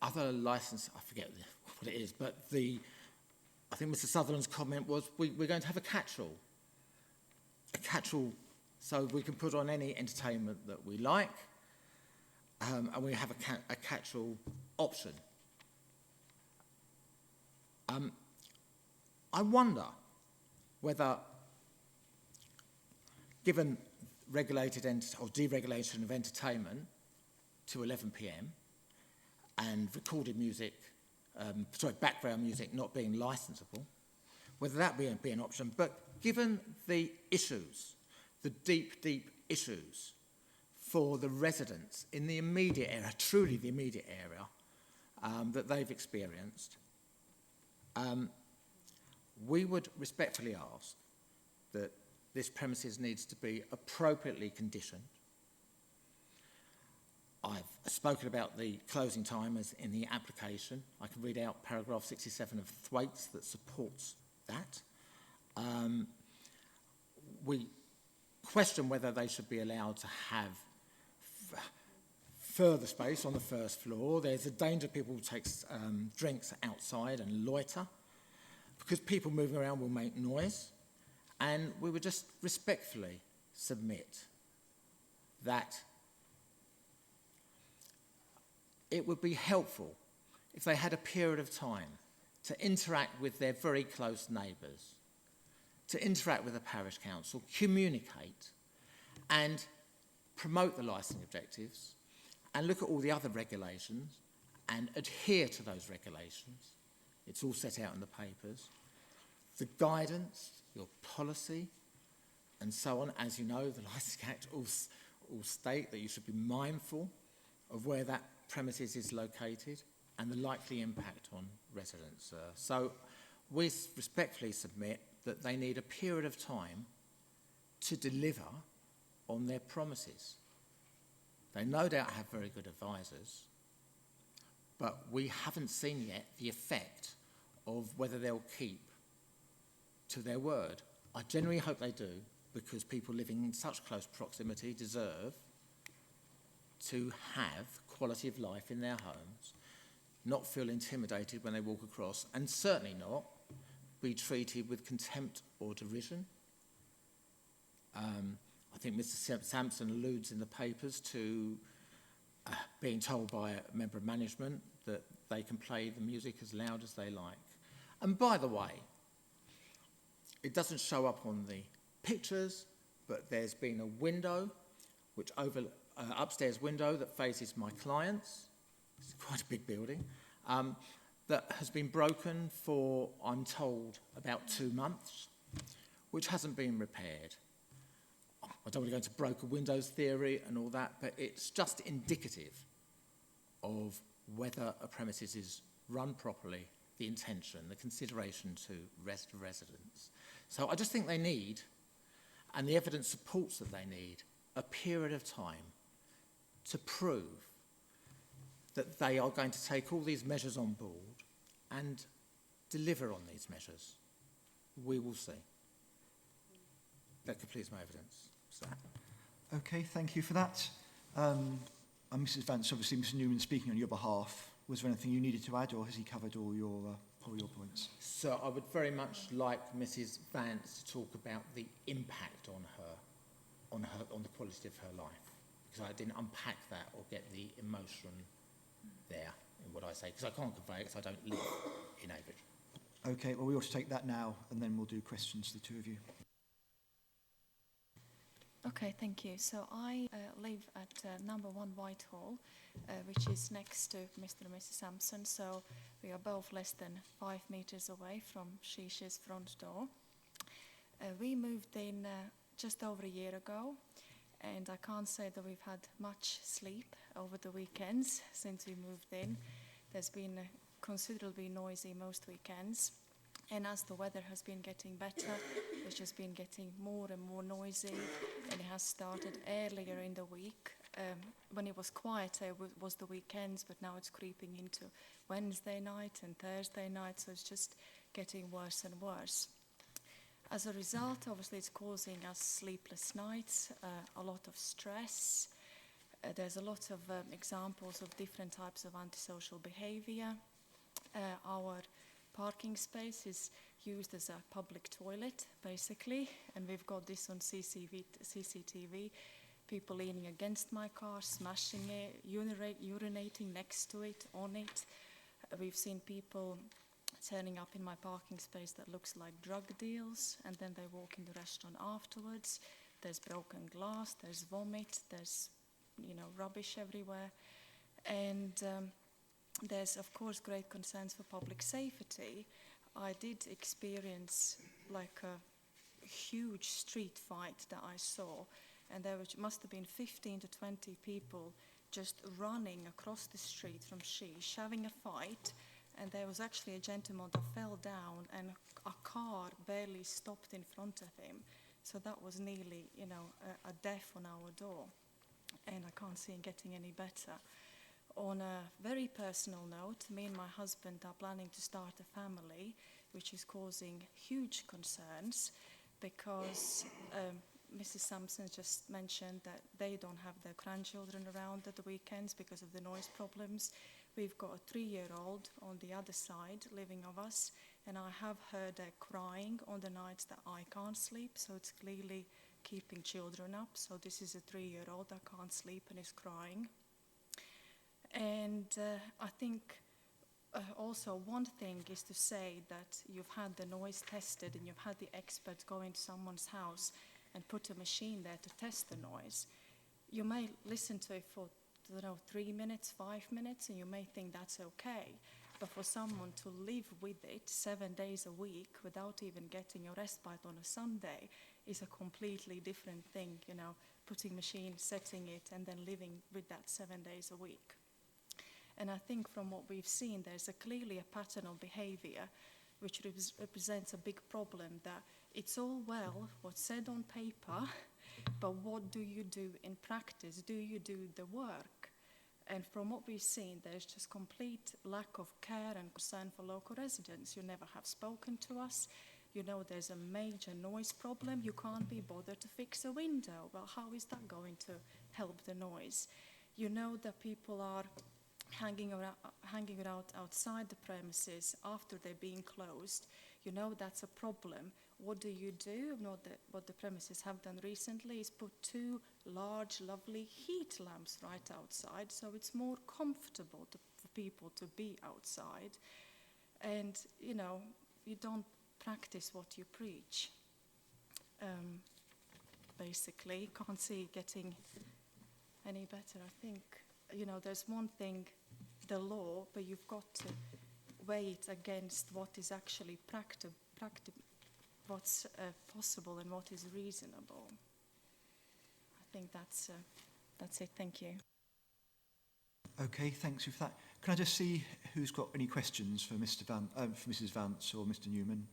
other licence, I forget what it is, but I think Mr. Sutherland's comment was we're going to have a catch-all so we can put on any entertainment that we like, and we have a catch-all option. I wonder whether, given regulated or deregulation of entertainment to 11 p.m. and recorded music, background music not being licensable, whether that be an option. But given the issues, the deep, deep issues for the residents in the immediate area, truly the immediate area, that they've experienced, we would respectfully ask that this premises needs to be appropriately conditioned, I've spoken about the closing time as in the application. I can read out paragraph 67 of Thwaites that supports that. We question whether they should be allowed to have further space on the first floor. There's a danger people take drinks outside and loiter because people moving around will make noise. And we would just respectfully submit that it would be helpful if they had a period of time to interact with their very close neighbours, to interact with the parish council, communicate and promote the licensing objectives and look at all the other regulations and adhere to those regulations. It's all set out in the papers. The guidance, your policy, and so on. As you know, the Licensing Act all state that you should be mindful of where that premises is located and the likely impact on residents. So we respectfully submit that they need a period of time to deliver on their promises. They no doubt have very good advisors, but we haven't seen yet the effect of whether they'll keep to their word. I genuinely hope they do, because people living in such close proximity deserve to have quality of life in their homes, not feel intimidated when they walk across, and certainly not be treated with contempt or derision. I think Mr. Sampson alludes in the papers to being told by a member of management that they can play the music as loud as they like. And by the way, it doesn't show up on the pictures, but there's been a window, which upstairs window that faces my clients. It's quite a big building, that has been broken for, I'm told, about 2 months, which hasn't been repaired. I don't want to go into broken windows theory and all that, but it's just indicative of whether a premises is run properly, the intention, the consideration to residents. So I just think they need, and the evidence supports that they need, a period of time to prove that they are going to take all these measures on board and deliver on these measures. We will see. That completes my evidence. Okay, thank you for that. And Mrs. Vance, obviously Mr. Newman speaking on your behalf. Was there anything you needed to add, or has he covered all your points? So I would very much like Mrs. Vance to talk about the impact on the quality of her life, because I didn't unpack that or get the emotion there in what I say, because I can't convey it because I don't live in Epping. Okay, well we ought to take that now, and then we'll do questions to the two of you. Okay, thank you. So I live at number 1 Whitehall, which is next to Mr. and Mrs. Sampson. So we are both less than 5 meters away from Shisha's front door. We moved in just over a year ago, and I can't say that we've had much sleep over the weekends since we moved in. There's been considerably noisy most weekends. And as the weather has been getting better, it's just been getting more and more noisy, and it has started earlier in the week. When it was quieter, it was the weekends, but now it's creeping into Wednesday night and Thursday night, so it's just getting worse and worse. As a result, obviously, it's causing us sleepless nights, a lot of stress. There's a lot of examples of different types of antisocial behavior. Our parking space is used as a public toilet, basically, and we've got this on CCTV. People leaning against my car, smashing it, urinating next to it, on it. We've seen people turning up in my parking space that looks like drug deals, and then they walk in the restaurant afterwards. There's broken glass, there's vomit, there's, rubbish everywhere. And there's, of course, great concerns for public safety. I did experience like a huge street fight that I saw, and there must have been 15 to 20 people just running across the street from Sheesh, having a fight, and there was actually a gentleman that fell down, and a car barely stopped in front of him. So that was nearly, a death on our door. and I can't see it getting any better. On a very personal note, me and my husband are planning to start a family, which is causing huge concerns because Mrs. Sampson just mentioned that they don't have their grandchildren around at the weekends because of the noise problems. We've got a 3-year-old on the other side living of us, and I have heard her crying on the nights that I can't sleep, so it's clearly keeping children up. So this is a 3-year-old that can't sleep and is crying. And I think also one thing is to say that you've had the noise tested and you've had the experts go into someone's house and put a machine there to test the noise. You may listen to it for, 3 minutes, 5 minutes, and you may think that's okay. But for someone to live with it 7 days a week without even getting a respite on a Sunday is a completely different thing, putting machine, setting it, and then living with that 7 days a week. And I think from what we've seen, there's clearly a pattern of behaviour which represents a big problem, that it's all well what's said on paper, but what do you do in practice? Do you do the work? And from what we've seen, there's just complete lack of care and concern for local residents. You never have spoken to us. There's a major noise problem. You can't be bothered to fix a window. Well, how is that going to help the noise? That people are hanging around outside the premises after they're being closed. That's a problem. What do you do? What the premises have done recently is put 2 large, lovely heat lamps right outside, so it's more comfortable for people to be outside. And, you don't practice what you preach. Basically, can't see it getting any better. I think, there's one thing, the law, but you've got to weigh it against what is actually what's possible and what is reasonable. I think that's it. Thank you. Okay, thanks for that. Can I just see who's got any questions for Mrs. Vance or Mr. Newman?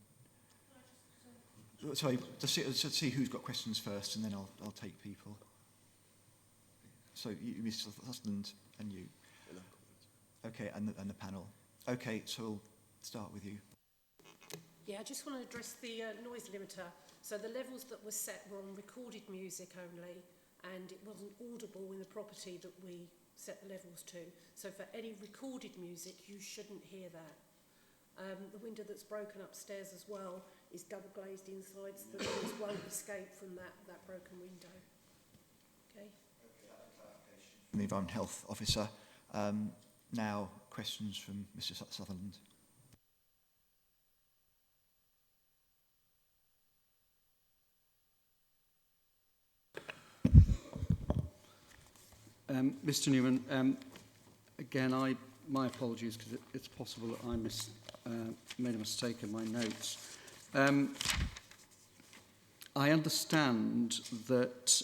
Sorry, just see who's got questions first, and then I'll take people. So, Mr. Husband and you. Okay, and the panel. Okay, so we'll start with you. Yeah, I just want to address the noise limiter. So the levels that were set were on recorded music only, and it wasn't audible in the property that we set the levels to. So for any recorded music, you shouldn't hear that. The window that's broken upstairs as well is double glazed inside, so the noise won't escape from that broken window. Okay? From the Environment Health Officer. Now, questions from Mr. Sutherland. Mr. Newman, again, my apologies because it's possible that I made a mistake in my notes. I understand that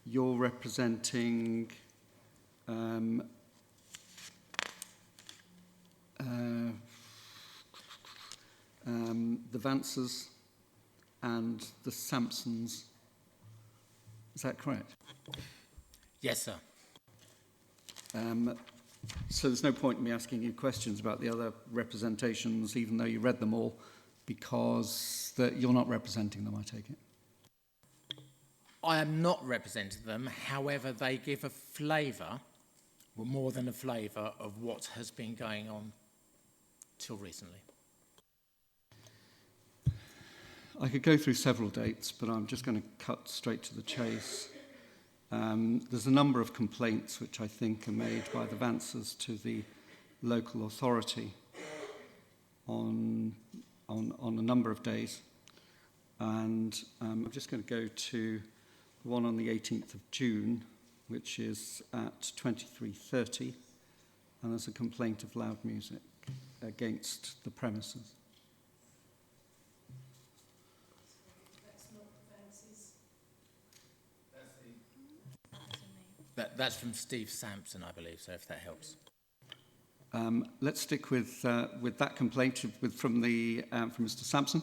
you're representing the Vances and the Sampsons. Is that correct? Yes, sir. So there's no point in me asking you questions about the other representations, even though you read them all, because you're not representing them, I take it? I am not representing them. However, they give a flavour, well, more than a flavour, of what has been going on till recently. I could go through several dates, but I'm just going to cut straight to the chase. There's a number of complaints which I think are made by the Vances to the local authority on a number of days. And I'm just going to go to the one on the 18th of June, which is at 23:30, and there's a complaint of loud music against the premises. That's from Steve Sampson, I believe, so if that helps. let's stick with that complaint from Mr. Sampson.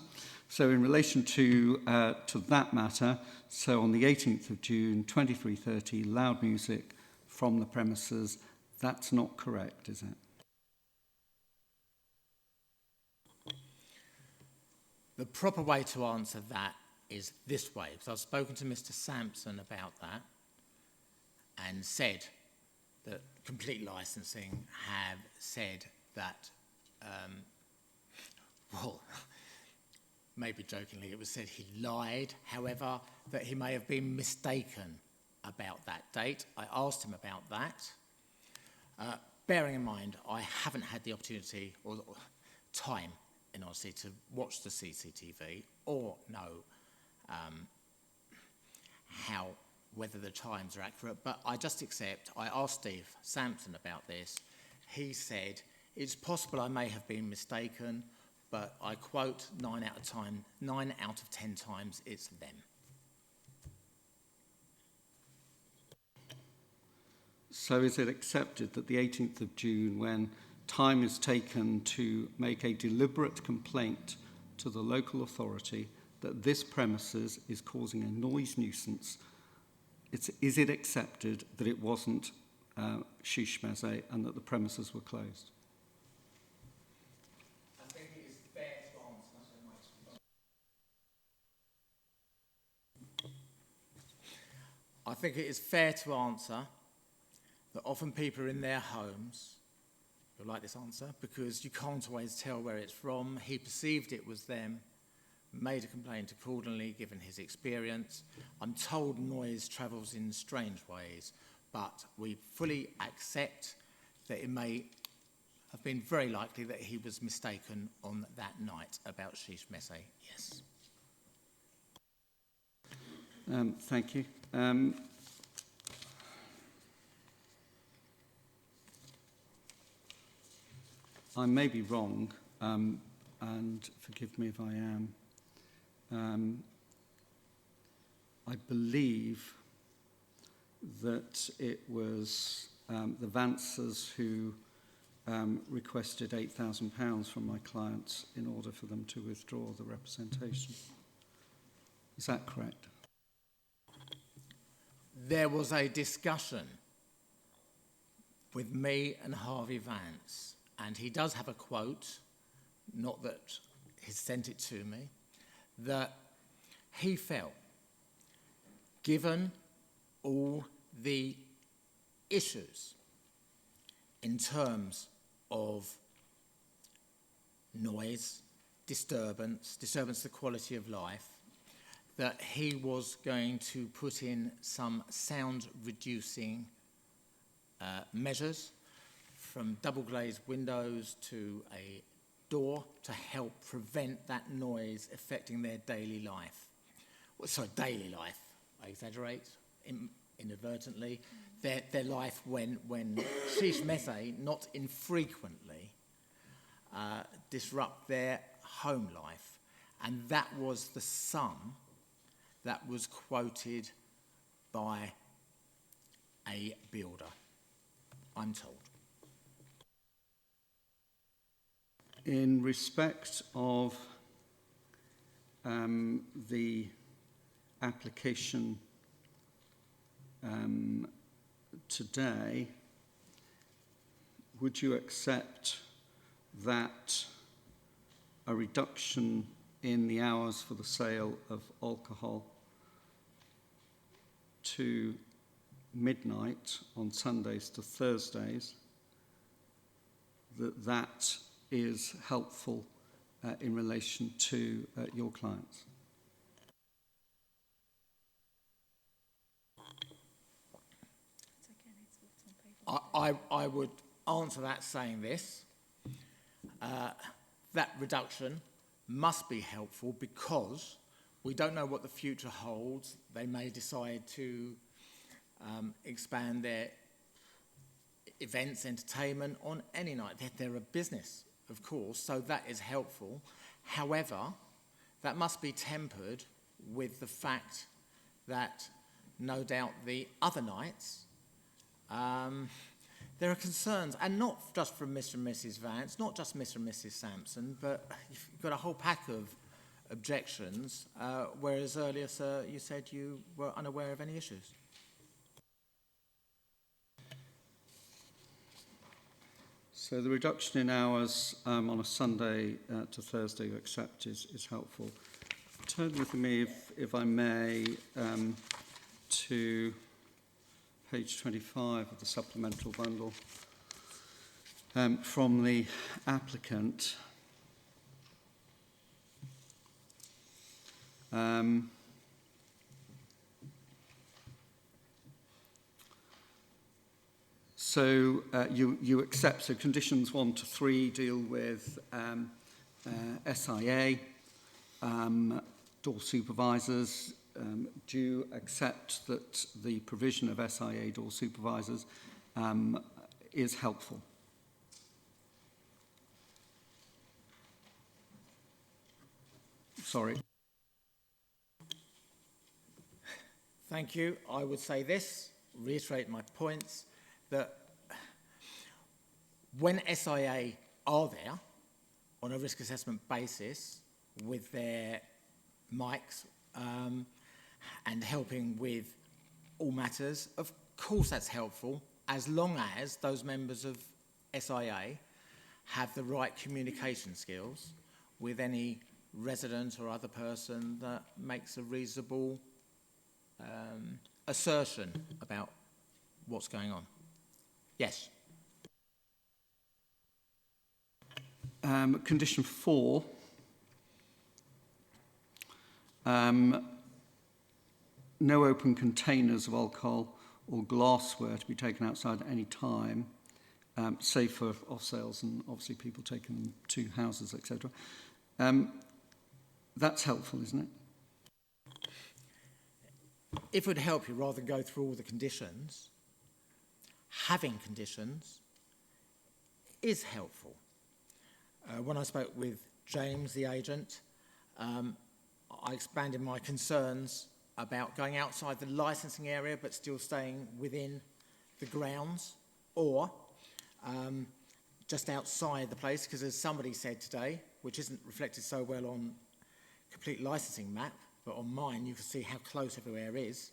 So in relation to that matter, so on the 18th of June, 23:30, loud music from the premises. That's not correct, is it? The proper way to answer that is this way, because I've spoken to Mr. Sampson about that and said that Complete Licensing have said that, well, maybe jokingly it was said he lied, however, that he may have been mistaken about that date. I asked him about that. Bearing in mind, I haven't had the opportunity or time, in honesty, to watch the CCTV or know whether the times are accurate, but I just accept. I asked Steve Sampson about this. He said, it's possible I may have been mistaken, but I quote, 9 out of 10 times it's them. So is it accepted that the 18th of June, when time is taken to make a deliberate complaint to the local authority that this premises is causing a noise nuisance, is it accepted that it wasn't shish meze and that the premises were closed? I think it is fair to answer. I think it is fair to answer that often people are in their homes. You'll like this answer because you can't always tell where it's from. He perceived it was them, made a complaint accordingly given his experience. I'm told noise travels in strange ways, but we fully accept that it may have been very likely that he was mistaken on that night about shish meze. Yes. Thank you. I may be wrong, and forgive me if I am. I believe that it was the Vances who requested £8,000 from my clients in order for them to withdraw the representation. Is that correct? There was a discussion with me and Harvey Vance, and he does have a quote, not that he's sent it to me, that he felt, given all the issues in terms of noise, disturbance to the quality of life, that he was going to put in some sound-reducing measures, from double-glazed windows to a door, to help prevent that noise affecting their daily life. Well, sorry, daily life, I exaggerate inadvertently. Their life when shish meze, not infrequently, disrupt their home life. And that was the sum that was quoted by a builder, I'm told. In respect of the application today, would you accept that a reduction in the hours for the sale of alcohol to midnight on Sundays to Thursdays, that is helpful in relation to your clients? I would answer that saying this. That reduction must be helpful because we don't know what the future holds. They may decide to expand their events, entertainment on any night. They're a business, of course, so that is helpful. However, that must be tempered with the fact that no doubt the other nights there are concerns, and not just from Mr and Mrs Vance, not just Mr and Mrs Sampson, but you've got a whole pack of objections, whereas earlier, sir, you said you were unaware of any issues. So the reduction in hours on a Sunday to Thursday you accept is helpful. Turn with me, if I may, to page 25 of the supplemental bundle from the applicant. So you accept, so conditions 1 to 3 deal with SIA, door supervisors. Do you accept that the provision of SIA door supervisors is helpful? Sorry. Thank you. I would say this, reiterate my points, that when SIA are there on a risk assessment basis with their mics and helping with all matters, of course that's helpful, as long as those members of SIA have the right communication skills with any resident or other person that makes a reasonable assertion about what's going on. Yes. Condition 4. No open containers of alcohol or glassware to be taken outside at any time, save for off sales and obviously people taking them to houses, etc. That's helpful, isn't it? If it would help you, rather than go through all the conditions, having conditions is helpful. When I spoke with James, the agent, I expanded my concerns about going outside the licensing area but still staying within the grounds, or just outside the place, because as somebody said today, which isn't reflected so well on complete licensing map, but on mine you can see how close everywhere is.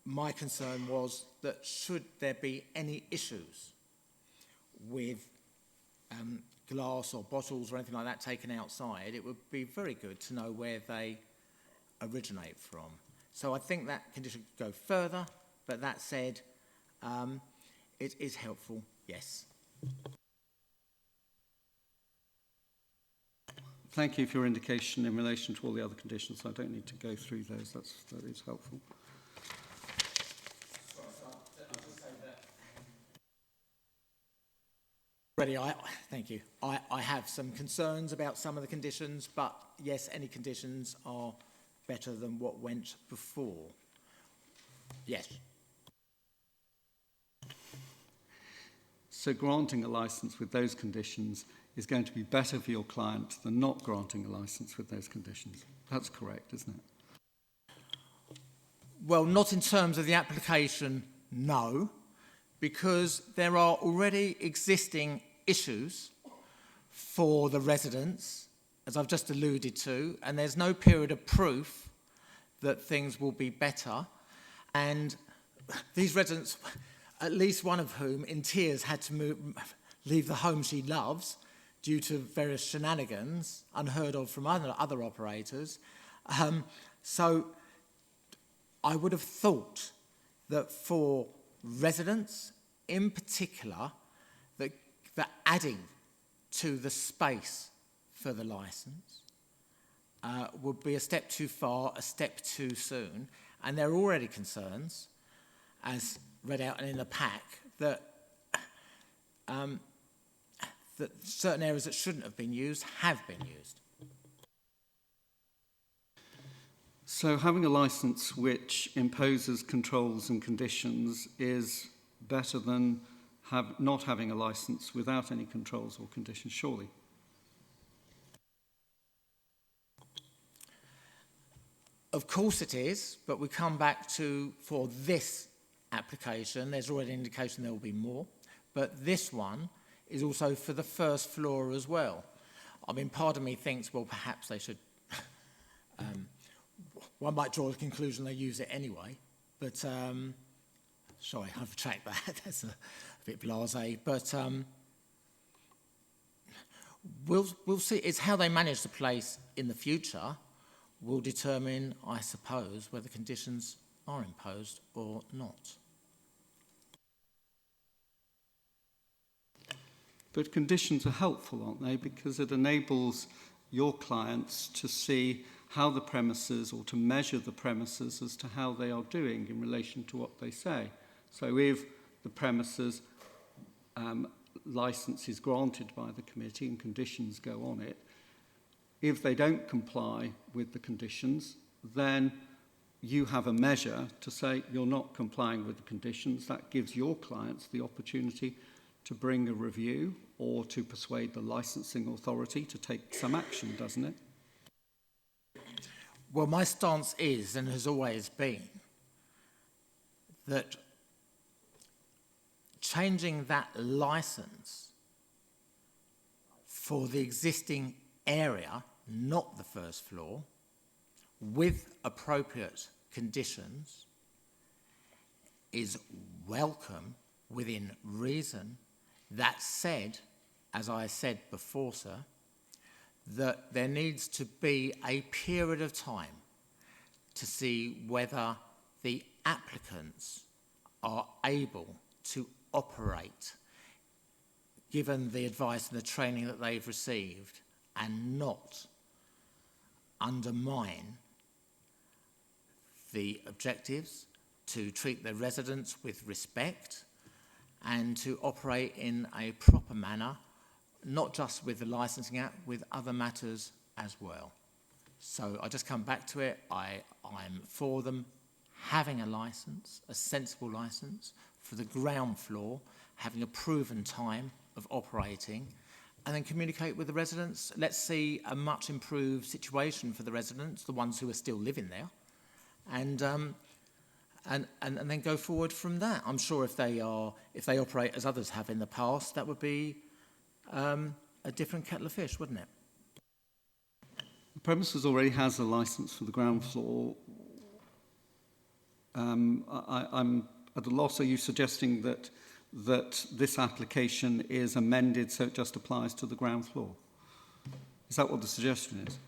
My concern was that should there be any issues with glass or bottles or anything like that taken outside, it would be very good to know where they originate from. So I think that condition could go further, but that said, it is helpful, yes. Thank you for your indication in relation to all the other conditions. I don't need to go through those. That is helpful. Thank you. I have some concerns about some of the conditions, but yes, any conditions are better than what went before. Yes. So granting a licence with those conditions is going to be better for your client than not granting a licence with those conditions. That's correct, isn't it? Well, not in terms of the application, no, because there are already existing issues for the residents, as I've just alluded to, and there's no period of proof that things will be better. And these residents, at least one of whom in tears had to leave the home she loves due to various shenanigans unheard of from other operators. So I would have thought that for residents in particular, that adding to the space for the licence would be a step too far, a step too soon. And there are already concerns, as read out and in the pack, that that certain areas that shouldn't have been used have been used. So having a licence which imposes controls and conditions is better than not having a licence without any controls or conditions, surely? Of course it is, but we come back to, for this application, there's already an indication there will be more, but this one is also for the first floor as well. I mean, part of me thinks, well, perhaps they should, one might draw the conclusion they use it anyway, but, sorry, I retract that, that's a bit blasé, but we'll see. It's how they manage the place in the future will determine, I suppose, whether conditions are imposed or not. But conditions are helpful, aren't they? Because it enables your clients to see how the premises, or to measure the premises as to how they are doing in relation to what they say. So if the premises licence is granted by the committee and conditions go on it, if they don't comply with the conditions, then you have a measure to say you're not complying with the conditions. That gives your clients the opportunity to bring a review or to persuade the licensing authority to take some action, doesn't it? Well, my stance is, and has always been, that changing that licence for the existing area, not the first floor, with appropriate conditions, is welcome within reason. That said, as I said before, sir, that there needs to be a period of time to see whether the applicants are able to operate, given the advice and the training that they've received, and not undermine the objectives, to treat their residents with respect, and to operate in a proper manner, not just with the Licensing Act, with other matters as well. So I just come back to it. I'm for them having a licence, a sensible licence, for the ground floor, having a proven time of operating, and then communicate with the residents. Let's see a much improved situation for the residents, the ones who are still living there, and then go forward from that. I'm sure if they operate as others have in the past, that would be a different kettle of fish, wouldn't it? The premises already has a licence for the ground floor. I'm at a loss. Are you suggesting that this application is amended so it just applies to the ground floor? Is that what the suggestion is?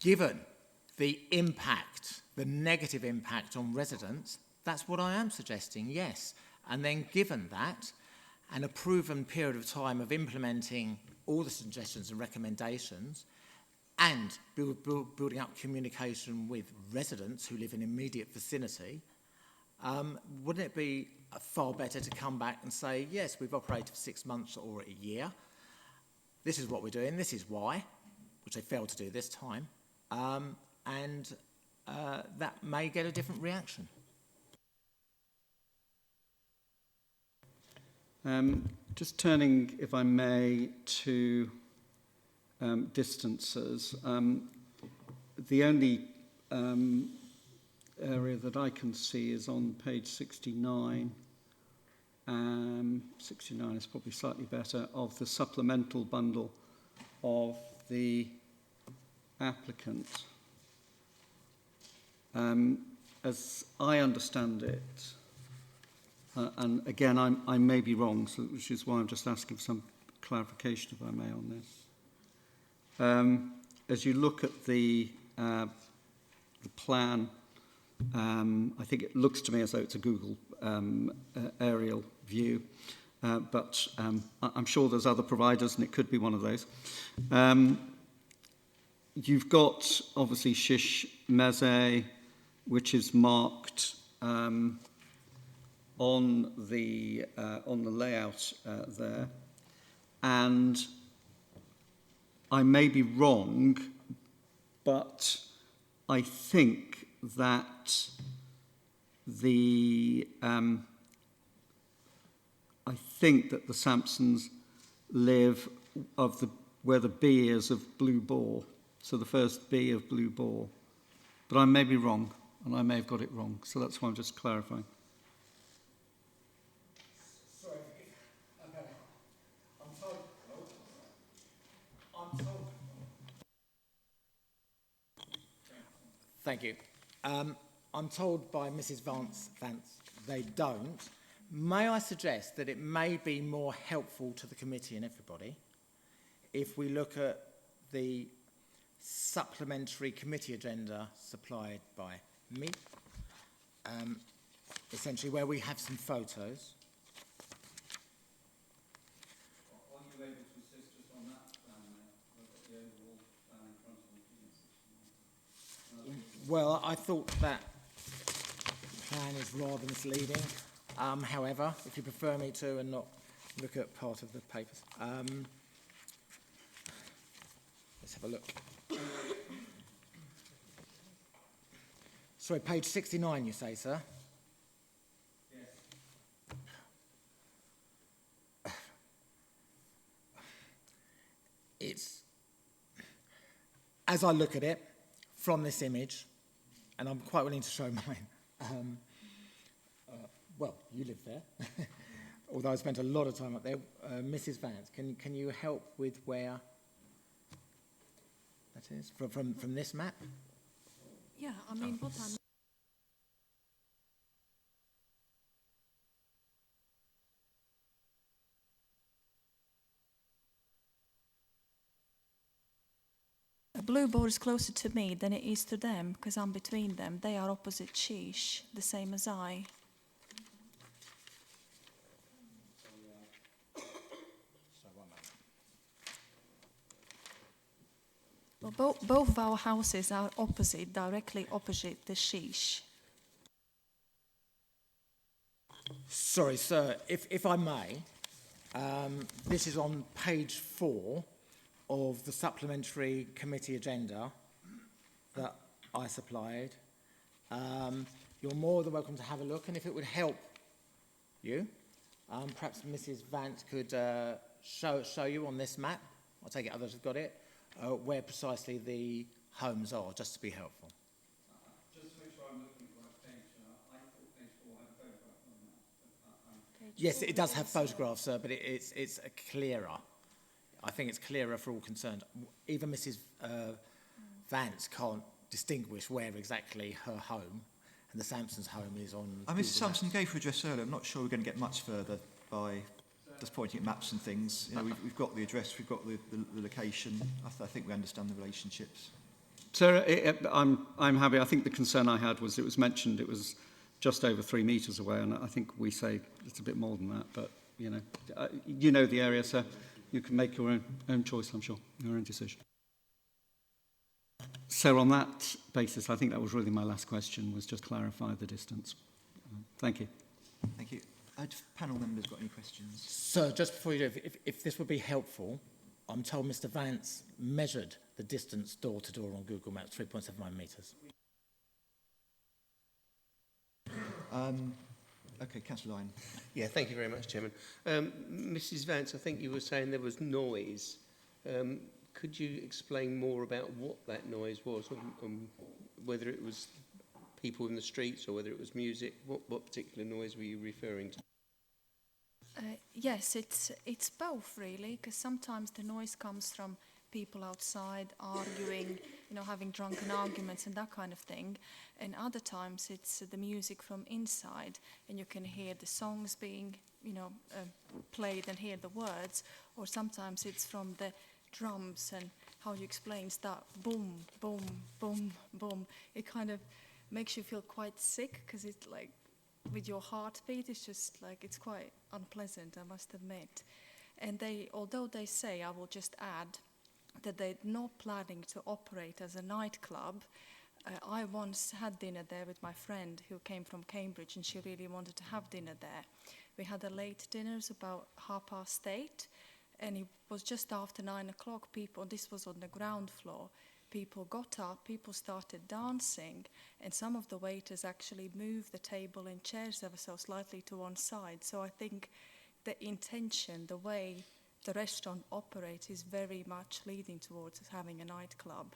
Given the impact, the negative impact on residents, that's what I am suggesting, yes. And then given that, and a proven period of time of implementing all the suggestions and recommendations, and building up communication with residents who live in immediate vicinity, wouldn't it be far better to come back and say, yes, we've operated for 6 months or a year, this is what we're doing, this is why, which they failed to do this time, and that may get a different reaction. Just turning, if I may, to distances. The only area that I can see is on page 69. 69 is probably slightly better, of the supplemental bundle of the applicant. As I understand it, and again, I may be wrong, so, which is why I'm just asking for some clarification, if I may, on this. As you look at the plan, I think it looks to me as though it's a Google aerial view, but I'm sure there's other providers, and it could be one of those. You've got, obviously, Shish Meze, which is marked on the layout there, and I may be wrong, but I think that the Sampsons live where the B is of Blue Boar, so the first B of Blue Boar. But I may be wrong, and I may have got it wrong, so that's why I'm just clarifying. Sorry, okay. I'm told. Thank you. I'm told by Mrs. Vance they don't. May I suggest that it may be more helpful to the committee and everybody if we look at the supplementary committee agenda supplied by me, essentially where we have some photos. Are you able to assist us on that plan there? Look at the overall plan in front of you. Well, I thought that plan is rather misleading. However, if you prefer me to and not look at part of the papers. Let's have a look. Sorry, page 69 you say, sir? Yes. It's, as I look at it, from this image, and I'm quite willing to show mine, well, you live there, although I spent a lot of time up there. Mrs. Vance, can you help with where that is, from this map? Yeah, I mean, what I'm... The blue board is closer to me than it is to them, because I'm between them. They are opposite Sheesh, the same as I. Well, both of our houses are opposite, directly opposite the Sheesh. Sorry, sir, if I may, this is on page 4 of the supplementary committee agenda that I supplied. You're more than welcome to have a look, and if it would help you, perhaps Mrs. Vance could show you on this map, I'll take it others have got it, where precisely the homes are, just to be helpful. Just to make sure I'm looking at the right page, I thought page 4 had a photograph on that. Yes, it does have photographs, sir, but it's clearer. I think it's clearer for all concerned. Even Mrs. Vance can't distinguish where exactly her home and the Sampsons' home is on. Mrs. Sampson gave her address earlier. I'm not sure we're going to get much further by just pointing at maps and things. You know, we've got the address, we've got the location. I think we understand the relationships. Sarah, I'm happy. I think the concern I had was it was mentioned it was just over 3 metres away, and I think we say it's a bit more than that. But you know the area, so you can make your own choice. I'm sure your own decision. So on that basis, I think that was really my last question, was just clarify the distance. Thank you. Thank you. Have panel members got any questions? Sir, just before you do, if this would be helpful, I'm told Mr. Vance measured the distance door to door on Google Maps, 3.79 metres. Okay, Councillor Lyne. Yeah, thank you very much, Chairman. Mrs. Vance, I think you were saying there was noise. Could you explain more about what that noise was, whether it was people in the streets or whether it was music? What particular noise were you referring to? Yes, it's both really, because sometimes the noise comes from people outside arguing, having drunken arguments and that kind of thing, and other times it's the music from inside, and you can hear the songs being, played and hear the words, or sometimes it's from the drums and how you explain that boom, boom, boom, boom. It kind of makes you feel quite sick, because it's like, with your heartbeat, it's just like, it's quite unpleasant, I must admit. And although they say, I will just add, that they're not planning to operate as a nightclub, I once had dinner there with my friend who came from Cambridge, and she really wanted to have dinner there. We had a late dinner, it was about 8:30, and it was just after 9 o'clock. This was on the ground floor, people got up, people started dancing, and some of the waiters actually moved the table and chairs ever so slightly to one side. So I think the intention, the way the restaurant operates, is very much leading towards having a nightclub.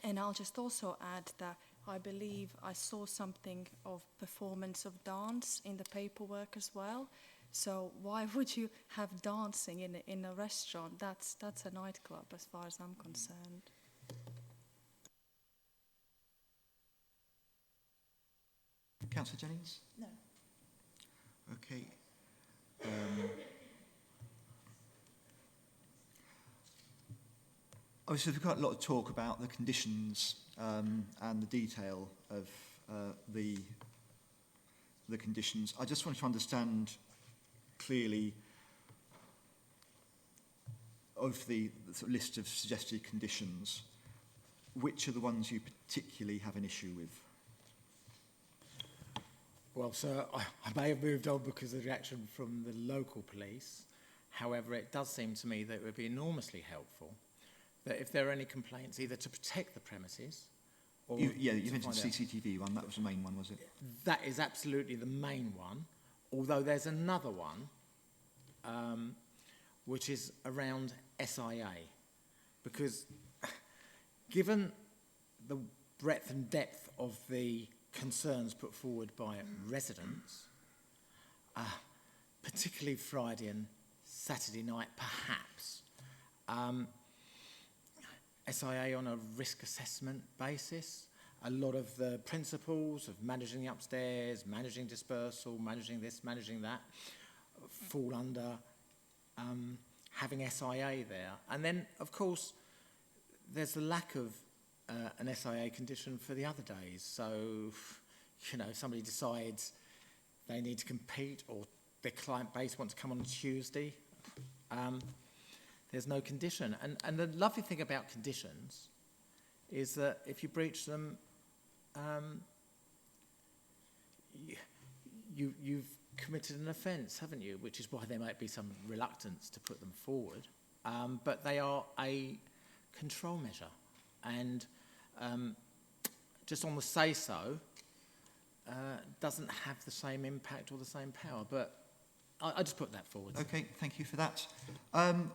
And I'll just also add that I believe I saw something of performance of dance in the paperwork as well. So why would you have dancing in a restaurant? That's a nightclub as far as I'm concerned. Councillor Jennings? No. Okay. Obviously, we've got a lot of talk about the conditions and the detail of the conditions. I just want to understand clearly of the sort of list of suggested conditions, which are the ones you particularly have an issue with? Well, sir, I may have moved on because of the reaction from the local police. However, it does seem to me that it would be enormously helpful that if there are any complaints, either to protect the premises or... You mentioned CCTV one, that was the main one, was it? That is absolutely the main one, although there's another one which is around SIA, because given the breadth and depth of the concerns put forward by residents, particularly Friday and Saturday night perhaps, SIA on a risk assessment basis, a lot of the principles of managing the upstairs, managing dispersal, managing this, managing that, fall under having SIA there. And then, of course, there's the lack of an SIA condition for the other days. So, you know, if somebody decides they need to compete or their client base wants to come on Tuesday, there's no condition. And the lovely thing about conditions is that if you breach them, you've committed an offence, haven't you? Which is why there might be some reluctance to put them forward. But they are a control measure. And just on the say-so, doesn't have the same impact or the same power. But I just put that forward. Okay, thank you for that.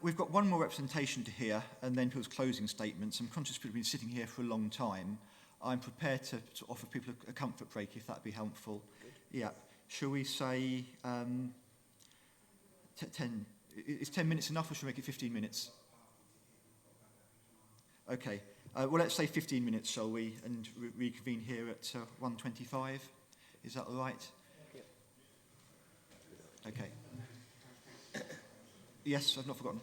We've got one more representation to hear, and then people's closing statements. I'm conscious people have been sitting here for a long time. I'm prepared to offer people a comfort break if that'd be helpful. Good. Yeah. Shall we say 10? Is 10 minutes enough, or should we make it 15 minutes? Okay. Well, let's say 15 minutes, shall we? And reconvene here at 1:25. Is that all right? Okay. Yes, I've not forgotten.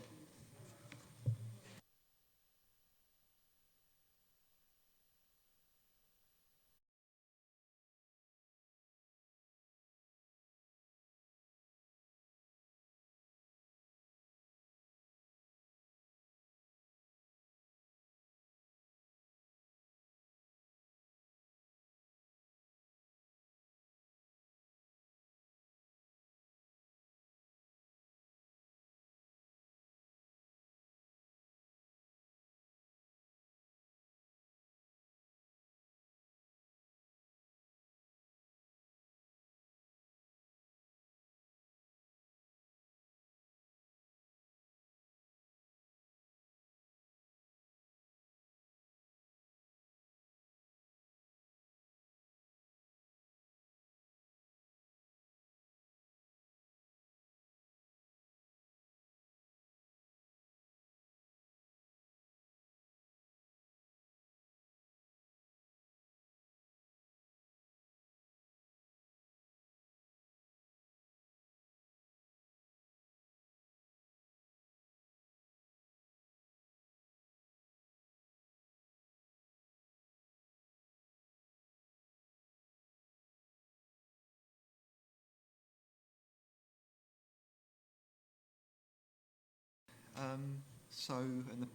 And the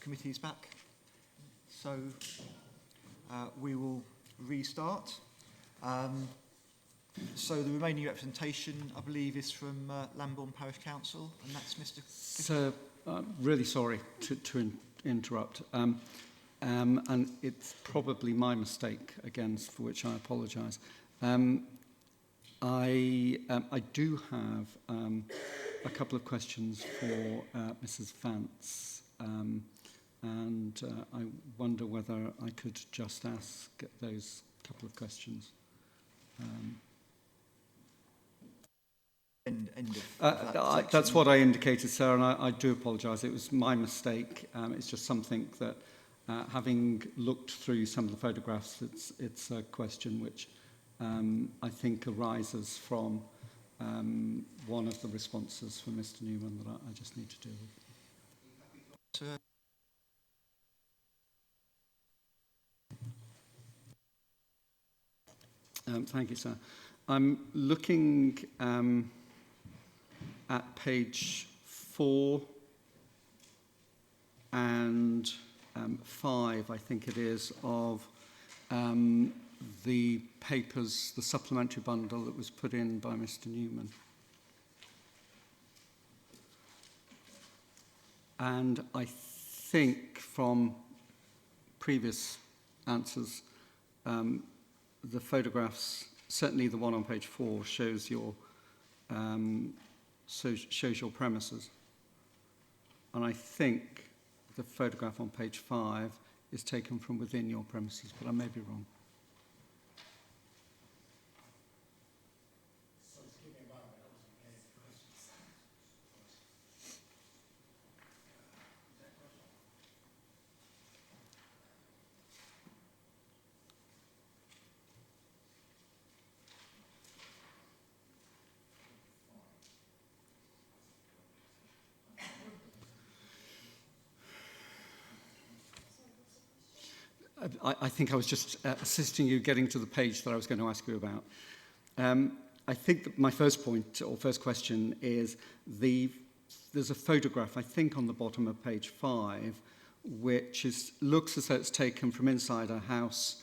committee's back. So we will restart. So the remaining representation, I believe, is from Lambourne Parish Council, and that's Mr. So, really sorry to interrupt. And it's probably my mistake, again, for which I apologise. I do have a couple of questions for Mrs. Vance and I wonder whether I could just ask those couple of questions. That's what I indicated, sir, and I do apologise. It was my mistake. It's just something that, having looked through some of the photographs, it's a question which I think arises from one of the responses from Mr. Newman that I just need to deal with. Thank you, sir. I'm looking at page 4 and 5, I think it is, of the papers, the supplementary bundle that was put in by Mr. Newman. And I think from previous answers, the photographs, certainly the one on page 4, shows your shows your premises, and I think the photograph on page 5 is taken from within your premises, but I may be wrong. I think I was just assisting you getting to the page that I was going to ask you about. I think that my first point or first question is there's a photograph, I think, on the bottom of page 5, which looks as though it's taken from inside a house,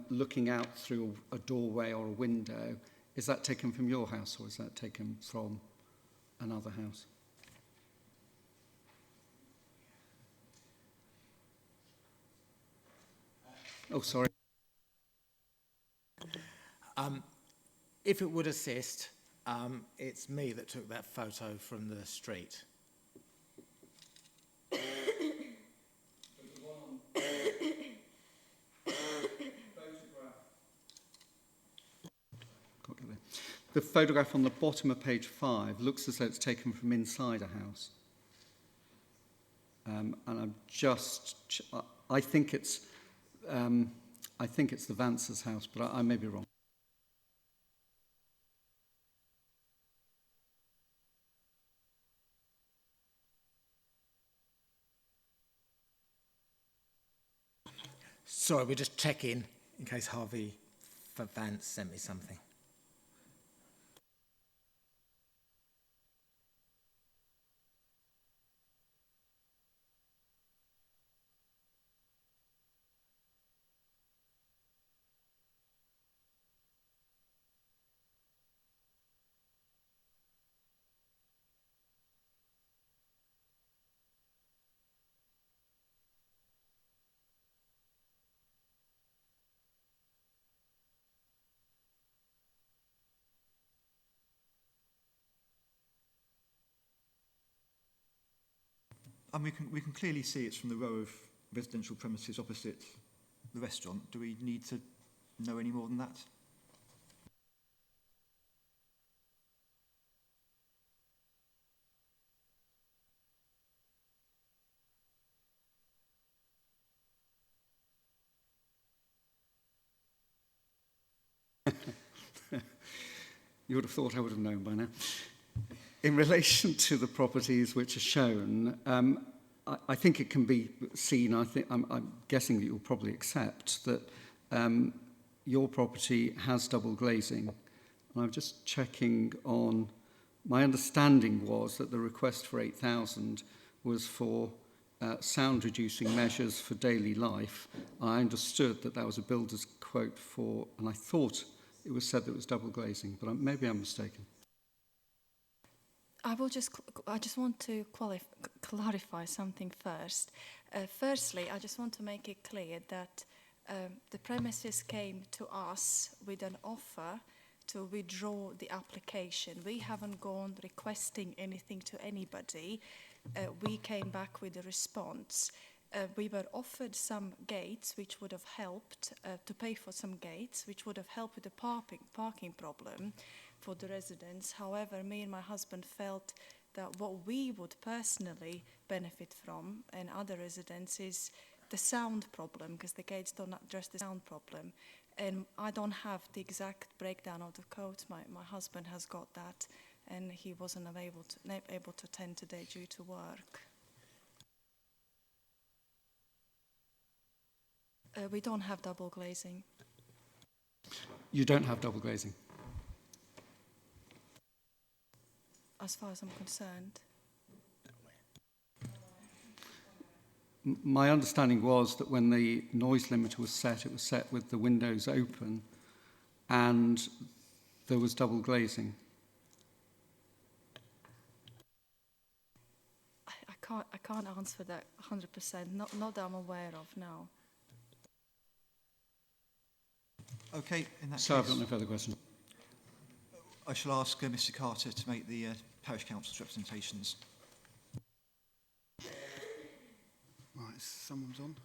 looking out through a doorway or a window. Is that taken from your house, or is that taken from another house? Oh, sorry. If it would assist, it's me that took that photo from the street. The photograph on the bottom of page 5 looks as though it's taken from inside a house. And I'm just, I think it's the Vance's house, but I may be wrong. Sorry, we're just checking in case Harvey Vance sent me something. And we can clearly see it's from the row of residential premises opposite the restaurant. Do we need to know any more than that? You would have thought I would have known by now. In relation to the properties which are shown, I think it can be seen, I'm guessing that you'll probably accept that your property has double glazing. And I'm just checking on, my understanding was that the request for 8,000 was for sound reducing measures for daily life. I understood that that was a builder's quote for, and I thought it was said that it was double glazing, but maybe I'm mistaken. I just want to clarify something first. Firstly, I just want to make it clear that the premises came to us with an offer to withdraw the application. We haven't gone requesting anything to anybody. We came back with a response. we were offered some gates which would have helped to pay for some gates which would have helped with the parking problem for the residents. However, me and my husband felt that what we would personally benefit from and other residents is the sound problem, because the gates don't address the sound problem. And I don't have the exact breakdown of the codes. My husband has got that, and he wasn't able to attend today due to work. We don't have double glazing. You don't have double glazing? As far as I'm concerned. My understanding was that when the noise limiter was set, it was set with the windows open and there was double glazing. I can't answer that 100%, not that I'm aware of now. Okay, in that So case, I've got no further questions. I shall ask Mr Carter to make the parish council's representations. Right, someone's on.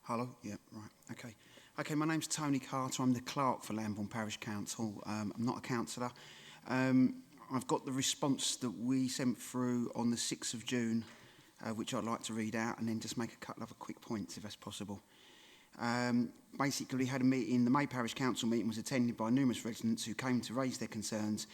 Hello? Yeah, right, okay. Okay, my name's Tony Carter. I'm the clerk for Lambourne Parish Council. I'm not a councillor. I've got the response that we sent through on the 6th of June, which I'd like to read out and then just make a couple of other quick points, if that's possible. Basically, we had a meeting. The May Parish Council meeting was attended by numerous residents who came to raise their concerns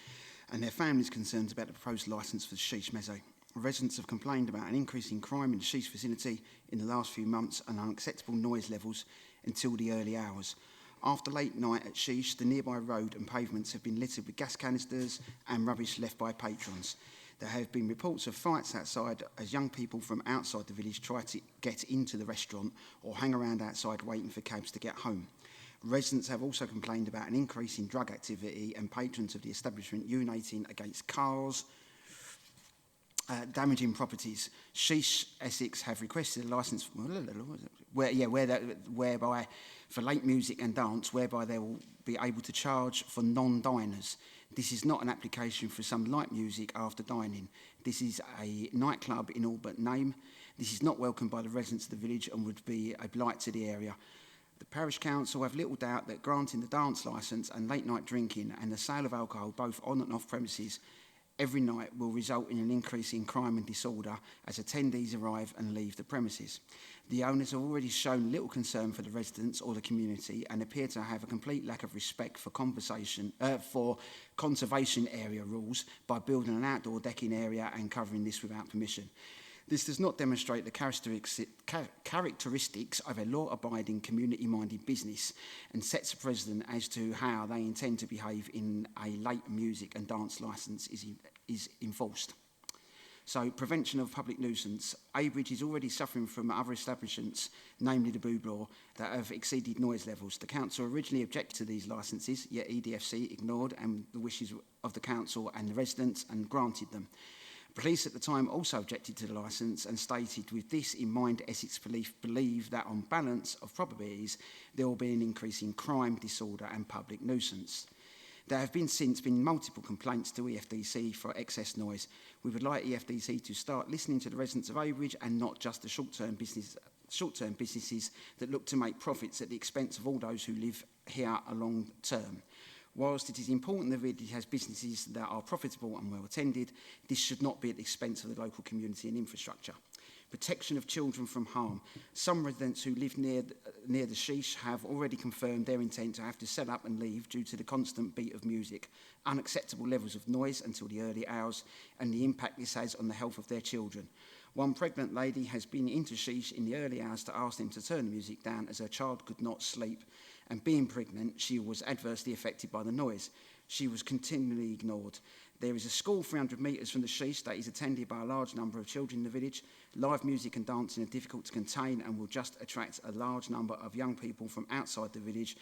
and their families' concerns about the proposed licence for the Sheesh Meze. Residents have complained about an increase in crime in the Sheesh vicinity in the last few months and unacceptable noise levels until the early hours. After late night at Sheesh, the nearby road and pavements have been littered with gas canisters and rubbish left by patrons. There have been reports of fights outside as young people from outside the village try to get into the restaurant or hang around outside waiting for cabs to get home. Residents have also complained about an increase in drug activity and patrons of the establishment urinating against cars, damaging properties. Sheesh Essex have requested a licence whereby for late music and dance, whereby they will be able to charge for non-diners. This is not an application for some light music after dining. This is a nightclub in all but name. This is not welcomed by the residents of the village and would be a blight to the area. The Parish Council have little doubt that granting the dance licence and late night drinking and the sale of alcohol both on and off premises every night will result in an increase in crime and disorder as attendees arrive and leave the premises. The owners have already shown little concern for the residents or the community and appear to have a complete lack of respect for conservation area rules by building an outdoor decking area and covering this without permission. This does not demonstrate the characteristics of a law-abiding, community-minded business and sets a precedent as to how they intend to behave in a late music and dance licence is enforced. So, prevention of public nuisance. Abridge is already suffering from other establishments, namely the Boublor, that have exceeded noise levels. The council originally objected to these licences, yet EDFC ignored the wishes of the council and the residents and granted them. Police at the time also objected to the licence and stated, with this in mind, Essex Police believe that on balance of probabilities, there will be an increase in crime, disorder and public nuisance. There have since been multiple complaints to EFDC for excess noise. We would like EFDC to start listening to the residents of Abridge and not just the short-term businesses that look to make profits at the expense of all those who live here a long term. Whilst it is important the village has businesses that are profitable and well attended, this should not be at the expense of the local community and infrastructure. Protection of children from harm. Some residents who live near the Sheesh have already confirmed their intent to have to set up and leave due to the constant beat of music, unacceptable levels of noise until the early hours, and the impact this has on the health of their children. One pregnant lady has been into Sheesh in the early hours to ask them to turn the music down as her child could not sleep, and being pregnant, she was adversely affected by the noise. She was continually ignored. There is a school 300 metres from the Sheesh that is attended by a large number of children in the village. Live music and dancing are difficult to contain and will just attract a large number of young people from outside the village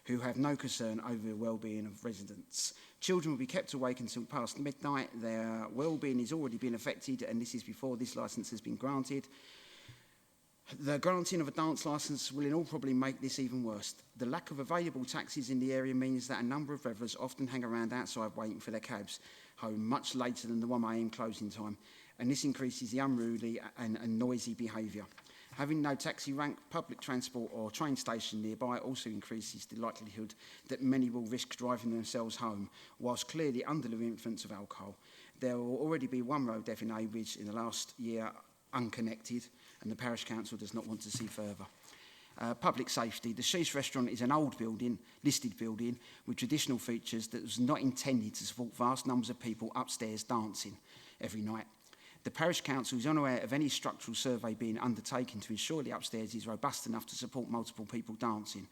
who have no concern over the well-being of residents. Children will be kept awake until past midnight. Their well-being has already been affected, and this is before this licence has been granted. The granting of a dance licence will in all probably make this even worse. The lack of available taxis in the area means that a number of revellers often hang around outside waiting for their cabs. home much later than the 1 a.m. closing time, and this increases the unruly and noisy behaviour. Having no taxi rank, public transport or train station nearby also increases the likelihood that many will risk driving themselves home whilst clearly under the influence of alcohol. There will already be one road death in Abridge in the last year unconnected, and the Parish Council does not want to see further. Public safety. The Sheath Restaurant is an old building, listed building, with traditional features that was not intended to support vast numbers of people upstairs dancing every night. The Parish Council is unaware of any structural survey being undertaken to ensure the upstairs is robust enough to support multiple people dancing.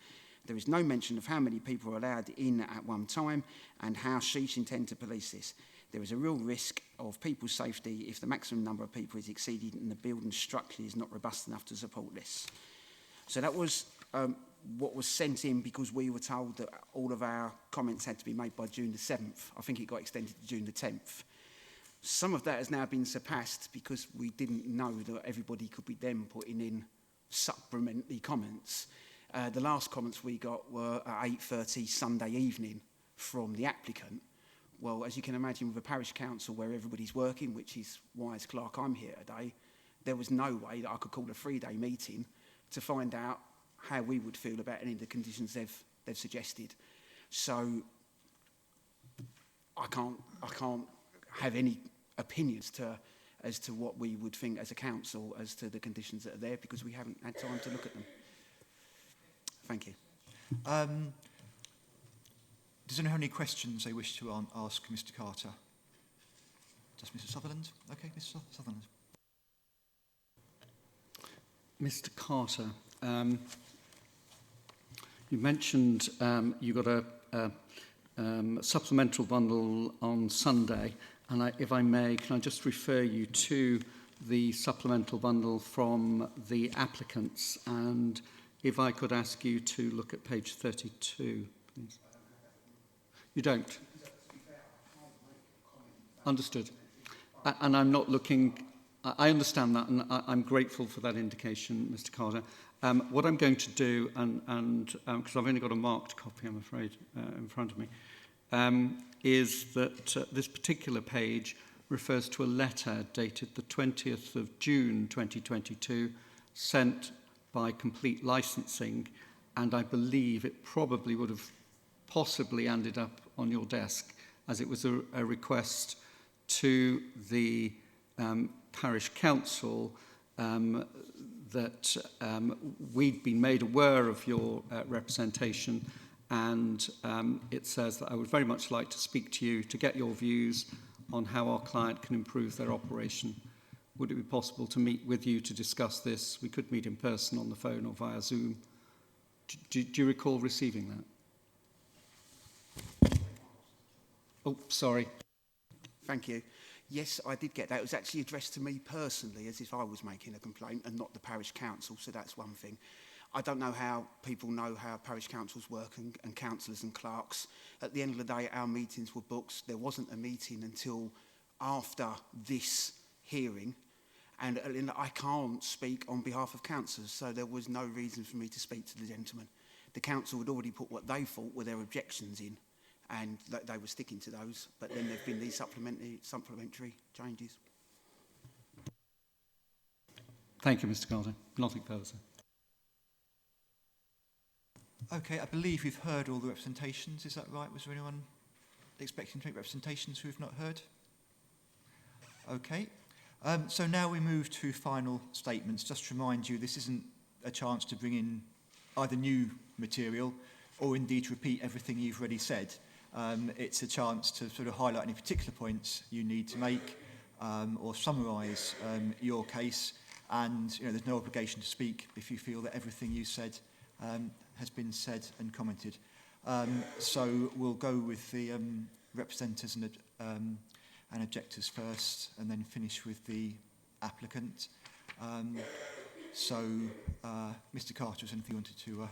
There is no mention of how many people are allowed in at one time and how Sheath intend to police this. There is a real risk of people's safety if the maximum number of people is exceeded and the building structure is not robust enough to support this. So that was what was sent in because we were told that all of our comments had to be made by June the 7th. I think it got extended to June the 10th. Some of that has now been surpassed because we didn't know that everybody could be then putting in supplementary comments. The last comments we got were at 8:30 Sunday evening from the applicant. Well, as you can imagine, with a parish council where everybody's working, which is why as clerk I'm here today, there was no way that I could call a 3-day meeting to find out how we would feel about any of the conditions they've suggested. So I can't have any opinions as to what we would think as a council as to the conditions that are there because we haven't had time to look at them. Thank you. Does anyone have any questions they wish to ask Mr. Carter? Just Mr. Sutherland? Okay, Mr. Sutherland. Mr. Carter, you mentioned you got a supplemental bundle on Sunday, and if I may, can I just refer you to the supplemental bundle from the applicants, and if I could ask you to look at page 32, please. You don't? Understood. And I'm not looking... I understand that, and I'm grateful for that indication, Mr. Carter. What I'm going to do, and because I've only got a marked copy, I'm afraid, in front of me, is that this particular page refers to a letter dated the 20th of June 2022, sent by Complete Licensing, and I believe it probably would have possibly ended up on your desk, as it was a request to the Parish Council that we'd been made aware of your representation, and it says that I would very much like to speak to you to get your views on how our client can improve their operation. Would it be possible to meet with you to discuss this? We could meet in person, on the phone or via Zoom. Do you recall receiving that? Oh, sorry. Thank you. Yes, I did get that. It was actually addressed to me personally, as if I was making a complaint and not the parish council, so that's one thing. I don't know how people know how parish councils work and councillors and clerks. At the end of the day, our meetings were booked. There wasn't a meeting until after this hearing, and I can't speak on behalf of councillors, so there was no reason for me to speak to the gentleman. The council had already put what they thought were their objections in, and they were sticking to those, but then there have been these supplementary changes. Thank you, Mr. Carter. Nothing further, sir. Okay, I believe we've heard all the representations. Is that right? Was there anyone expecting to make representations who have not heard? Okay. So now we move to final statements. Just to remind you, this isn't a chance to bring in either new material or indeed to repeat everything you've already said. It's a chance to sort of highlight any particular points you need to make or summarise your case, and there's no obligation to speak if you feel that everything you said has been said and commented. So we'll go with the representatives and objectors first, and then finish with the applicant. Mr. Carter, is anything you wanted to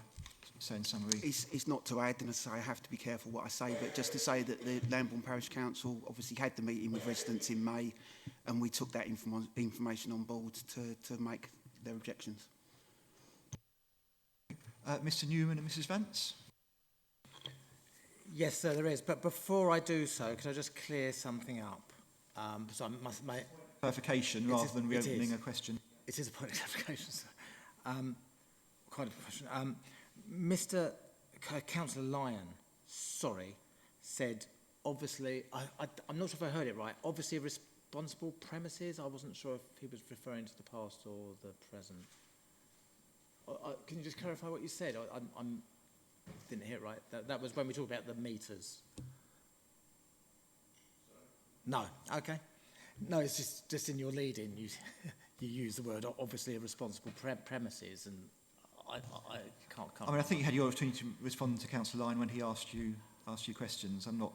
say in summary? It's not to add, and as I say, I have to be careful what I say, but just to say that the Lambourne Parish Council obviously had the meeting with residents in May, and we took that information on board to make their objections. Mr. Newman and Mrs. Vance? Yes, sir, there is. But before I do so, could I just clear something up? So I must make Clarification rather than reopening a question. It is a point of clarification, sir. Quite a question. Mr. Councillor Lyon, sorry, said, obviously, I'm not sure if I heard it right, obviously responsible premises. I wasn't sure if he was referring to the past or the present. Can you just clarify what you said? I didn't hear it right. That was when we talked about the meters. No, okay. No, it's just in your lead-in, you use the word obviously a responsible premises, and I can't. I mean, I think you had your opportunity to respond to Councillor Lyon when he asked you questions. I'm not.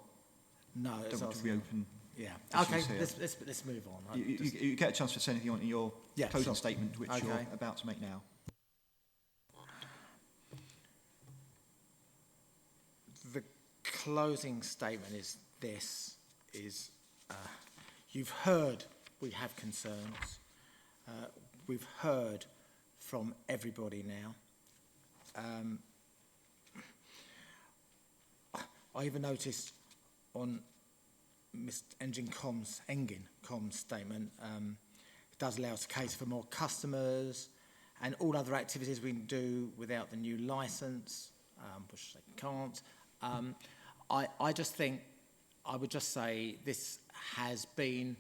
No, don't want to reopen. Yeah. Okay. Let's move on. You get a chance to say anything in your closing statement, which you're about to make now. The closing statement is this: you've heard we have concerns. We've heard from everybody now. I even noticed on Mr. Engin Com's statement, it does allow us to cater for more customers and all other activities we can do without the new licence, which they can't. I just think, I would just say this has been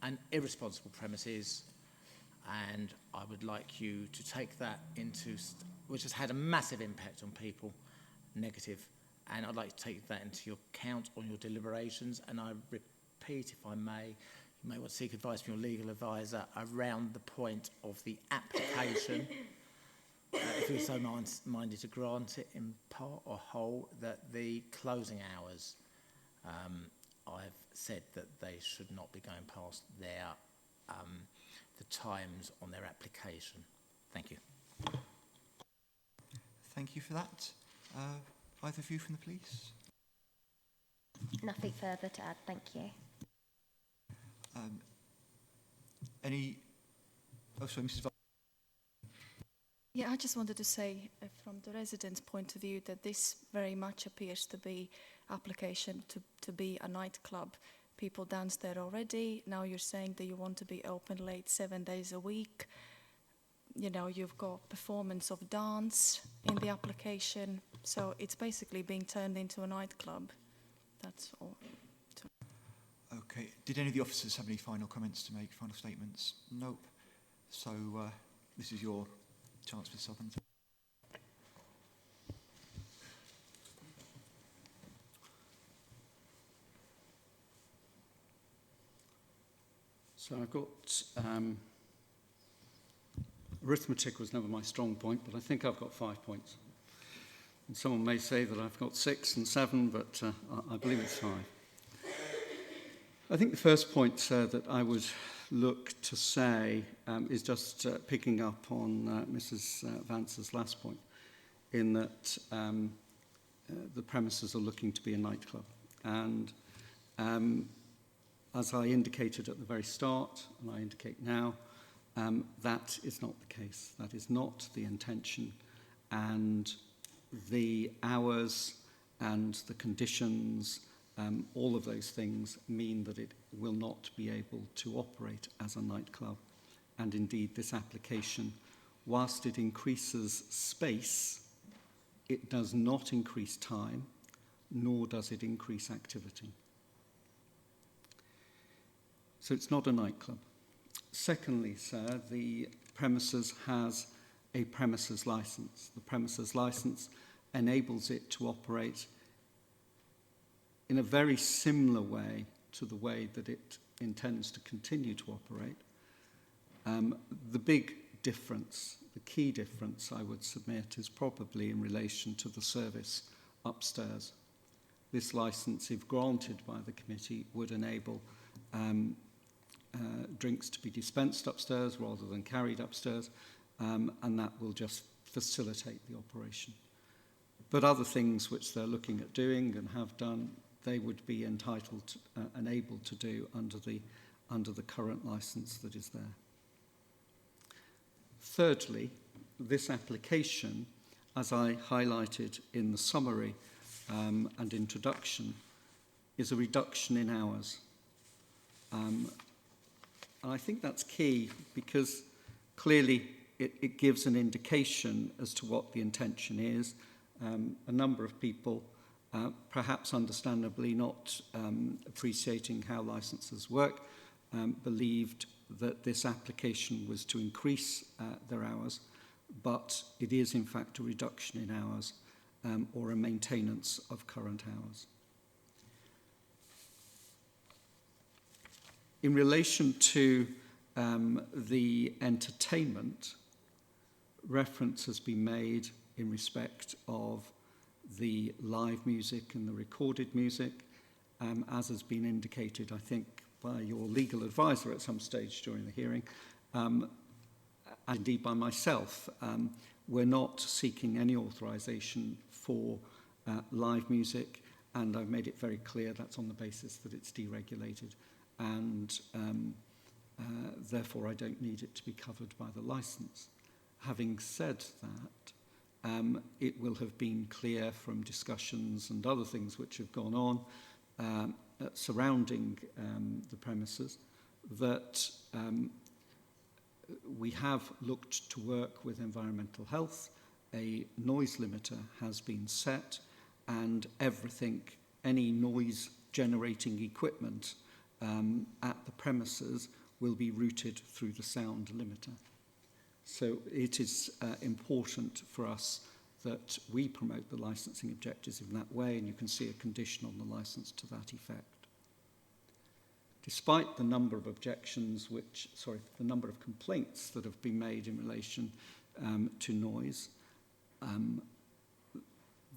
an irresponsible premises, and I would like you to take that into, which has had a massive impact on people, negative, and I'd like to take that into your account on your deliberations. And I repeat, if I may, you may want to seek advice from your legal advisor around the point of the application, if you're so minded to grant it in part or whole, that the closing hours, I've said that they should not be going past their the times on their application. Thank you. Thank you for that. Either of you from the police? Nothing further to add, thank you. Any... Oh, sorry, Mrs. Yeah, I just wanted to say from the residents' point of view that this very much appears to be application to be a nightclub. People dance there already. Now you're saying that you want to be open late 7 days a week. You know, you've got performance of dance in the application. So it's basically being turned into a nightclub. That's all. Okay. Did any of the officers have any final comments to make, final statements? Nope. So this is your chance, Mr. Southern. So I've got, arithmetic was never my strong point, but I think I've got 5 points. And someone may say that I've got 6 and 7, but I believe it's 5. I think the first point that I would look to say is just picking up on Mrs. Vance's last point, in that the premises are looking to be a nightclub. And as I indicated at the very start, and I indicate now, that is not the case. That is not the intention. And the hours and the conditions, all of those things mean that it will not be able to operate as a nightclub. And indeed, this application, whilst it increases space, it does not increase time, nor does it increase activity. So it's not a nightclub. Secondly, sir, the premises has a premises license. The premises license enables it to operate in a very similar way to the way that it intends to continue to operate. The big difference, the key difference I would submit, is probably in relation to the service upstairs. This license, if granted by the committee, would enable drinks to be dispensed upstairs rather than carried upstairs, and that will just facilitate the operation. But other things which they're looking at doing and have done, they would be entitled to, and able to do under the current licence that is there. Thirdly, this application, as I highlighted in the summary, and introduction is a reduction in hours. And I think that's key because clearly it gives an indication as to what the intention is. A number of people, perhaps understandably not appreciating how licenses work, believed that this application was to increase their hours, but it is in fact a reduction in hours or a maintenance of current hours. In relation to the entertainment, reference has been made in respect of the live music and the recorded music, as has been indicated, I think, by your legal advisor at some stage during the hearing, and indeed by myself. We're not seeking any authorisation for live music, and I've made it very clear that's on the basis that it's deregulated, and therefore I don't need it to be covered by the licence. Having said that, it will have been clear from discussions and other things which have gone on surrounding the premises that we have looked to work with environmental health. A noise limiter has been set, and everything, any noise generating equipment at the premises will be routed through the sound limiter. So it is important for us that we promote the licensing objectives in that way, and you can see a condition on the licence to that effect. Despite the number of the number of complaints that have been made in relation to noise,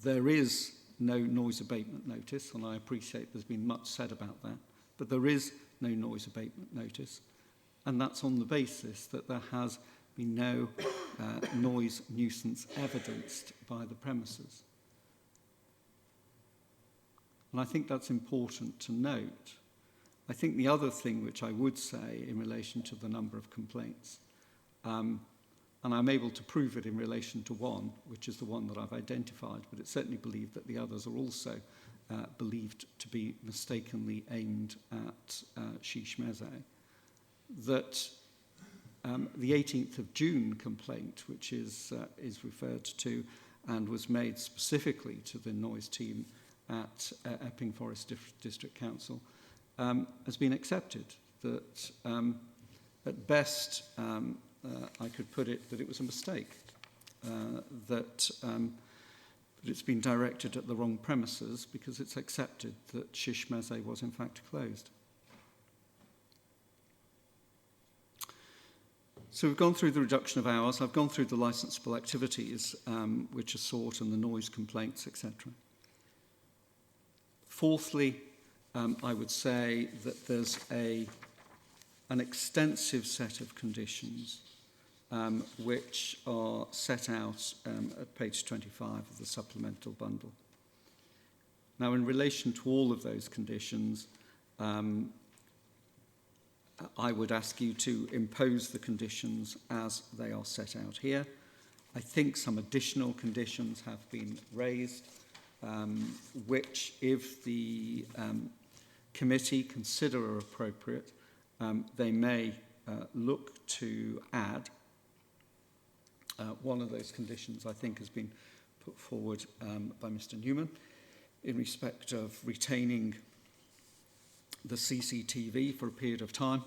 there is no noise abatement notice, and I appreciate there's been much said about that, but there is no noise abatement notice, and that's on the basis that there has been no noise nuisance evidenced by the premises. And I think that's important to note. I think the other thing which I would say in relation to the number of complaints, and I'm able to prove it in relation to one, which is the one that I've identified, but it's certainly believed that the others are also believed to be mistakenly aimed at Sheesh Mezze, that the 18th of June complaint, which is referred to and was made specifically to the noise team at Epping Forest District Council, has been accepted. That at best, I could put it that it was a mistake, that it's been directed at the wrong premises because it's accepted that Sheesh Mezze was in fact closed. So we've gone through the reduction of hours, I've gone through the licensable activities which are sought and the noise complaints, etc. Fourthly, I would say that there's an extensive set of conditions which are set out at page 25 of the supplemental bundle. Now, in relation to all of those conditions, I would ask you to impose the conditions as they are set out here. I think some additional conditions have been raised, which, if the committee consider are appropriate, they may look to add. One of those conditions, I think, has been put forward by Mr. Newman in respect of retaining the CCTV for a period of time.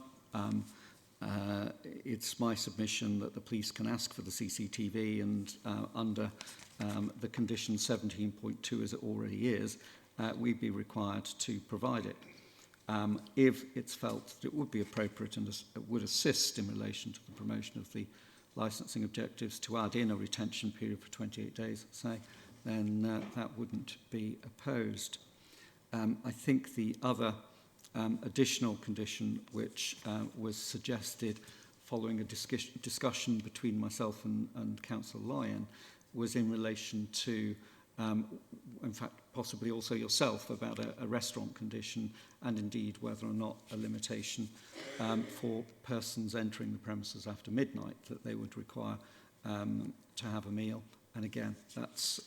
It's my submission that the police can ask for the CCTV, and under the condition 17.2 as it already is, we'd be required to provide it. If it's felt that it would be appropriate and would assist in relation to the promotion of the licensing objectives to add in a retention period for 28 days, say, then that wouldn't be opposed. I think the other additional condition which was suggested following a discussion between myself and Councillor Lyon was in relation to, in fact, possibly also yourself, about a restaurant condition, and indeed whether or not a limitation for persons entering the premises after midnight, that they would require to have a meal. And again, that's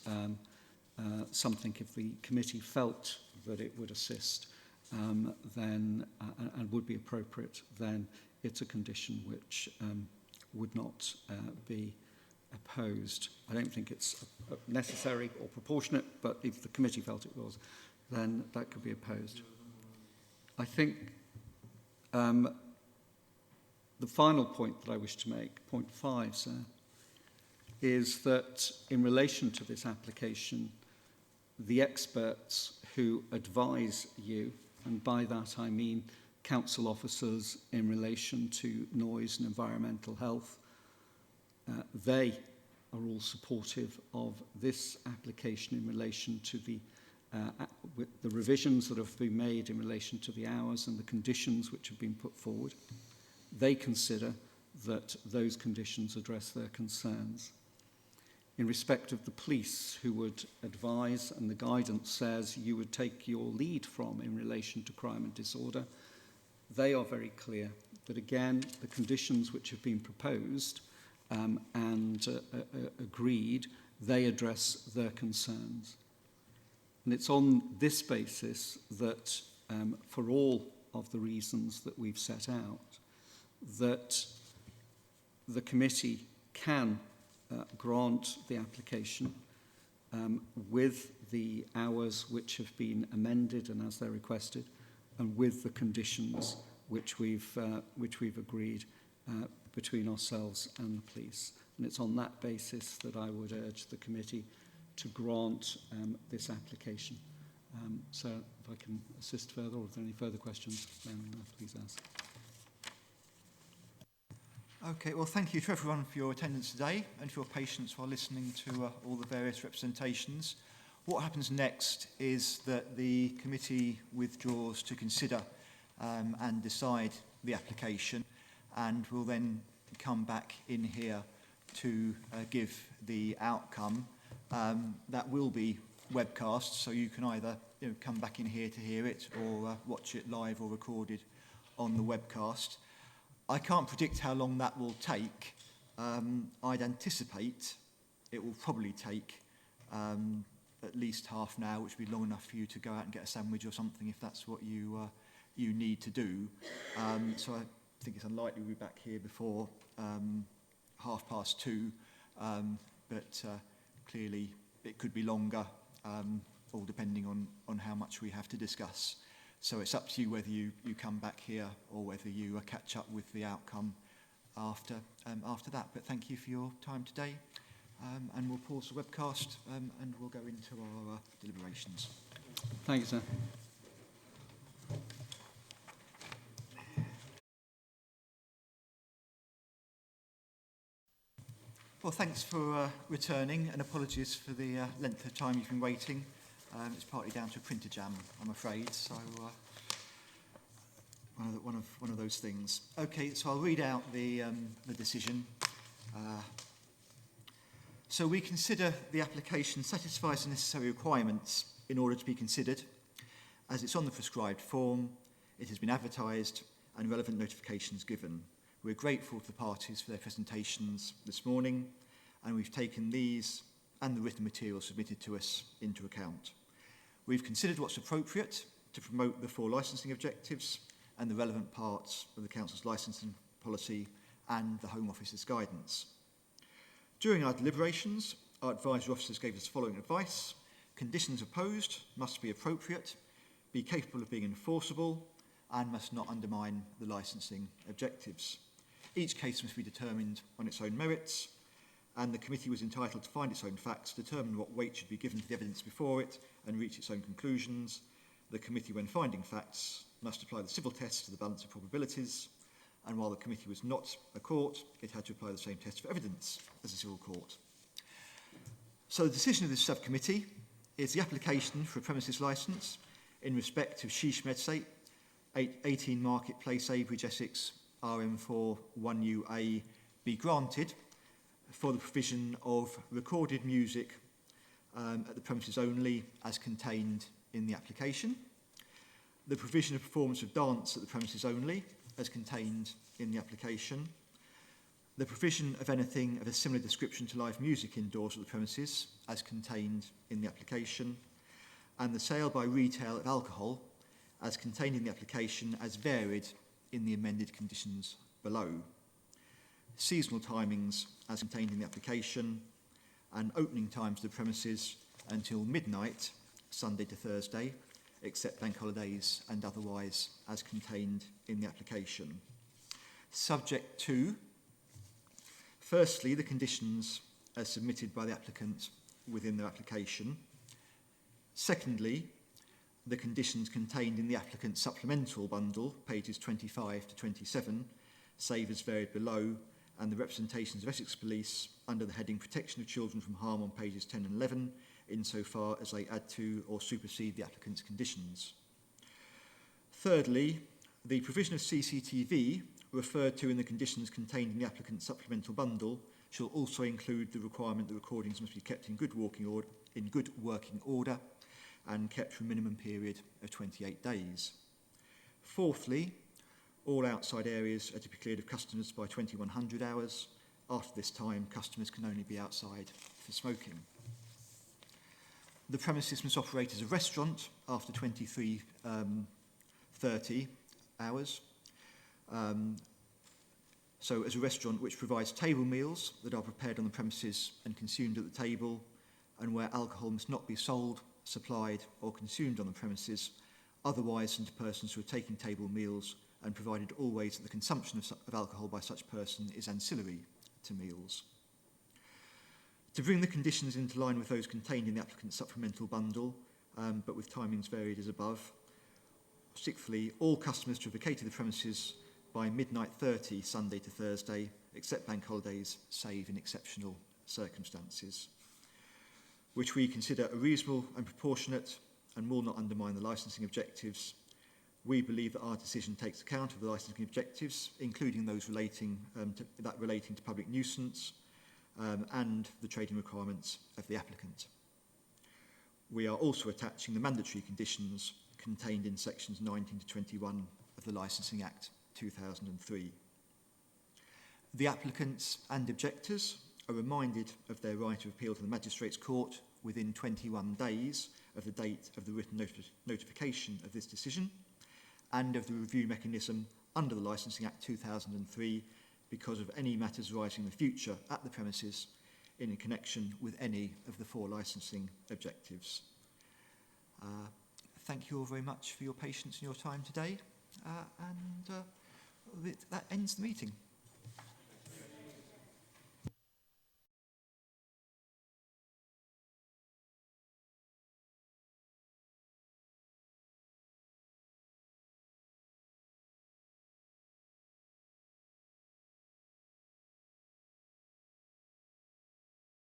something if the committee felt that it would assist, then and would be appropriate, then it's a condition which would not be opposed. I don't think it's necessary or proportionate, but if the committee felt it was, then that could be opposed. I think the final point that I wish to make, point 5, sir, is that in relation to this application, the experts who advise you, and by that I mean council officers in relation to noise and environmental health, they are all supportive of this application in relation to the revisions that have been made in relation to the hours and the conditions which have been put forward. They consider that those conditions address their concerns. In respect of the police, who would advise, and the guidance says you would take your lead from in relation to crime and disorder, they are very clear that, again, the conditions which have been proposed and agreed, they address their concerns. And it's on this basis that, for all of the reasons that we've set out, that the committee can grant the application with the hours which have been amended and as they're requested, and with the conditions which we've agreed between ourselves and the police. And it's on that basis that I would urge the committee to grant this application. So if I can assist further, or if there are any further questions, then please ask. Okay, well, thank you to everyone for your attendance today and for your patience while listening to all the various representations. What happens next is that the committee withdraws to consider and decide the application, and will then come back in here to give the outcome. That will be webcast, so you can either come back in here to hear it or watch it live or recorded on the webcast. I can't predict how long that will take. I'd anticipate it will probably take at least half an hour, which would be long enough for you to go out and get a sandwich or something if that's what you need to do. So I think it's unlikely we'll be back here before 2:30, but clearly it could be longer, all depending on how much we have to discuss. So it's up to you whether you come back here or whether you catch up with the outcome after that. But thank you for your time today, and we'll pause the webcast and we'll go into our deliberations. Thank you, sir. Well, thanks for returning, and apologies for the length of time you've been waiting. It's partly down to a printer jam, I'm afraid, so one of those things. Okay, so I'll read out the decision. So we consider the application satisfies the necessary requirements in order to be considered, as it's on the prescribed form, it has been advertised, and relevant notifications given. We're grateful to the parties for their presentations this morning, and we've taken these and the written material submitted to us into account. We've considered what's appropriate to promote the 4 licensing objectives and the relevant parts of the Council's licensing policy and the Home Office's guidance. During our deliberations, our advisory officers gave us the following advice. Conditions opposed must be appropriate, be capable of being enforceable, and must not undermine the licensing objectives. Each case must be determined on its own merits, and the committee was entitled to find its own facts, determine what weight should be given to the evidence before it, and reach its own conclusions. The committee, when finding facts, must apply the civil test to the balance of probabilities, and while the committee was not a court, it had to apply the same test for evidence as a civil court. So the decision of this subcommittee is the application for a premises licence in respect of Sheesh Medsate, 18 Marketplace, Averidge, Essex, RM4 1UA, be granted for the provision of recorded music at the premises only as contained in the application, the provision of performance of dance at the premises only as contained in the application, the provision of anything of a similar description to live music indoors at the premises, as contained in the application, and the sale by retail of alcohol, as contained in the application, as varied in the amended conditions below. Seasonal timings, as contained in the application, and opening times of the premises until midnight, Sunday to Thursday, except bank holidays and otherwise as contained in the application. Subject to, firstly, the conditions as submitted by the applicant within their application. Secondly, the conditions contained in the applicant's supplemental bundle, pages 25 to 27, save as varied below, and the representations of Essex Police under the heading Protection of Children from Harm on pages 10 and 11, insofar as they add to or supersede the applicant's conditions. Thirdly, the provision of CCTV referred to in the conditions contained in the applicant's supplemental bundle shall also include the requirement that recordings must be kept in good working order and kept for a minimum period of 28 days. Fourthly, all outside areas are to be cleared of customers by 2100 hours. After this time, customers can only be outside for smoking. The premises must operate as a restaurant after 23:30 hours. So as a restaurant which provides table meals that are prepared on the premises and consumed at the table, and where alcohol must not be sold, supplied or consumed on the premises, otherwise than to persons who are taking table meals, and provided always that the consumption of alcohol by such person is ancillary to meals. To bring the conditions into line with those contained in the applicant's supplemental bundle, but with timings varied as above. Sixthly, all customers to have vacated the premises by midnight 30, Sunday to Thursday, except bank holidays, save in exceptional circumstances, which we consider are reasonable and proportionate and will not undermine the licensing objectives. We believe that our decision takes account of the licensing objectives, including those relating to public nuisance and the trading requirements of the applicant. We are also attaching the mandatory conditions contained in sections 19 to 21 of the Licensing Act 2003. The applicants and objectors are reminded of their right of appeal to the Magistrates' Court within 21 days of the date of the written notification of this decision, and of the review mechanism under the Licensing Act 2003 because of any matters arising in the future at the premises in connection with any of the 4 licensing objectives. Thank you all very much for your patience and your time today, and that ends the meeting.